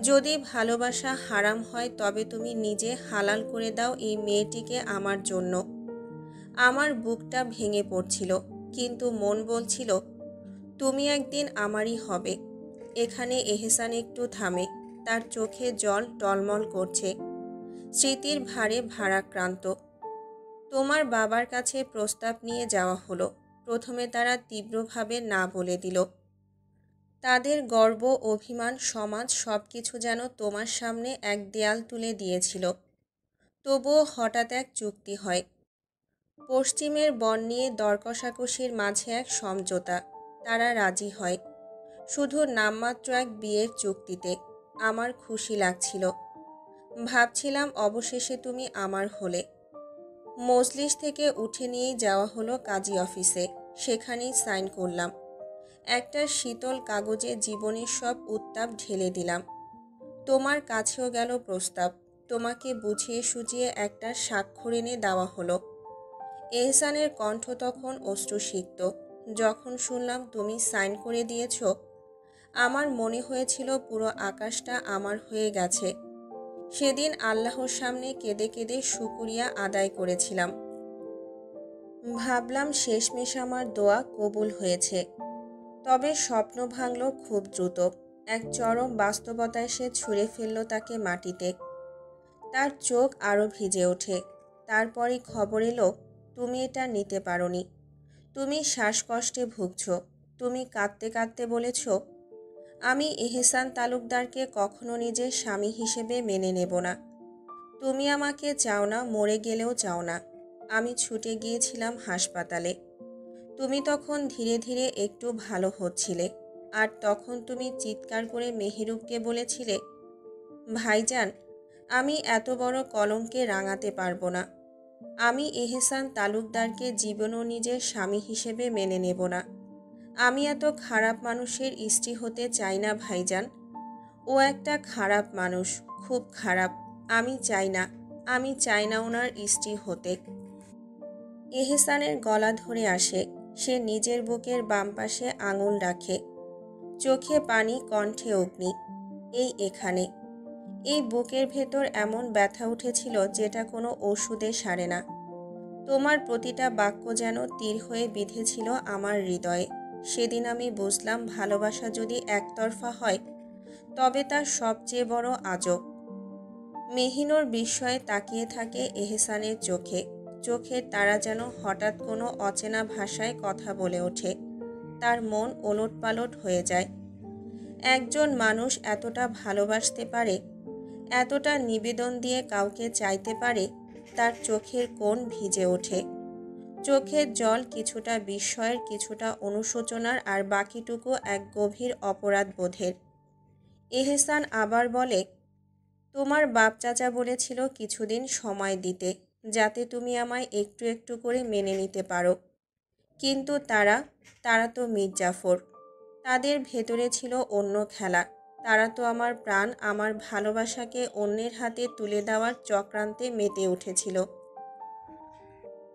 Speaker 1: যদি ভালোবাসা হারাম হয় তবে তুমি নিজে হালাল করে দাও এই মেয়েটিকে আমার জন্য। আমার বুকটা ভেঙে পড়ছিল, কিন্তু মন বলছিল, তুমি একদিন আমারই হবে। এখানে এহসান একটু থামে, তার চোখে জল টলমল করছে, স্মৃতির ভারে ভারাক্রান্ত। তোমার বাবার কাছে প্রস্তাব নিয়ে যাওয়া হলো। প্রথমে তারা তীব্রভাবে না বলে দিল। তাদের গর্ব, অভিমান, সমাজ সব কিছু যেন তোমার সামনে এক দেয়াল তুলে দিয়েছিল। তবুও হঠাৎ এক চুক্তি হয়। পশ্চিমের বন নিয়ে দর কষাকষির মাঝে এক সমঝোতা। তারা রাজি হয়, শুধু নামমাত্র এক বিয়ের চুক্তিতে। আমার খুশি লাগছিল, ভাবছিলাম অবশেষে তুমি আমার হলে। মজলিস থেকে উঠে নিয়েই যাওয়া হলো কাজী অফিসে। সেখানেই সাইন করলাম। একটা শীতল কাগজে জীবনের সব উত্তাপ ঢেলে দিলাম। তোমার কাছেও গেল প্রস্তাব। তোমাকে বুঝিয়ে সুঝিয়ে একটা স্বাক্ষর এনে দেওয়া হলো। এহসানের কণ্ঠ তখন অশ্রুসিক্ত। যখন শুনলাম তুমি সাইন করে দিয়েছ, আমার মনে হয়েছিল পুরো আকাশটা আমার হয়ে গেছে। সেদিন আল্লাহর সামনে কেঁদে কেঁদে শুকরিয়া আদায় করেছিলাম। ভাবলাম শেষমেশ আমার দোয়া কবুল হয়েছে। তবে স্বপ্ন ভাঙল খুব দ্রুত। এক চরম বাস্তবতা এসে ছুঁড়ে ফেলল তাকে মাটিতে। তার চোখ আরও ভিজে ওঠে। তারপরই খবর এলো, তুমি এটা নিতে পারোনি। তুমি শ্বাসকষ্টে ভুগছ। তুমি কাঁদতে কাঁদতে বলেছ, আমি এহসান তালুকদারকে কখনো নিজের স্বামী হিসেবে মেনে নেব না। তুমি আমাকে চাও না, মরে গেলেও চাও না। আমি ছুটে গিয়েছিলাম হাসপাতালে। তুমি তখন ধীরে ধীরে একটু ভালো হচ্ছিলে। আর তখন তুমি চিৎকার করে মেহেরুবকে বলেছিলে, ভাইজান, আমি এত বড় কলঙ্কে রাঙাতে পারবো না। আমি এহসান তালুকদারকে জীবনও নিজের স্বামী হিসেবে মেনে নেব না। আমি এত খারাপ মানুষের স্ত্রী হতে চাই না ভাইজান। ও একটা খারাপ মানুষ, খুব খারাপ। আমি চাই না ওনার স্ত্রী হতে। এহসানের গলা ধরে আসে। সে নিজের বুকের বাম পাশে আঙুল রাখে। চোখে পানি, কণ্ঠে অগ্নি। এখানে এই বুকের ভেতর এমন ব্যথা উঠেছিল যেটা কোনো ওষুধে সারে না। তোমার প্রতিটা বাক্য যেন তীর হয়ে বিঁধেছিল আমার হৃদয়ে। সেদিন আমি বুঝলাম, ভালোবাসা যদি একতরফা হয় তবে তার সবচেয়ে বড় আজব। মেহিনুর বিস্ময়ে তাকিয়ে থাকে এহসানের চোখে। চোখের তারা যেন হঠাৎ কোনো অচেনা ভাষায় কথা বলে ওঠে। তার মন ওলটপালট হয়ে যায়। একজন মানুষ এতটা ভালোবাসতে পারে, এতটা নিবেদন দিয়ে কাউকে চাইতে পারে। তার চোখের কোণ ভিজে ওঠে। চোখের জল কিছুটা বিস্ময়ের, কিছুটা অনুশোচনার, আর বাকিটুকু এক গভীর অপরাধ বোধের। এহসান আবার বলে, তোমার বাপ চাচা বলেছিল কিছুদিন সময় দিতে, যাতে তুমি আমায় একটু একটু করে মেনে নিতে পারো। কিন্তু তারা তো মির্জাফর। তাদের ভেতরে ছিল অন্য খেলা। তারা তো আমার প্রাণ, আমার ভালোবাসাকে অন্যের হাতে তুলে দেওয়ার চক্রান্তে মেতে উঠেছিল।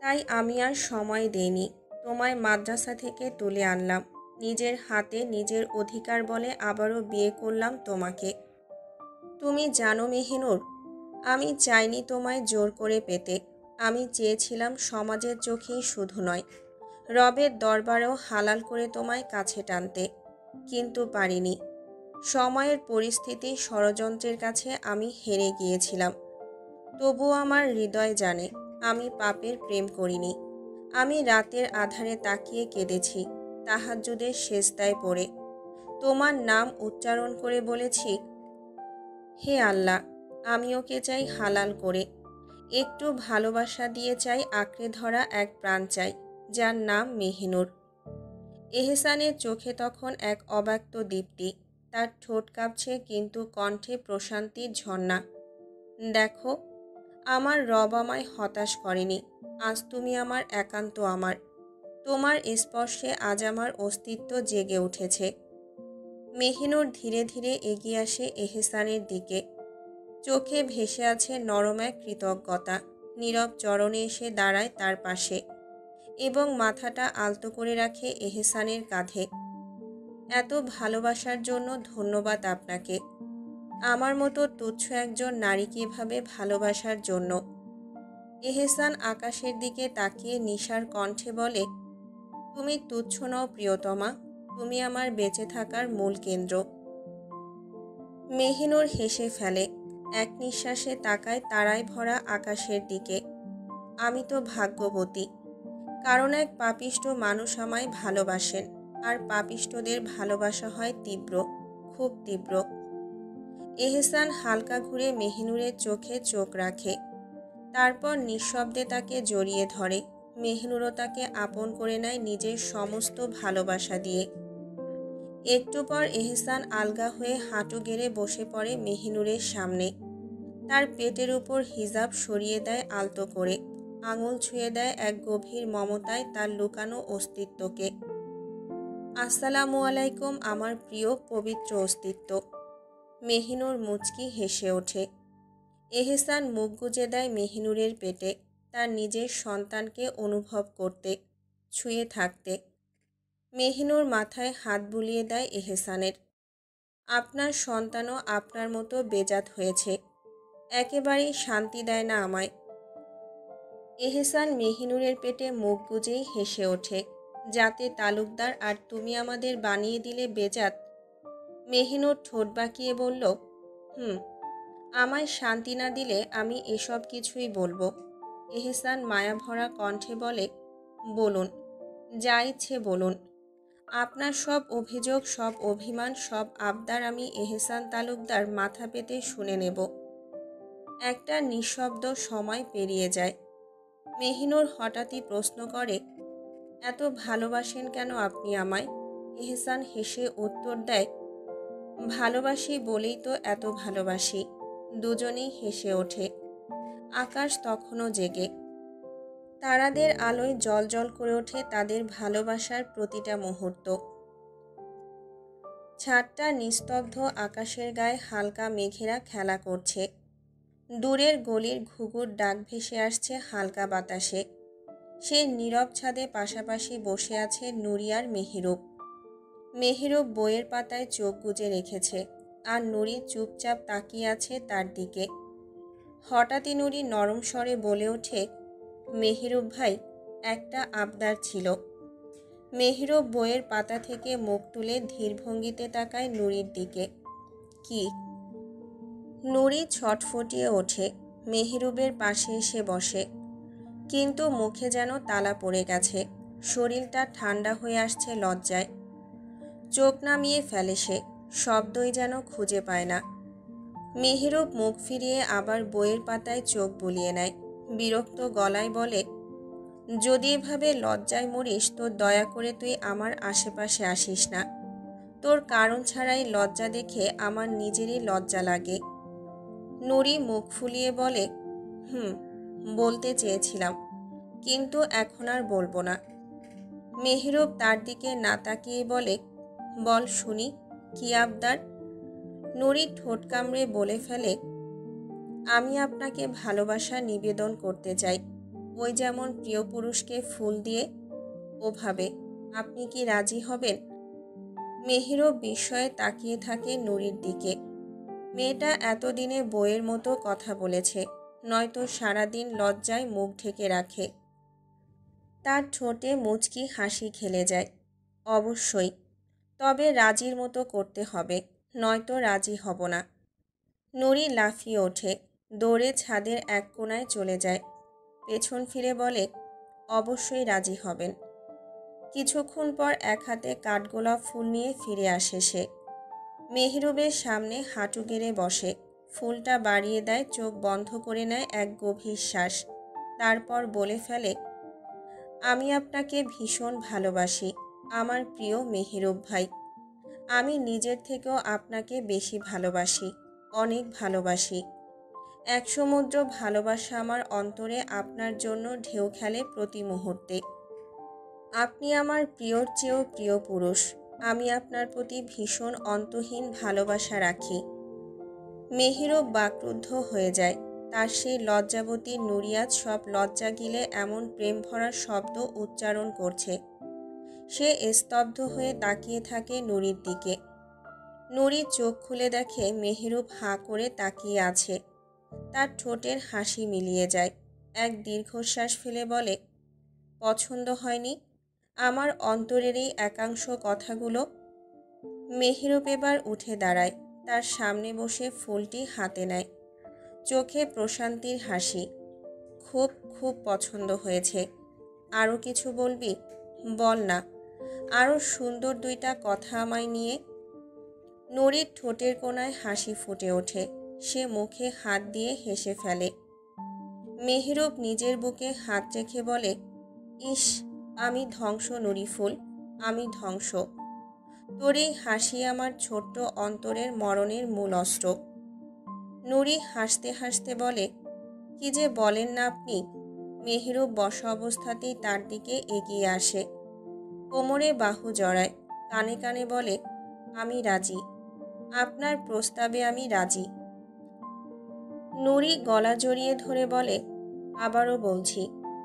Speaker 1: তাই আমি আর সময় দেইনি। তোমায় মাদ্রাসা থেকে তুলে আনলাম, নিজের হাতে নিজের অধিকার বলে আবারও বিয়ে করলাম তোমাকে। তুমি জানো মেহিনুর, আমি চাইনি তোমায় জোর করে পেতে। আমি চেয়েছিলাম সমাজের চোখেই শুধু নয়, রবের দরবারেও হালাল করে তোমায় কাছে টানতে। কিন্তু পারিনি। সময়ের পরিস্থিতি, ষড়যন্ত্রের কাছে আমি হেরে গিয়েছিলাম। তবুও আমার হৃদয় জানে আমি পাপের প্রেম করিনি। আমি রাতের আধারে তাকিয়ে কেঁদেছি, তাহাজ্জুদের সেজদায় পড়ে তোমার নাম উচ্চারণ করে বলেছি, হে আল্লাহ, আমি ওকে চাই হালাল করে। একটু ভালোবাসা দিয়ে চাই আঁকড়ে ধরা এক প্রাণ চাই, যার নাম মেহিনুর। এহসানের চোখে তখন এক অব্যক্ত দীপ্তি। তার ঠোঁট কাঁপছে, কিন্তু কণ্ঠে প্রশান্তির ঝর্ণা। দেখো, আমার রব আমায় হতাশ করেনি। আজ তুমি আমার একান্ত আমার। তোমার স্পর্শে আজ আমার অস্তিত্ব জেগে উঠেছে। মেহিনুর ধীরে ধীরে এগিয়ে আসে এহসানের দিকে। চোখে ভেসে আছে নরম এক কৃতজ্ঞতা। নীরব চরণে এসে দাঁড়ায় তার পাশে এবং মাথাটা আলতো করে রাখে এহসানের কাঁধে। এত ভালোবাসার জন্য ধন্যবাদ আপনাকে। আমার মতো তুচ্ছ একজন নারীকে এভাবে ভালোবাসার জন্য। এহসান আকাশের দিকে তাকিয়ে নিশার কণ্ঠে বলে, তুমি তুচ্ছ নও প্রিয়তমা, তুমি আমার বেঁচে থাকার মূল কেন্দ্র। মেহিনুর হেসে ফেলে, এক নিঃশ্বাসে তাকায় তারায় ভরা আকাশের দিকে। আমি তো ভাগ্যবতী, কারণ এক পাপিষ্ঠ মানুষ আমায় ভালোবাসেন, আর পাপিষ্ঠদের ভালোবাসা হয় তীব্র, খুব তীব্র। এহসান হালকা ঘুরে মেহিনুরের চোখে চোখ রাখে, তারপর নিঃশব্দে তাকে জড়িয়ে ধরে। মেহিনুরও তাকে আপন করে নেয় নিজের সমস্ত ভালোবাসা দিয়ে। একটু পর এহসান আলগা হয়ে হাঁটু গেড়ে বসে পড়ে মেহিনুরের সামনে। তার পেটের উপর হিজাব সরিয়ে দেয় আলতো করে, আঙুল ছুঁয়ে দেয় এক গভীর মমতায় তার লুকানো অস্তিত্বকে। আসসালামু আলাইকুম আমার প্রিয় পবিত্র অস্তিত্ব। মেহিনুর মুচকি হেসে ওঠে। এহসান মুখ গুজে দেয় মেহিনুরের পেটে, তার নিজের সন্তানকে অনুভব করতে, ছুঁয়ে থাকতে। মেহিনুর মাথায় হাত বুলিয়ে দেয় এহসানের। আপনার সন্তানও আপনার মতো বেজাত হয়েছে, একেবারেই শান্তি দেয় না আমায়। এহসান মেহিনুরের পেটে মুখ গুজেই হেসে ওঠে। যাতে তালুকদার আর তুমি আমাদের বানিয়ে দিলে বেজাত। মেহিনুর ঠোঁট বাঁকিয়ে বলল, আমায় শান্তি না দিলে আমি এসব কিছুই বলবো। এহসান মায়াভরা কণ্ঠে বলে, বলুন, যা ইচ্ছে বলুন। আপনার সব অভিযোগ, সব অভিমান, সব আবদার আমি এহসান তালুকদার মাথা পেতে শুনে নেব। একটা নিঃশব্দ সময় পেরিয়ে যায়। মেহিনুর হঠাৎই প্রশ্ন করে, এত ভালোবাসেন কেন আপনি আমায়? এহসান হেসে উত্তর দেয়, ভালোবাসি বলেই তো এত ভালোবাসি। দুজনেই হেসে ওঠে। আকাশ তখনও জেগে। তারাদের আলোয় জ্বলজ্বল করে ওঠে তাদের ভালোবাসার প্রতিটা মুহূর্ত। ছাদটা নিস্তব্ধ, আকাশের গায়ে হালকা মেঘেরা খেলা করছে। দূরের গলির ঘুঘুর ডাক ভেসে আসছে হালকা বাতাসে। সেই নীরব ছাদে পাশাপাশি বসে আছে নুরি আর মেহিরুব। মেহিরুব বইয়ের পাতায় চোখ গুজে রেখেছে, আর নুরি চুপচাপ তাকিয়ে আছে তার দিকে। হঠাৎই নুরি নরম স্বরে বলে ওঠে, মেহিরুব ভাই, একটা আবদার ছিল। মেহিরুব বইয়ের পাতা থেকে মুখ তুলে ধীর ভঙ্গিতে তাকায় নুরির দিকে। কি? নুরি ছটফটিয়ে ওঠে, মেহিরুবের পাশে এসে বসে, কিন্তু মুখে যেন তালা পড়ে গেছে। শরীরটা ঠান্ডা হয়ে আসছে লজ্জায়। চোখ নামিয়ে ফেলে সে, শব্দই যেন খুঁজে পায় না। মেহিরুব মুখ ফিরিয়ে আবার বইয়ের পাতায় চোখ বুলিয়ে নেয়, বিরক্ত গলায় বলে, যদি এভাবে লজ্জায় মরিস তো দয়া করে তুই আমার আশেপাশে আসিস না। তোর কারণ ছাড়াই লজ্জা দেখে আমার নিজেরই লজ্জা লাগে। নুরি মুখ ফুলিয়ে বলে, হুম, বলতে চেয়েছিলাম, কিন্তু এখন আর বলবো না। মেহেরুব তার দিকে না তাকিয়ে বলে, বল শুনি, কি আবদার? নুরি ঠোঁট কামড়ে বলে ফেলে, আমি আপনাকে ভালোবাসা নিবেদন করতে চাই, ওই যেমন প্রিয় পুরুষকে ফুল দিয়ে, ওভাবে। আপনি কি রাজি হবেন? মেহেরুব বিস্ময়ে তাকিয়ে থাকে নুরির দিকে। মেয়েটা এতদিনে বইয়ের মতো কথা বলেছে, নয়তো সারাদিন লজ্জায় মুখ ঢেকে রাখে। তার ঠোঁটে মুচকি হাসি খেলে যায়। অবশ্যই, তবে রাজির মতো করতে হবে, নয়তো রাজি হব না। নুরি লাফিয়ে ওঠে, দৌড়ে ছাদের এক কোণায় চলে যায়। পেছন ফিরে বলে, অবশ্যই রাজি হবেন। কিছুক্ষণ পর এক হাতে কাঠগোলাপ ফুল নিয়ে ফিরে আসে সে। মেহেরুবের সামনে হাঁটু গেড়ে বসে, ফুলটা বাড়িয়ে দেয়, চোখ বন্ধ করে নেয় এক গভীর শ্বাস। তারপর বলে ফেলে, আমি আপনাকে ভীষণ ভালোবাসি আমার প্রিয় মেহেরুব ভাই। আমি নিজের থেকেও আপনাকে বেশি ভালোবাসি, অনেক ভালোবাসি। এক সমুদ্র ভালোবাসা আমার অন্তরে আপনার জন্য ঢেউ খেলে প্রতি মুহূর্তে। আপনি আমার প্রিয়র চেয়েও প্রিয় পুরুষ। আমি আপনার প্রতি ভীষণ অন্তহীন ভালোবাসা রাখি। মেহেরুব বাকরুদ্ধ হয়ে যায়। তার সেই লজ্জাবতী নুরিয়াত সব লজ্জা গিলে এমন প্রেম ভরা শব্দ উচ্চারণ করছে। সে স্তব্ধ হয়ে তাকিয়ে থাকে নুরির দিকে। নুরি চোখ খুলে দেখে মেহেরুব হাঁ করে তাকিয়ে আছে। তার ঠোঁটের হাসি মিলিয়ে যায়। এক দীর্ঘশ্বাস ফেলে বলে, পছন্দ হয়নি আমার অন্তরের এই একাংশ কথাগুলো? মেহেরুব এবার উঠে দাঁড়ায়, তার সামনে বসে ফুলটি হাতে নেয়। চোখে প্রশান্তির হাসি। খুব খুব পছন্দ হয়েছে। আরও কিছু বলবি? বল না, আরও সুন্দর দুইটা কথা আমায় নিয়ে। নুরির ঠোঁটের কোণায় হাসি ফুটে ওঠে। সে মুখে হাত দিয়ে হেসে ফেলে। মেহেরুব নিজের বুকে হাত রেখে বলে, ইস, আমি ধ্বংস নুরি ফুল, আমি ধ্বংস। তোর এই হাসি আমার ছোট্ট অন্তরের মরণের মূল অস্ত্র। নুরি হাসতে হাসতে বলে, কি যে বলেন না আপনি। মেহেরুব বসা অবস্থাতেই তার দিকে এগিয়ে আসে, কোমরে বাহু জড়ায়, কানে কানে বলে, আমি রাজি, আপনার প্রস্তাবে আমি রাজি। নুরি গলা জড়িয়ে ধরে বলে, আবারও বলছি,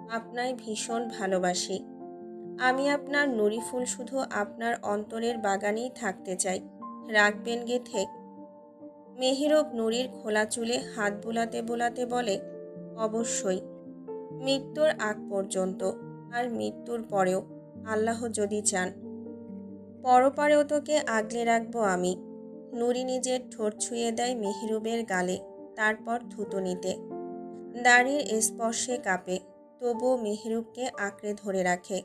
Speaker 1: আপনায় ভীষণ ভালোবাসি। আমি আপনার নুরি ফুল শুধু আপনার অন্তরের বাগানেই থাকতে চাই, রাখবেন গেথে? মেহেরুব নুরির খোলা চুলে হাত বুলাতে বুলাতে বলে, অবশ্যই, মৃত্যুর আগ পর্যন্ত, আর মৃত্যুর পরেও, আল্লাহ যদি চান। পরপারেও তোকে আগলে রাখবো আমি। নুরি নিজের ঠোঁট ছুঁয়ে দেয় মেহেরুবের গালে, তারপর থুতুনিতে। দাড়ির স্পর্শে কাঁপে, তবুও মেহেরুবকে আঁকড়ে ধরে রাখে।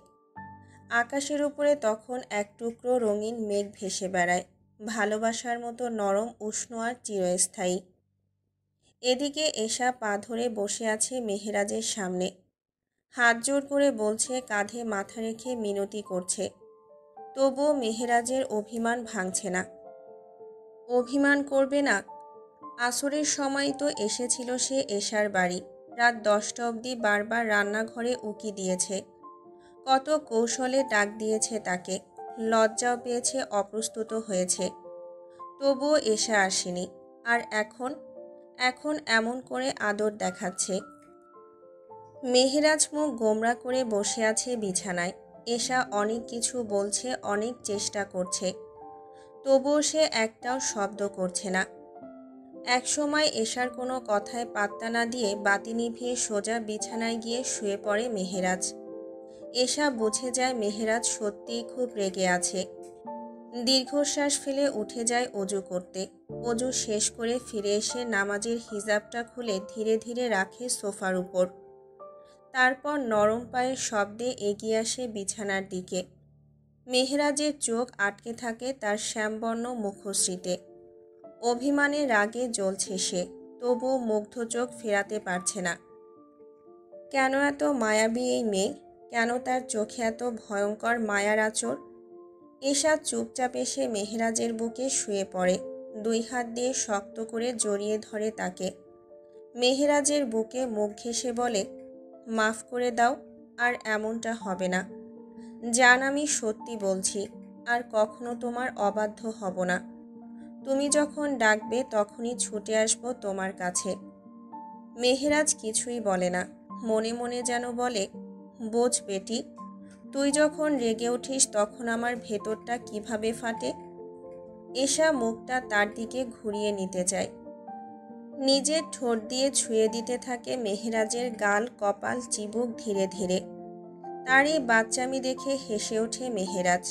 Speaker 1: আকাশের উপরে তখন এক টুকরো রঙিন মেঘ ভেসে বেড়ায়, ভালোবাসার মতো নরম, উষ্ণ আর চিরস্থায়ী। এদিকে এশা পা ধরে বসে আছে মেহেরাজের সামনে, হাত জোড় করে বলছে, কাঁধে মাথা রেখে মিনতি করছে। তবুও মেহেরাজের অভিমান ভাঙছে না। অভিমান করবে না? আসরের সময় তো এসেছিল সে এশার বাড়ি, রাত 10টা অবধি বারবার রান্নাঘরে উকি দিয়েছে, কত কৌশলে ডাক দিয়েছে তাকে, লজ্জাও পেয়েছে, অপ্রস্তুত হয়েছে, তবুও এশা আসেনি। আর এখন এখন এমন করে আদর দেখাচ্ছে। মেহেরাজ মুখ গোমরা করে বসে আছে বিছানায়। এশা অনেক কিছু বলছে, অনেক চেষ্টা করছে, তবুও সে একটাও শব্দ করছে না। একসময় এশার কোনো কথায় পাত্তা না দিয়ে বাতি নিভিয়ে সোজা বিছানায় গিয়ে শুয়ে পড়ে মেহেরাজ। এশা বুঝে যায় মেহেরাজ সত্যিই খুব রেগে আছে। দীর্ঘশ্বাস ফেলে উঠে যায় অজু করতে। অজু শেষ করে ফিরে এসে নামাজের হিজাবটা খুলে ধীরে ধীরে রাখে সোফার উপর। তারপর নরম পায়ের শব্দে এগিয়ে আসে বিছানার দিকে। মেহেরাজের চোখ আটকে থাকে তার শ্যামবর্ণ মুখশ্রীতে। অভিমানে রাগে জ্বলছে সে, তবুও মুগ্ধ চোখ ফেরাতে পারছে না। কেন এত মায়াবী এই মেয়ে? কেন তার চোখে এত ভয়ঙ্কর মায়ার আঁচড়? ঈশা চুপচাপ এসে মেহেরাজের বুকে শুয়ে পড়ে, 2 হাত দিয়ে শক্ত করে জড়িয়ে ধরে তাকে। মেহেরাজের বুকে মুখ ঘেঁষে বলে, মাফ করে দাও, আর এমনটা হবে না। জান, আমি সত্যি বলছি, আর কখনো তোমার অবাধ্য হব না। তুমি যখন ডাকবে তখনই ছুটে আসবো তোমার কাছে। মেহেরাজ কিছুই বলে না, মনে মনে যেন বলে, বোঝ বেটি, তুই যখন রেগে উঠিস তখন আমার ভেতরটা কিভাবে ফাটে। এশা মুখটা তার দিকে ঘুরিয়ে নিতে চায়, নিজের ঠোঁট দিয়ে ছুঁয়ে দিতে থাকে মেহেরাজের গাল, কপাল, চিবুক ধীরে ধীরে। তার এই বাচ্চামি দেখে হেসে ওঠে মেহেরাজ।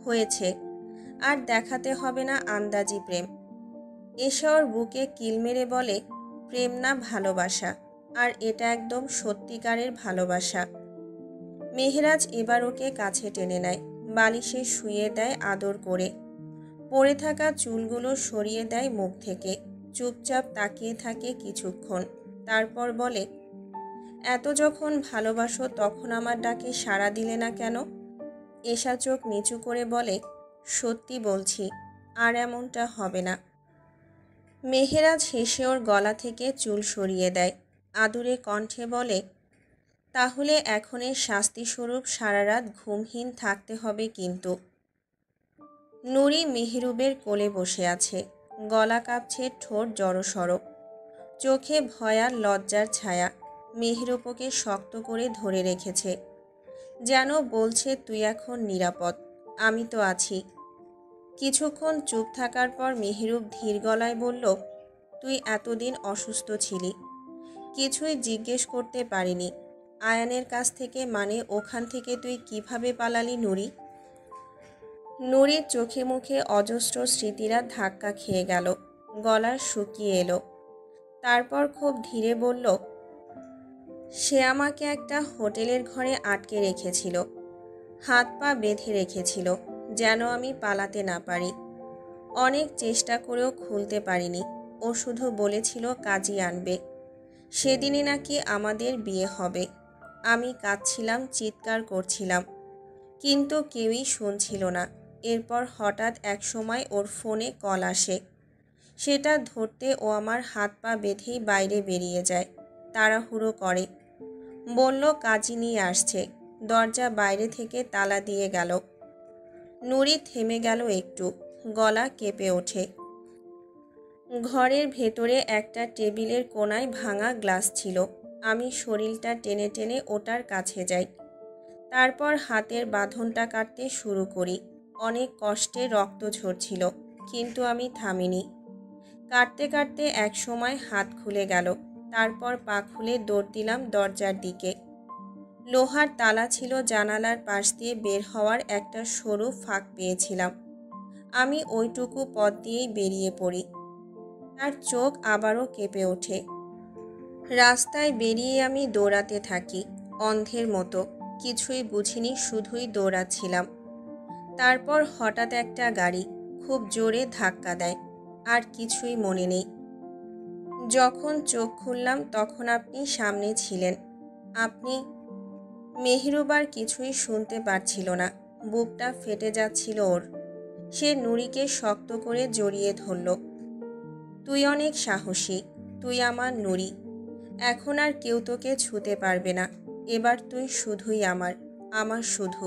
Speaker 1: হয়েছে, আর দেখাতে হবে না আন্দাজি প্রেম। এশা ওর বুকে কিল মেরে বলে, প্রেম না, ভালোবাসা, আর এটা একদম সত্যিকারের ভালোবাসা। মেহেরাজ এবার ওকে কাছে টেনে নেয়, বালিশে শুইয়ে দেয় আদর করে, পড়ে থাকা চুলগুলো সরিয়ে দেয় মুখ থেকে। চুপচাপ তাকিয়ে থাকে কিছুক্ষণ, তারপর বলে, এত যখন ভালোবাসো তখন আমার ডাকে সাড়া দিলে না কেন? এশা চোখ নিচু করে বলে, সত্যি বলছি, আর এমনটা হবে না। মেহেরাজ হেসে ওর গলা থেকে চুল সরিয়ে দেয়, আদুরে কণ্ঠে বলে, তাহলে এখনের শাস্তিস্বরূপ সারা রাত ঘুমহীন থাকতে হবে কিন্তু। নুরি মেহরুবের কোলে বসে আছে, গলা কাঁপছে, ঠোঁট জড়সড়, চোখে ভয় আর লজ্জার ছায়া। মেহরুব ওকে শক্ত করে ধরে রেখেছে, যেন বলছে, তুই এখন নিরাপদ, আমি তো আছি। কিছুক্ষণ চুপ থাকার পর মেহরুব ধীর গলায় বলল, তুই এতদিন অসুস্থ ছিলি, কিছুই জিজ্ঞেস করতে পারিনি। আয়ানের কাছ থেকে, মানে ওখান থেকে তুই কিভাবে পালালি নুরি? নুরির চোখে মুখে অজস্র স্মৃতিরা ধাক্কা খেয়ে গেল, গলা শুকিয়ে এলো। তারপর খুব ধীরে বলল, সে আমাকে একটা হোটেলের ঘরে আটকে রেখেছিল, হাত পা বেঁধে রেখেছিল, যেন আমি পালাতে না পারি। অনেক চেষ্টা করেও খুলতে পারিনি। ও শুধু বলেছিল কাজী আনবে, সেদিনই নাকি আমাদের বিয়ে হবে। আমি কাঁদছিলাম, চিৎকার করছিলাম, কিন্তু কেউই শুনছিল না। এরপর হঠাৎ এক সময় ওর ফোনে কল আসে, সেটা ধরতে ও আমার হাত পা বেঁধেই বাইরে বেরিয়ে যায়, তাড়াহুড়ো করে, বলল কাজী নিয়ে আসছে। দরজা বাইরে থেকে তালা দিয়ে গেল। নুরি থেমে গেল একটু, গলা কেঁপে ওঠে। ঘরের ভেতরে একটা টেবিলের কোণায় ভাঙা গ্লাস ছিল। আমি শরীরটা টেনে টেনে ওটার কাছে যাই, তারপর হাতের বাঁধনটা কাটতে শুরু করি। অনেক কষ্টে রক্ত ঝরছিল, কিন্তু আমি থামিনি। কাটতে কাটতে এক সময় হাত খুলে গেল, তারপর পা খুলে দৌড় দিলাম দরজার দিকে। লোহার তালা ছিল, জানালার পাশ দিয়ে বের হওয়ার একটা সরু ফাঁক পেয়েছিলাম। আমি ওইটুকু পথ দিয়েই বেরিয়ে পড়ি। তার চোখ আবারও কেঁপে ওঠে। রাস্তায় বেরিয়ে আমি দৌড়াতে থাকি, অন্ধের মতো। কিছুই বুঝিনি, শুধুই দৌড়াচ্ছিলাম। তারপর হঠাৎ একটা গাড়ি খুব জোরে ধাক্কা দেয়, আর কিছুই মনে নেই। যখন চোখ খুললাম তখন আপনি সামনে ছিলেন। আপনি। মেহরুবার কিছুই শুনতে পারছিল না, বুকটা ফেটে যাচ্ছিল ওর। সে নুরিকে শক্ত করে জড়িয়ে ধরল। তুই অনেক সাহসী, তুই আমার নুরি। এখন আর কেউ তোকে ছুতে পারবে না। এবার তুই শুধুই আমার, আমার শুধু।